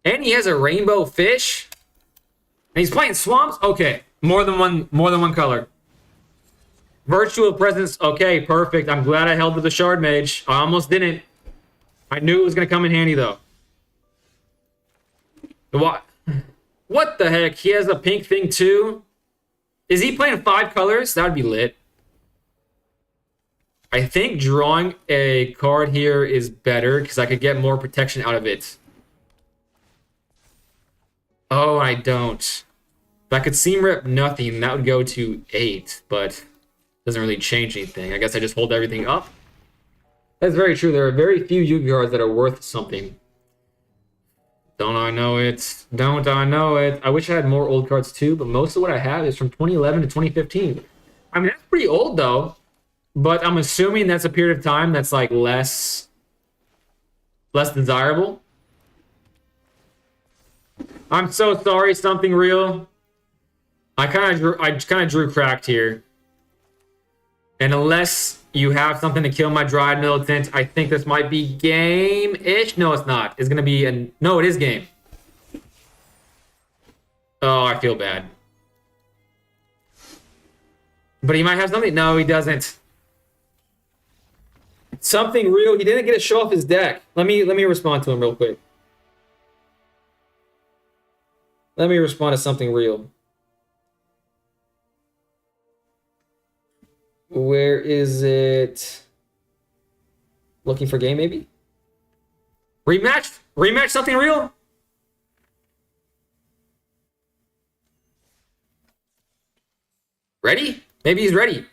Speaker 1: And he has a rainbow fish. And he's playing swamps? Okay. More than one color. Virtual presence. Okay, perfect. I'm glad I held to the Shard Mage. I almost didn't. I knew it was going to come in handy, though. What the heck? He has a pink thing, too? Is he playing 5 colors? That would be lit. I think drawing a card here is better because I could get more protection out of it. Oh, I don't. If I could seam rip nothing, that would go to 8, but doesn't really change anything. I guess I just hold everything up. That's very true. There are very few Yu-Gi-Oh cards that are worth something. Don't I know it? Don't I know it? I wish I had more old cards too, but most of what I have is from 2011 to 2015. I mean, that's pretty old though, but I'm assuming that's a period of time that's like less desirable. I'm so sorry, something real. I kind of drew cracked here. And unless you have something to kill my Dryad Militant, I think this might be game-ish. No, it's not. It's going to be no, it is game. Oh, I feel bad. But he might have something. No, he doesn't. Something real. He didn't get to show off his deck. Let me respond to him real quick. Let me respond to something real. Where is it? Looking for game, maybe? Rematch? Rematch something real? Ready? Maybe he's ready.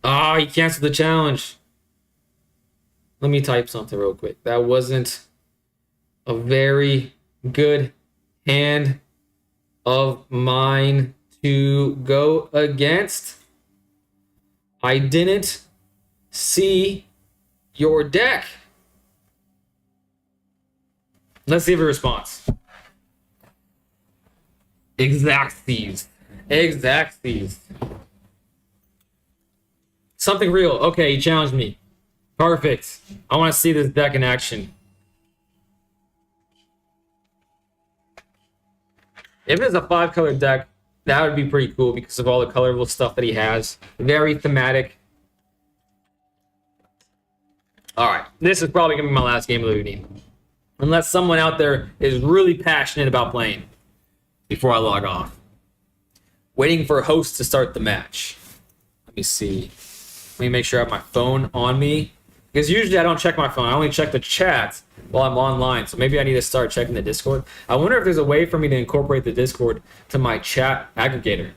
Speaker 1: Ah, he canceled the challenge. Let me type something real quick. That wasn't a very good hand of mine to go against. I didn't see your deck. Let's see if it responds. Exacties. Exacties. Something real. Okay, he challenged me. Perfect. I want to see this deck in action. If it's a 5-color deck, that would be pretty cool because of all the colorful stuff that he has. Very thematic. Alright, this is probably going to be my last game of the evening. Unless someone out there is really passionate about playing before I log off. Waiting for a host to start the match. Let me see. Let me make sure I have my phone on me. Because usually I don't check my phone. I only check the chat while I'm online. So maybe I need to start checking the Discord. I wonder if there's a way for me to incorporate the Discord to my chat aggregator.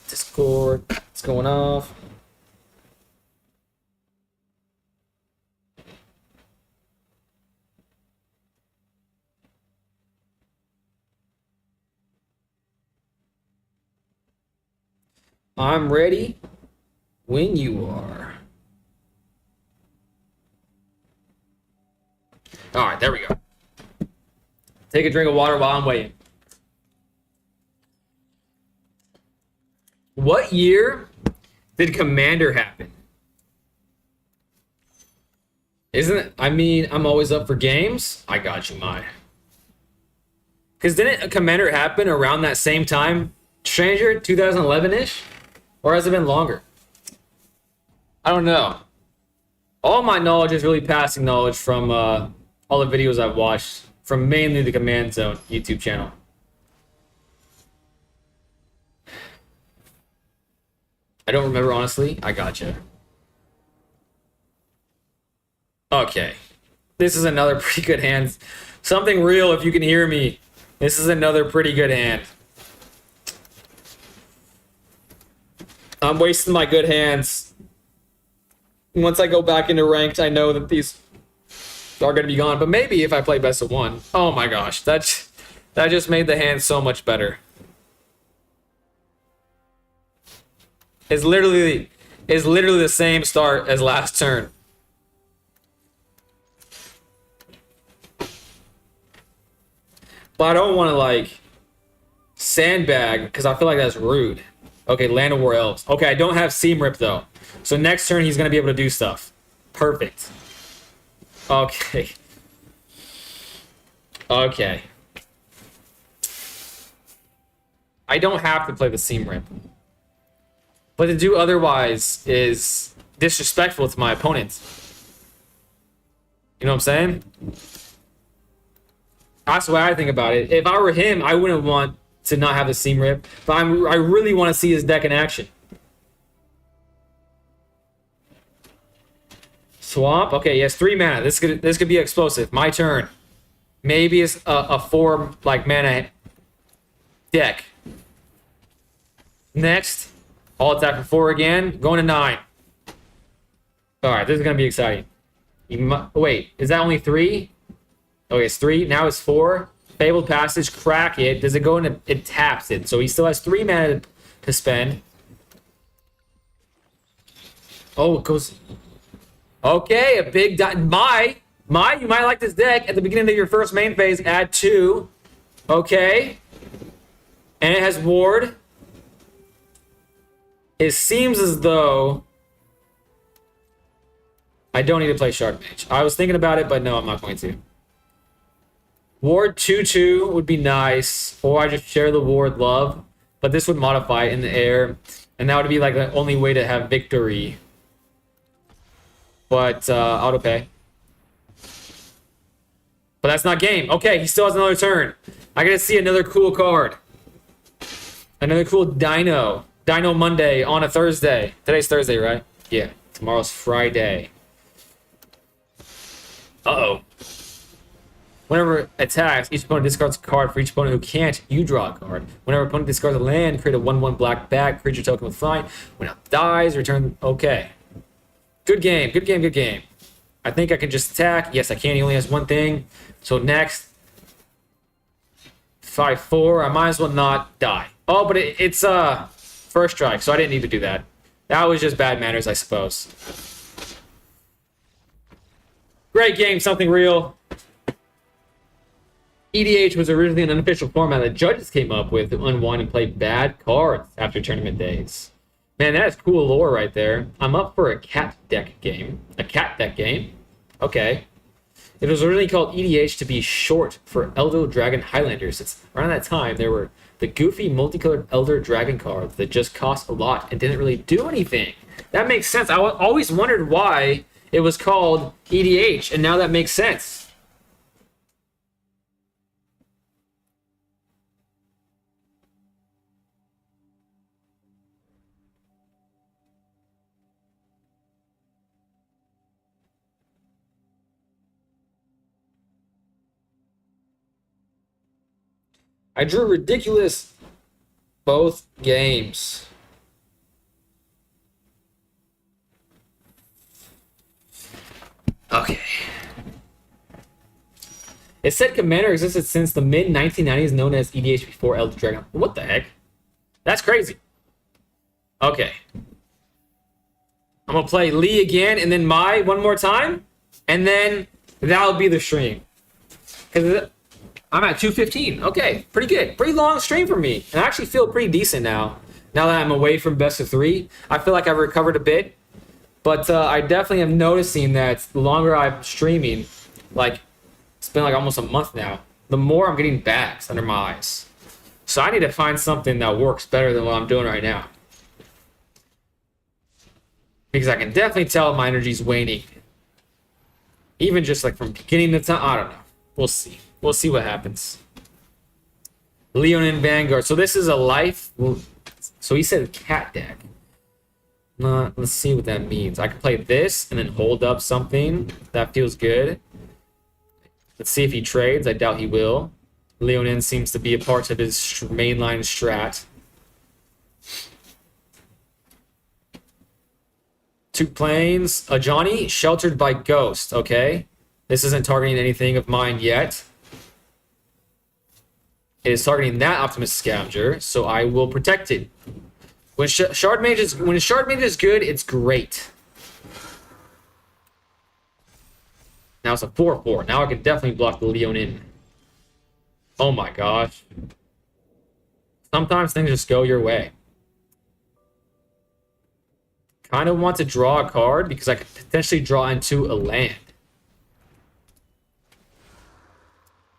Speaker 1: Discord, it's going off. I'm ready when you are. All right, there we go. Take a drink of water while I'm waiting. What year did Commander happen? Isn't it? I mean, I'm always up for games. I got you, Mai. Because didn't a Commander happen around that same time? Stranger, 2011-ish? Or has it been longer? I don't know. All my knowledge is really passing knowledge from all the videos I've watched from mainly the Command Zone YouTube channel. I don't remember, honestly. I gotcha. Okay. This is another pretty good hand. Something real, if you can hear me. This is another pretty good hand. I'm wasting my good hands. Once I go back into ranked, I know that these are going to be gone. But maybe if I play best of one. Oh my gosh, that just made the hand so much better. It's literally the same start as last turn. But I don't want to like sandbag because I feel like that's rude. Okay, Land of War Elves. Okay, I don't have Seam Rip though. So next turn he's gonna be able to do stuff. Perfect. Okay. Okay. I don't have to play the Seam Rip. But to do otherwise is disrespectful to my opponents. You know what I'm saying? That's the way I think about it. If I were him, I wouldn't want to not have the Seam Rip, but I really want to see his deck in action. Swamp. Okay, he has 3 mana. This could be explosive. My turn. Maybe it's a 4 like mana deck. Next, all attack for 4 again. Going to 9. All right, this is gonna be exciting. Wait, is that only 3? Okay, it's 3. Now it's 4. Fabled Passage, crack it. Does it go into... It taps it. So he still has 3 mana to spend. Oh, it goes... Okay, a big... Mai, you might like this deck. At the beginning of your first main phase, add 2. Okay. And it has Ward. It seems as though... I don't need to play Shark Mage. I was thinking about it, but no, I'm not going to. Ward 2/2 would be nice, or I just share the Ward love, but this would modify it in the air, and that would be like the only way to have victory. But auto pay. But that's not game. Okay, he still has another turn. I gotta see another cool card. Another cool Dino. Dino Monday on a Thursday. Today's Thursday, right? Yeah. Tomorrow's Friday. Uh-oh. Whenever it attacks, each opponent discards a card. For each opponent who can't, you draw a card. Whenever opponent discards a land, create a 1/1 black bag. Creature token with flying. When it dies, return... Okay. Good game. Good game. Good game. I think I can just attack. Yes, I can. He only has 1 thing. So next... 5/4. I might as well not die. Oh, but it's first strike, so I didn't need to do that. That was just bad manners, I suppose. Great game. Something real. EDH was originally an unofficial format that judges came up with to unwind and play bad cards after tournament days. Man, that is cool lore right there. I'm up for a cat deck game. A cat deck game? Okay. It was originally called EDH to be short for Elder Dragon Highlanders. It's around that time there were the goofy multicolored Elder Dragon cards that just cost a lot and didn't really do anything. That makes sense. I always wondered why it was called EDH, and now that makes sense. I drew ridiculous both games. Okay. It said Commander existed since the mid-1990s, known as EDH before Elder Dragon. What the heck? That's crazy. Okay. I'm going to play Lee again and then Mai one more time. And then that'll be the stream. Because I'm at 2:15. Okay, pretty good. Pretty long stream for me. And I actually feel pretty decent now. Now that I'm away from best of 3. I feel like I've recovered a bit. But I definitely am noticing that the longer I'm streaming, like, it's been like almost a month now, the more I'm getting bags under my eyes. So I need to find something that works better than what I'm doing right now. Because I can definitely tell my energy's waning. Even just like from beginning to time, I don't know. We'll see. We'll see what happens. Leonin Vanguard. So this is a life. So he said cat deck. Let's see what that means. I can play this and then hold up something. That feels good. Let's see if he trades. I doubt he will. Leonin seems to be a part of his mainline strat. 2 planes. A Johnny, sheltered by Ghost. Okay. This isn't targeting anything of mine yet. It is targeting that Optimus Scavenger, so I will protect it. When Shard Mage is good, it's great. Now it's a 4/4. Now I can definitely block the Leonin. Oh my gosh. Sometimes things just go your way. Kind of want to draw a card because I could potentially draw into a land.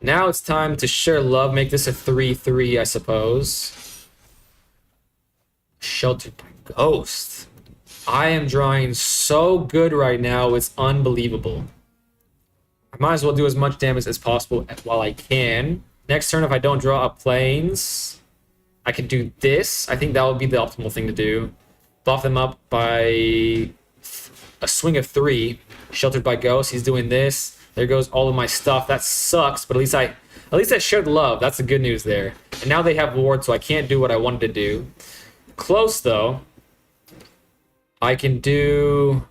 Speaker 1: Now it's time to share love, make this a 3/3, I suppose. Sheltered by Ghost. I am drawing so good right now, it's unbelievable. I might as well do as much damage as possible while I can. Next turn, if I don't draw up planes, I can do this. I think that would be the optimal thing to do. Buff them up by a swing of 3. Sheltered by Ghost, he's doing this. There goes all of my stuff. That sucks, but at least I shared love. That's the good news there. And now they have ward, so I can't do what I wanted to do. Close, though. I can do...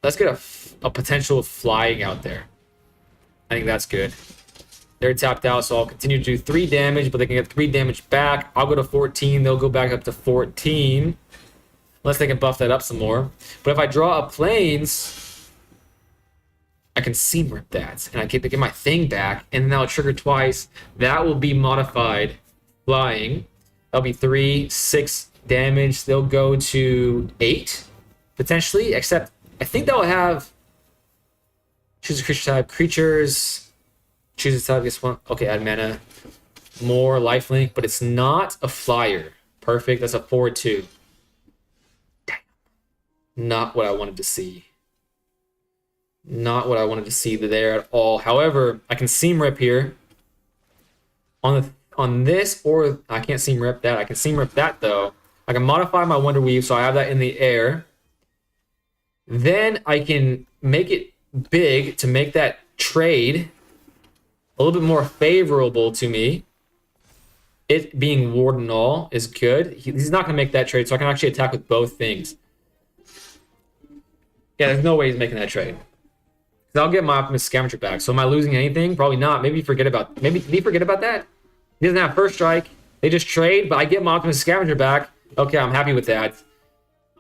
Speaker 1: Let's get a potential flying out there. I think that's good. They're tapped out, so I'll continue to do 3 damage, but they can get 3 damage back. I'll go to 14. They'll go back up to 14. Unless they can buff that up some more. But if I draw up planes... I can seam rip that, and I get my thing back, and then that'll trigger twice. That will be modified flying. That'll be 3, 6 damage. They'll go to 8, potentially, except I think that will have choose a creature type. Creatures, choose a type, guess one. Okay, add mana. More lifelink, but it's not a flyer. Perfect, that's a 4/2. Damn. Not what I wanted to see. Not what I wanted to see there at all. However, I can seam rip here on this, or I can't seam rip that. I can seam rip that though. I can modify my Wonder Weave, so I have that in the air. Then I can make it big to make that trade a little bit more favorable to me. It being ward and all is good. He's not going to make that trade, so I can actually attack with both things. Yeah, there's no way he's making that trade. I'll get my Optimus Scavenger back. So am I losing anything? Probably not. Maybe forget about did he forget about that? He doesn't have first strike. They just trade, but I get my Optimus Scavenger back. Okay, I'm happy with that.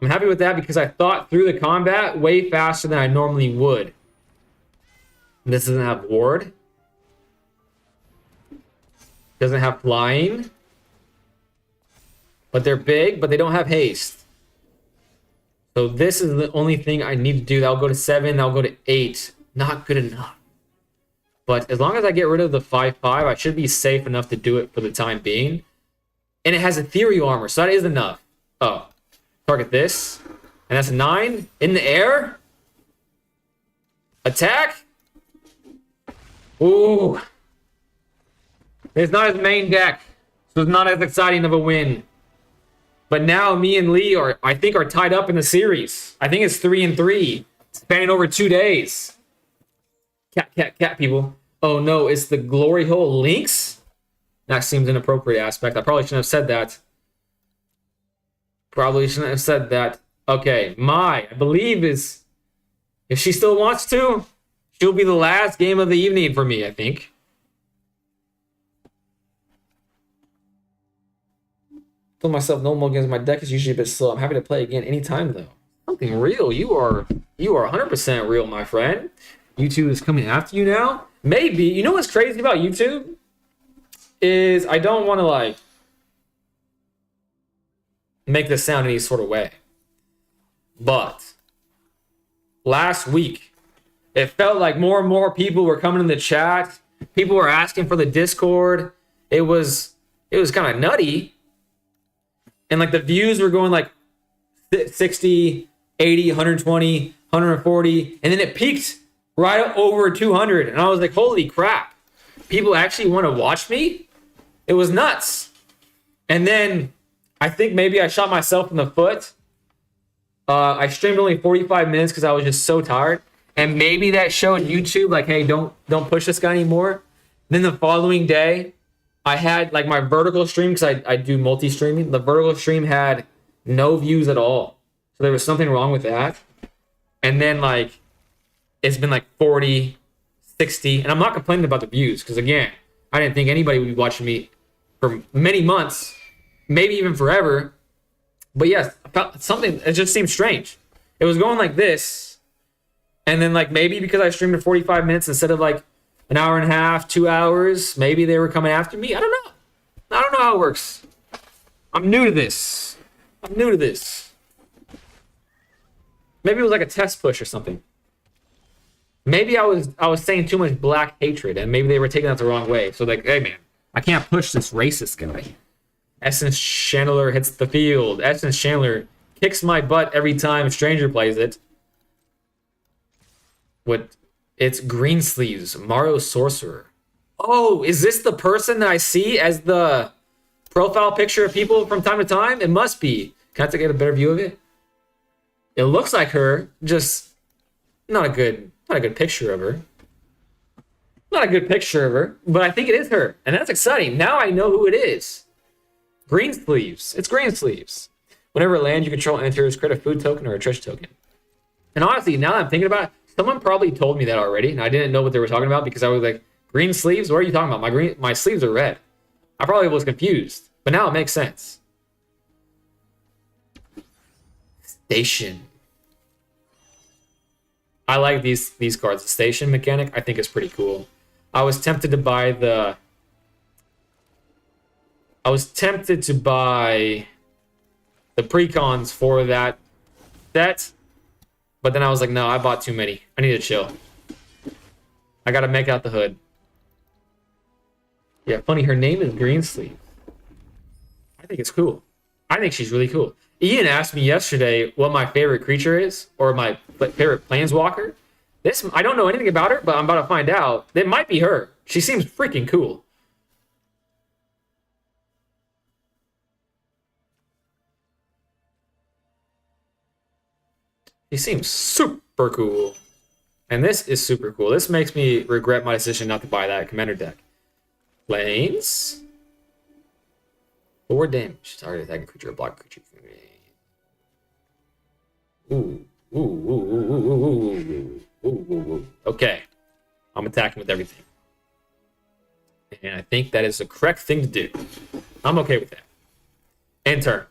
Speaker 1: I'm happy with that because I thought through the combat way faster than I normally would. This doesn't have ward. Doesn't have flying. But they're big, but they don't have haste. So this is the only thing I need to do. That'll go to 7. That'll go to 8. Not good enough. But as long as I get rid of the 5/5, I should be safe enough to do it for the time being. And it has ethereal armor, so that is enough. Oh. Target this. And that's a 9. In the air. Attack. Ooh. It's not his main deck. So it's not as exciting of a win. But now me and Lee I think are tied up in the series. I think it's 3-3. Spanning over 2 days. Cat, people. Oh no, it's the Glory Hole Lynx? That seems an appropriate aspect. I probably shouldn't have said that. Okay, I believe is... If she still wants to, she'll be the last game of the evening for me, I think. Told myself no more games. My deck is usually a bit slow. I'm happy to play again anytime though. Something real. You are 100% real, my friend. YouTube is coming after you now. Maybe. You know what's crazy about YouTube? Is I don't want to like make this sound any sort of way. But last week, it felt like more and more people were coming in the chat. People were asking for the Discord. It was kind of nutty. And like the views were going like 60, 80, 120, 140. And then it peaked right over 200. And I was like, holy crap. People actually want to watch me? It was nuts. And then I think maybe I shot myself in the foot. I streamed only 45 minutes because I was just so tired. And maybe that showed YouTube like, hey, don't push this guy anymore. Then the following day, I had like my vertical stream, because I do multi-streaming. The vertical stream had no views at all. So there was something wrong with that. And then like, it's been like 40, 60. And I'm not complaining about the views, because again, I didn't think anybody would be watching me for many months, maybe even forever. But yes, I felt something, it just seemed strange. It was going like this. And then like maybe because I streamed for 45 minutes instead of like an hour and a half, 2 hours, maybe they were coming after me. I don't know. I don't know how it works. I'm new to this. Maybe it was like a test push or something. Maybe I was saying too much black hatred, and maybe they were taking that the wrong way. So like, hey man, I can't push this racist guy. Essence Chandler hits the field. Essence Chandler kicks my butt every time a stranger plays it. What? It's Greensleeves, Mario Sorcerer. Oh, is this the person that I see as the profile picture of people from time to time? It must be. Can I get a better view of it? It looks like her, just not a good picture of her. Not a good picture of her, but I think it is her, and that's exciting. Now I know who it is. Greensleeves. It's Greensleeves. Whenever land you control enters, create a food token or a treasure token. And honestly, now that I'm thinking about it, someone probably told me that already, and I didn't know what they were talking about because I was like, green sleeves? What are you talking about? My sleeves are red. I probably was confused, but now it makes sense. Station. I like these cards. The station mechanic, I think, is pretty cool. I was tempted to buy the precons for that set, but then I was like, no, I bought too many. I need to chill. I gotta make out the hood. Yeah, funny, her name is Greensleeve. I think it's cool. I think she's really cool. Ian asked me yesterday what my favorite creature is, or my favorite planeswalker. I don't know anything about her, but I'm about to find out. It might be her. She seems freaking cool. He seems super cool. And this is super cool. This makes me regret my decision not to buy that commander deck. Planes. 4 damage. Target attacking creature or block creature. Ooh. Ooh. Okay. I'm attacking with everything. And I think that is the correct thing to do. I'm okay with that. End turn.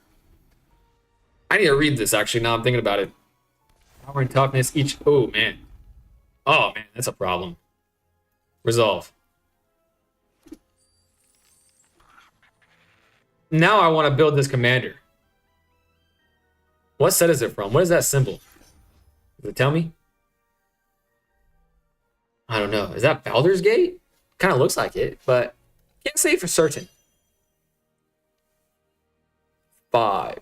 Speaker 1: I need to read this, actually, now I'm thinking about it. Power and toughness each. Oh man, that's a problem. Resolve. Now I want to build this commander. What set is it from? What is that symbol? Does it tell me? I don't know. Is that Baldur's Gate? Kind of looks like it, but can't say for certain. 5.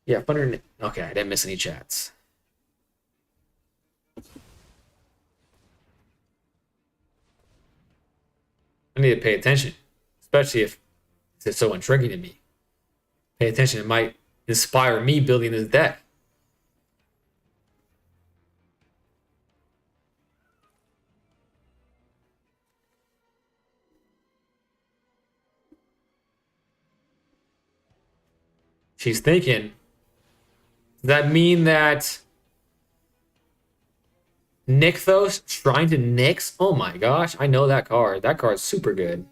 Speaker 1: Yeah, 100. Okay, I didn't miss any chats. I need to pay attention, especially if it's so intriguing to me. Pay attention. It might inspire me building this deck. She's thinking, does that mean that Nykthos trying to Nyx? Oh my gosh, I know that card. That card's super good.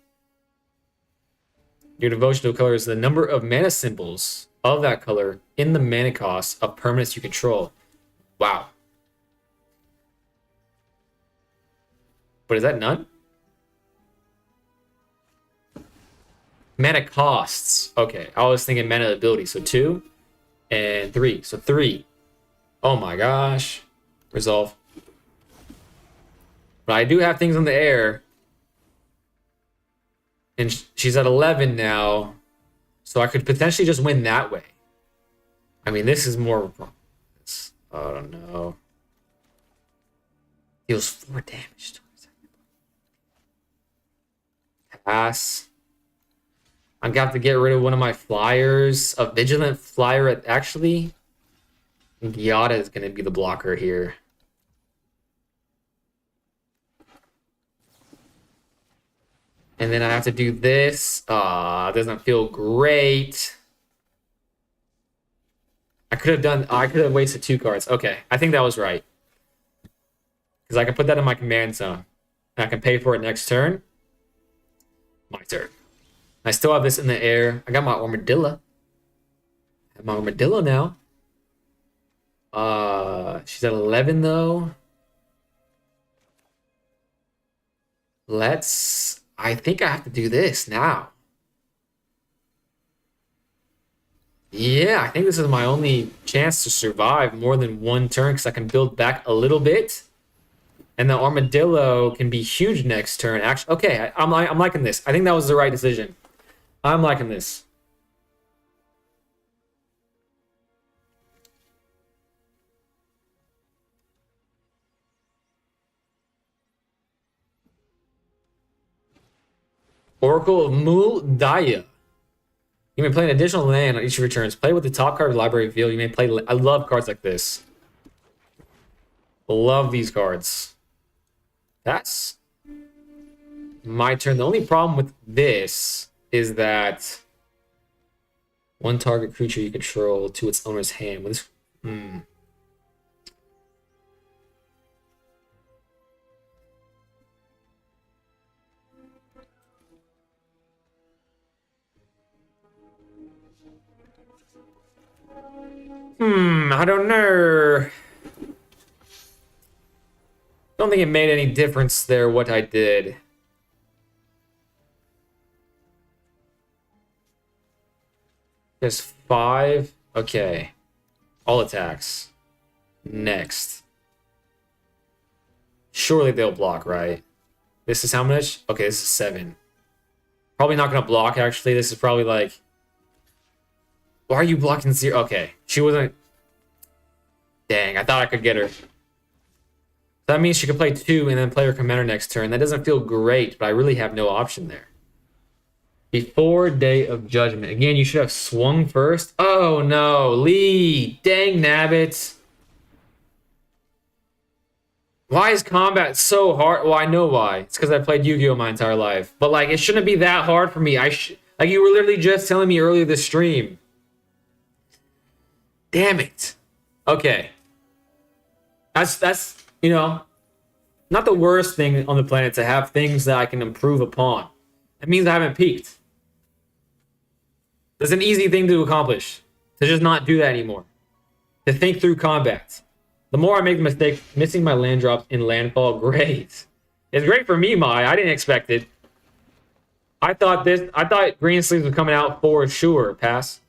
Speaker 1: Your devotional color is the number of mana symbols of that color in the mana cost of permanents you control. Wow. But is that none? Mana costs. Okay, I was thinking mana ability. So 2 and 3. So 3. Oh my gosh. Resolve. But I do have things in the air. And she's at 11 now. So I could potentially just win that way. I mean, this is more... I don't know. Deals 4 damage. Pass. I'm gonna have to get rid of one of my flyers. A vigilant flyer. Actually, I think Yada is gonna be the blocker here. And then I have to do this. It doesn't feel great. I could have wasted 2 cards. Okay, I think that was right. Because I can put that in my command zone. And I can pay for it next turn. My turn. I still have this in the air. I got my Armadillo. I have my Armadillo now. She's at 11 though. I think I have to do this now. Yeah, I think this is my only chance to survive more than 1 turn because I can build back a little bit. And the Armadillo can be huge next turn. Actually, okay, I'm liking this. I think that was the right decision. I'm liking this. Oracle of Muldaya. You may play an additional land on each of your turns. Play with the top card of the library field. You may play... I love cards like this. Love these cards. That's my turn. The only problem with this is that 1 target creature you control to its owner's hand. With this, I don't know. Don't think it made any difference there what I did. There's 5. Okay. All attacks. Next. Surely they'll block, right? This is how much? Okay, this is 7. Probably not going to block, actually. This is probably like... Why are you blocking 0? Okay. She wasn't... Dang, I thought I could get her. That means she can play 2 and then play her commander next turn. That doesn't feel great, but I really have no option there. Before Day of Judgment. Again, you should have swung first. Oh, no. Lee. Dang, nabbit. Why is combat so hard? Well, I know why. It's because I played Yu-Gi-Oh! My entire life. But, like, it shouldn't be that hard for me. Like, you were literally just telling me earlier this stream. Damn it. Okay. That's, you know, not the worst thing on the planet to have things that I can improve upon. That means I haven't peaked. That's an easy thing to accomplish. To just not do that anymore. To think through combat. The more I make the mistake, missing my land drops in landfall, great. It's great for me, Mai. I didn't expect it. I thought Green Sleeves was coming out for sure, pass.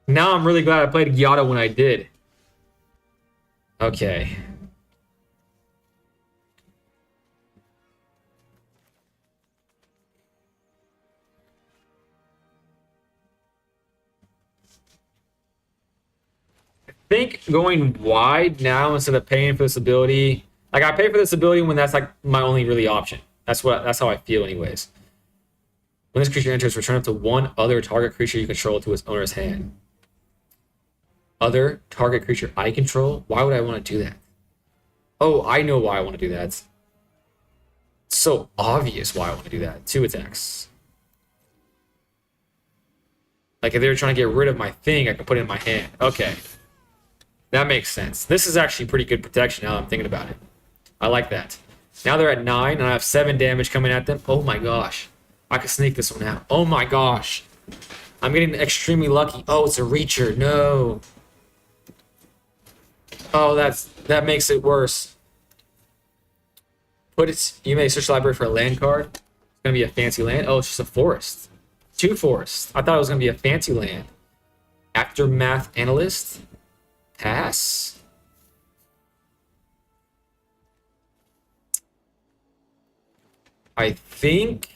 Speaker 1: Now I'm really glad I played Gyata when I did. Okay. I think going wide now instead of paying for this ability. Like, I pay for this ability when that's like my only really option. That's how I feel anyways. When this creature enters, return up to one other target creature you control to its owner's hand. Other target creature I control? Why would I want to do that? Oh, I know why I want to do that. It's so obvious why I want to do that. 2 attacks. Like, if they were trying to get rid of my thing, I could put it in my hand. Okay. That makes sense. This is actually pretty good protection now that I'm thinking about it. I like that. Now they're at 9, and I have 7 damage coming at them. Oh my gosh. I could sneak this one out. Oh my gosh. I'm getting extremely lucky. Oh, it's a reacher. No. Oh, that makes it worse. You may search the library for a land card. It's gonna be a fancy land. Oh, it's just a forest. 2 forests. I thought it was gonna be a fancy land. Aftermath Analyst. Pass. I think.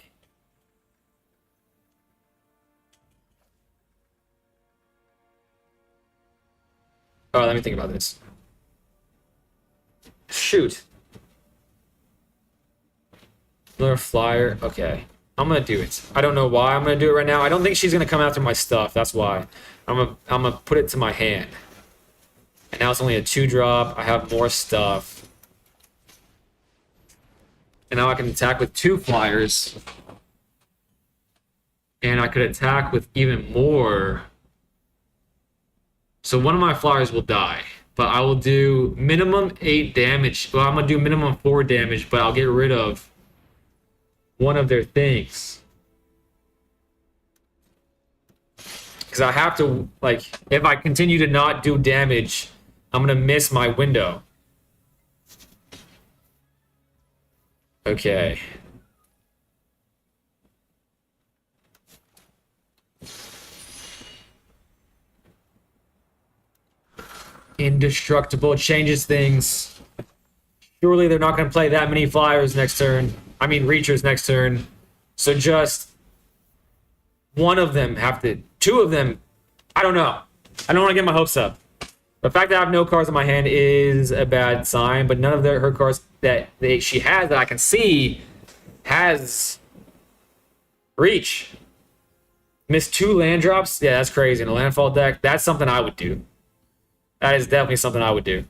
Speaker 1: Oh, let me think about this. Shoot. Another flyer. Okay. I'm gonna do it. I don't know why I'm gonna do it right now. I don't think she's gonna come after my stuff. That's why. I'm gonna put it to my hand. And now it's only a 2-drop. I have more stuff. And now I can attack with 2 flyers. And I could attack with even more. So one of my flyers will die. But I will do minimum 8 damage. Well, I'm going to do minimum 4 damage, but I'll get rid of one of their things. Because I have to, like, if I continue to not do damage, I'm going to miss my window. Okay. Indestructible changes things. Surely they're not going to play that many flyers next turn. I mean, reachers next turn. So just one of them have to... 2 of them... I don't know. I don't want to get my hopes up. The fact that I have no cards in my hand is a bad sign, but none of her cards that she has that I can see has reach. Missed 2 land drops? Yeah, that's crazy. In a landfall deck, that's something I would do. That is definitely something I would do.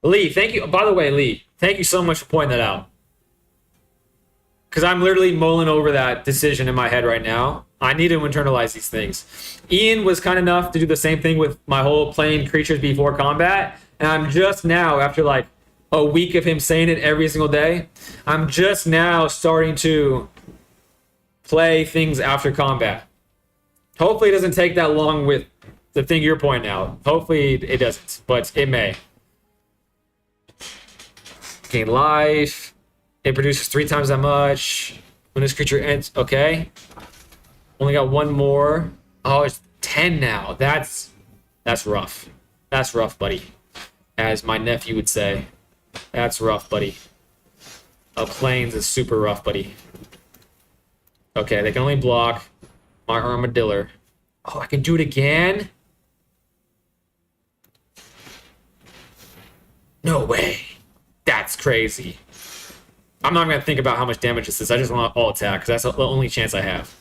Speaker 1: Lee, thank you. By the way, Lee, thank you so much for pointing that out. Because I'm literally mulling over that decision in my head right now. I need to internalize these things. Ian was kind enough to do the same thing with my whole playing creatures before combat. And I'm just now, after like a week of him saying it every single day, I'm just now starting to play things after combat. Hopefully it doesn't take that long with the thing you're pointing out. Hopefully it doesn't, but it may. Gain life. It produces 3 times that much. When this creature ends, okay. Only got 1 more. Oh, it's 10 now. That's rough. That's rough, buddy. As my nephew would say. That's rough, buddy. Plains is super rough, buddy. Okay, they can only block my armadillo. Oh, I can do it again? No way. That's crazy. I'm not going to think about how much damage this is. I just want to all attack, because that's the only chance I have.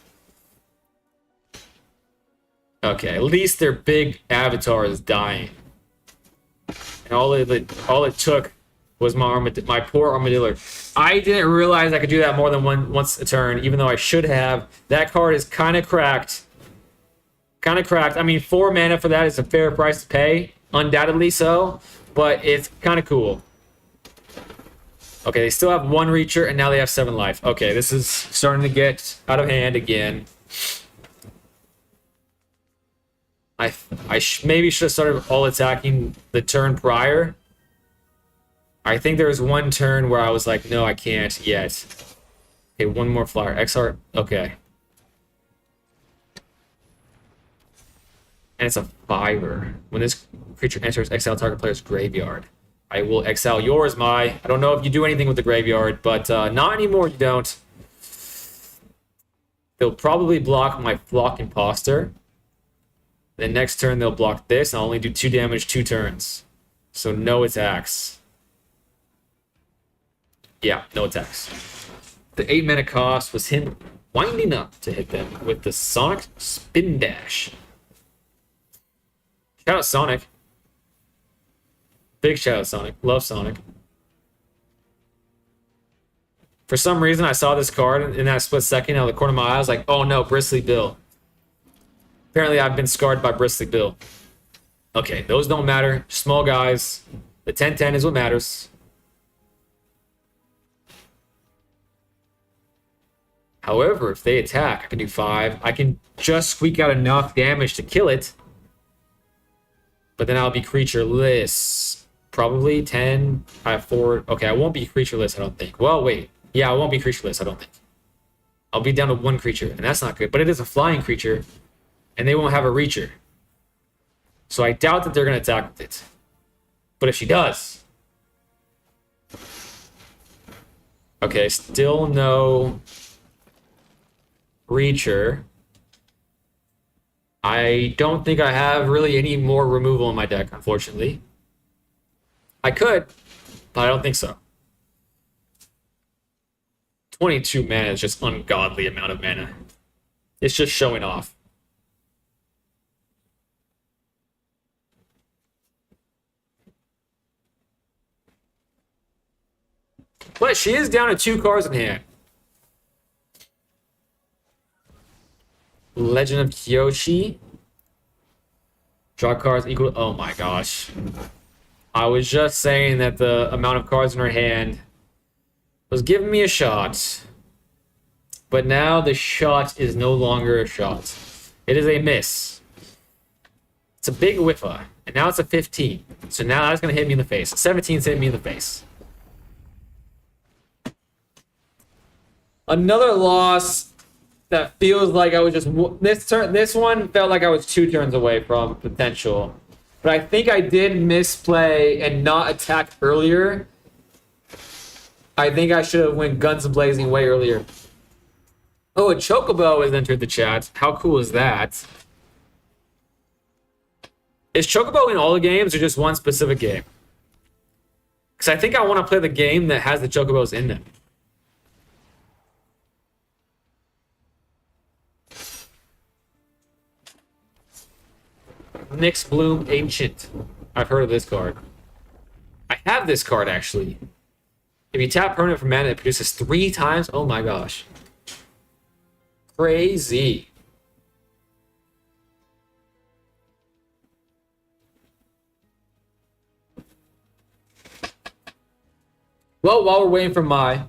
Speaker 1: Okay, at least their big avatar is dying. And all it took was my poor armadillo. I didn't realize I could do that more than once a turn, even though I should have. That card is kind of cracked. Kind of cracked. I mean, 4 mana for that is a fair price to pay. Undoubtedly so. But it's kind of cool.
Speaker 2: Okay, they still have one Reacher, and now they have 7 life. Okay, this is starting to get out of hand again. I maybe should have started all attacking the turn prior. I think there was one turn where I was like, no, I can't yet. Okay, one more flyer. XR. Okay. And it's a 5-er. When this creature enters exile target player's graveyard, I will exile yours, I don't know if you do anything with the graveyard, but not anymore, you don't. They'll probably block my Flock Imposter. Then next turn, they'll block this, and I'll only do 2 damage 2 turns. So no attacks. Yeah, no attacks. The 8 mana cost was him winding up to hit them with the Sonic Spin Dash. Shout out Sonic. Big shout out Sonic. Love Sonic. For some reason, I saw this card in that split second out of the corner of my eye. I was like, oh no, Bristly Bill. Apparently, I've been scarred by Bristly Bill. Okay, those don't matter. Small guys. The 10-10 is what matters. However, if they attack, I can do 5. I can just squeak out enough damage to kill it. But then I'll be creatureless. Probably 10. I have 4. Okay, I won't be creatureless, I don't think. Well, wait. Yeah, I won't be creatureless, I don't think. I'll be down to 1 creature, and that's not good. But it is a flying creature, and they won't have a Reacher. So I doubt that they're going to attack with it. But if she does... Okay, still no... Reacher. I don't think I have really any more removal in my deck, unfortunately. I could, but I don't think so. 22 mana is just ungodly amount of mana. It's just showing off. But she is down to 2 cards in hand. Legend of Kyoshi. Draw cards equal... Oh my gosh. I was just saying that the amount of cards in her hand was giving me a shot. But now the shot is no longer a shot. It is a miss. It's a big whiffa. And now it's a 15. So now that's going to hit me in the face. 17's hitting me in the face. Another loss... That feels like I was just this one felt like I was 2 turns away from potential, but I think I did misplay and not attack earlier. I think I should have went guns blazing way earlier. Oh, a Chocobo has entered the chat. How cool is that? Is Chocobo in all the games or just one specific game? Because I think I want to play the game that has the Chocobos in them. Nyx Bloom Ancient. I've heard of this card. I have this card, actually. If you tap permanent for mana, it produces 3 times. Oh my gosh. Crazy. Well, while we're waiting for Mai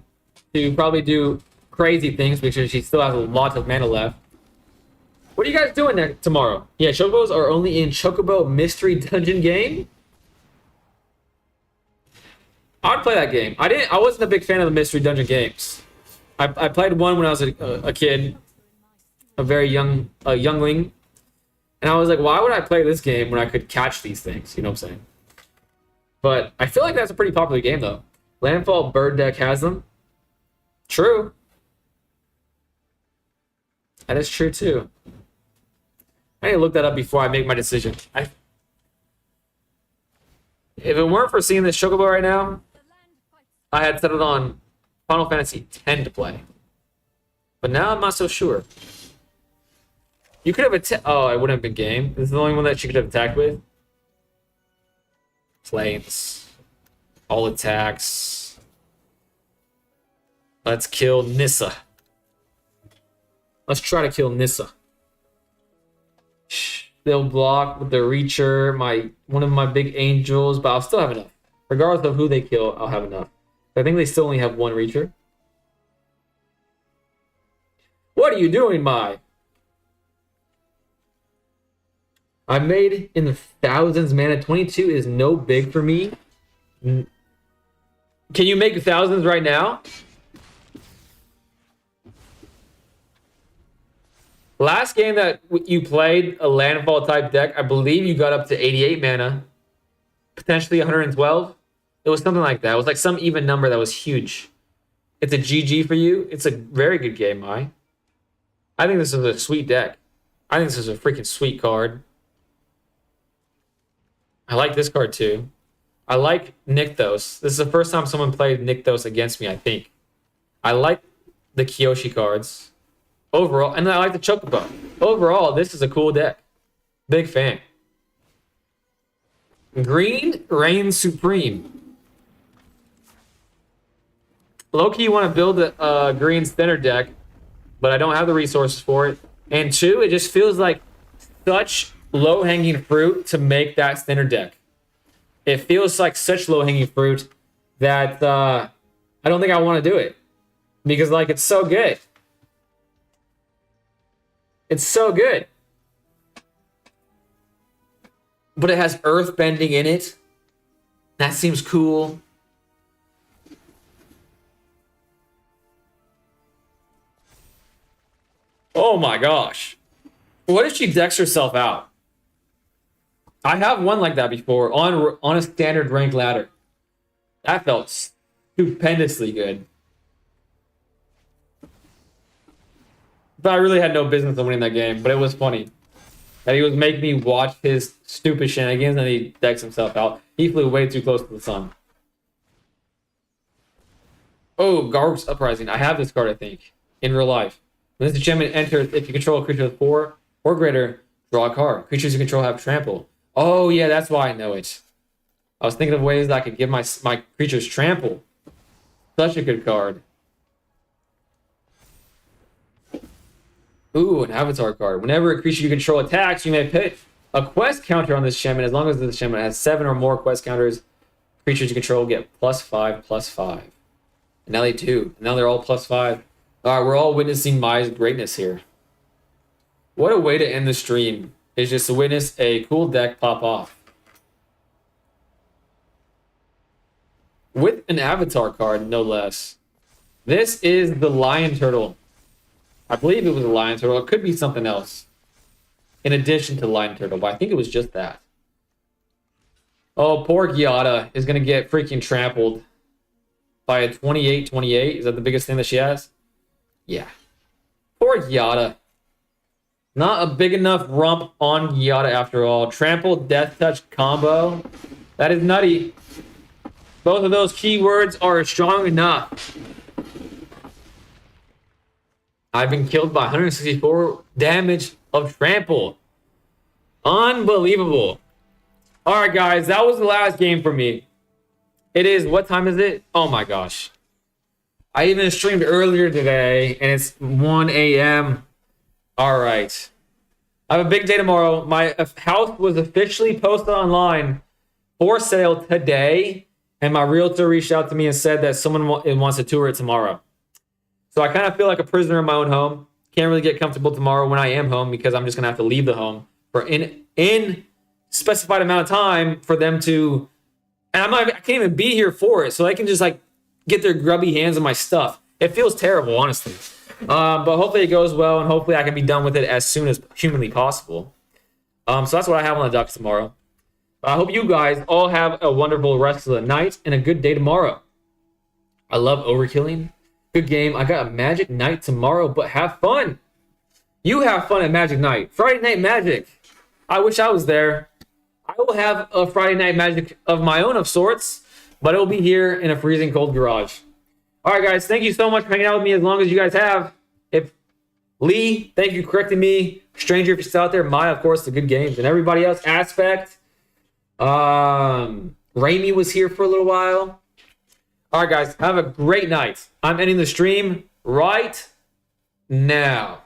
Speaker 2: to probably do crazy things because she still has a lot of mana left, what are you guys doing tomorrow? Yeah, Chocobos are only in Chocobo Mystery Dungeon game. I would play that game. I wasn't a big fan of the Mystery Dungeon games. I played one when I was a kid, a very youngling, and I was like, why would I play this game when I could catch these things? You know what I'm saying? But I feel like that's a pretty popular game though. Landfall Bird deck has them. True. That is true too. I need to look that up before I make my decision. If it weren't for seeing this Chocobo right now, I had settled on Final Fantasy X to play. But now I'm not so sure. You could have attacked... Oh, it wouldn't have been game. This is the only one that she could have attacked with. Planes. All attacks. Let's kill Nissa. Let's try to kill Nissa. They'll block with the Reacher, one of my big angels, but I'll still have enough. Regardless of who they kill, I'll have enough.
Speaker 1: I think they still only have one Reacher. What are you doing, Mai? I made in the thousands, mana. 22 is no big for me. Can you make thousands right now? Last game that you played a landfall type deck, I believe you got up to 88 mana, potentially 112. It was something like that. It was like some even number that was huge. It's a GG for you. It's a very good game, Mai. I think this is a sweet deck. I think this is a freaking sweet card. I like this card too. I like Nykthos. This is the first time someone played Nykthos against me, I think. I like the Kyoshi cards. Overall, and I like the Chocobo. Overall, this is a cool deck. Big fan. Green reigns supreme. Low-key, you want to build a green standard deck, but I don't have the resources for it. And two, it just feels like such low-hanging fruit to make that standard deck. It feels like such low-hanging fruit that I don't think I want to do it. Because, like, it's so good. It's so good. But it has earth bending in it. That seems cool. Oh my gosh. What if she decks herself out? I have one like that before on a standard ranked ladder. That felt stupendously good. But I really had no business in winning that game, but it was funny. That he was making me watch his stupid shenanigans and he decks himself out. He flew way too close to the sun. Oh, Garg's Uprising. I have this card, I think, in real life. When this enchantment enters, if you control a creature with 4 or greater, draw a card. Creatures you control have trample. Oh, yeah, that's why I know it. I was thinking of ways that I could give my creatures trample. Such a good card. Ooh, an Avatar card. Whenever a creature you control attacks, you may put a quest counter on this enchantment. As long as the enchantment has 7 or more quest counters, creatures you control get +5/+5. And now they do. Now they're all +5. All right, we're all witnessing Mai's greatness here. What a way to end the stream. Is just to witness a cool deck pop off. With an Avatar card, no less. This is the Lion Turtle. I believe it was a Lion Turtle. It could be something else. In addition to Lion Turtle, but I think it was just that. Oh, poor Giada is going to get freaking trampled by a 28/28. Is that the biggest thing that she has? Yeah. Poor Giada. Not a big enough rump on Giada after all. Trample, Death Touch combo. That is nutty. Both of those keywords are strong enough. I've been killed by 164 damage of trample. Unbelievable. All right, guys, that was the last game for me. It is, what time is it? Oh my gosh. I even streamed earlier today, and it's 1 a.m. All right. I have a big day tomorrow. My house was officially posted online for sale today, and my realtor reached out to me and said that someone wants to tour it tomorrow. So I kind of feel like a prisoner in my own home. Can't really get comfortable tomorrow when I am home because I'm just going to have to leave the home for in specified amount of time for them to... And I can't even be here for it, so they can just like get their grubby hands on my stuff. It feels terrible, honestly. But hopefully it goes well, and hopefully I can be done with it as soon as humanly possible. So that's what I have on the docket tomorrow. I hope you guys all have a wonderful rest of the night and a good day tomorrow. I love overkilling. Good game. I got a Magic Night tomorrow, but have fun. You have fun at Magic Night. Friday Night Magic. I wish I was there. I will have a Friday Night Magic of my own of sorts, but it will be here in a freezing cold garage. All right, guys. Thank you so much for hanging out with me as long as you guys have. If Lee, thank you for correcting me. Stranger, if you're still out there. Maya, of course, the good games. And everybody else. Aspect. Raimi was here for a little while. All right, guys. Have a great night. I'm ending the stream right now.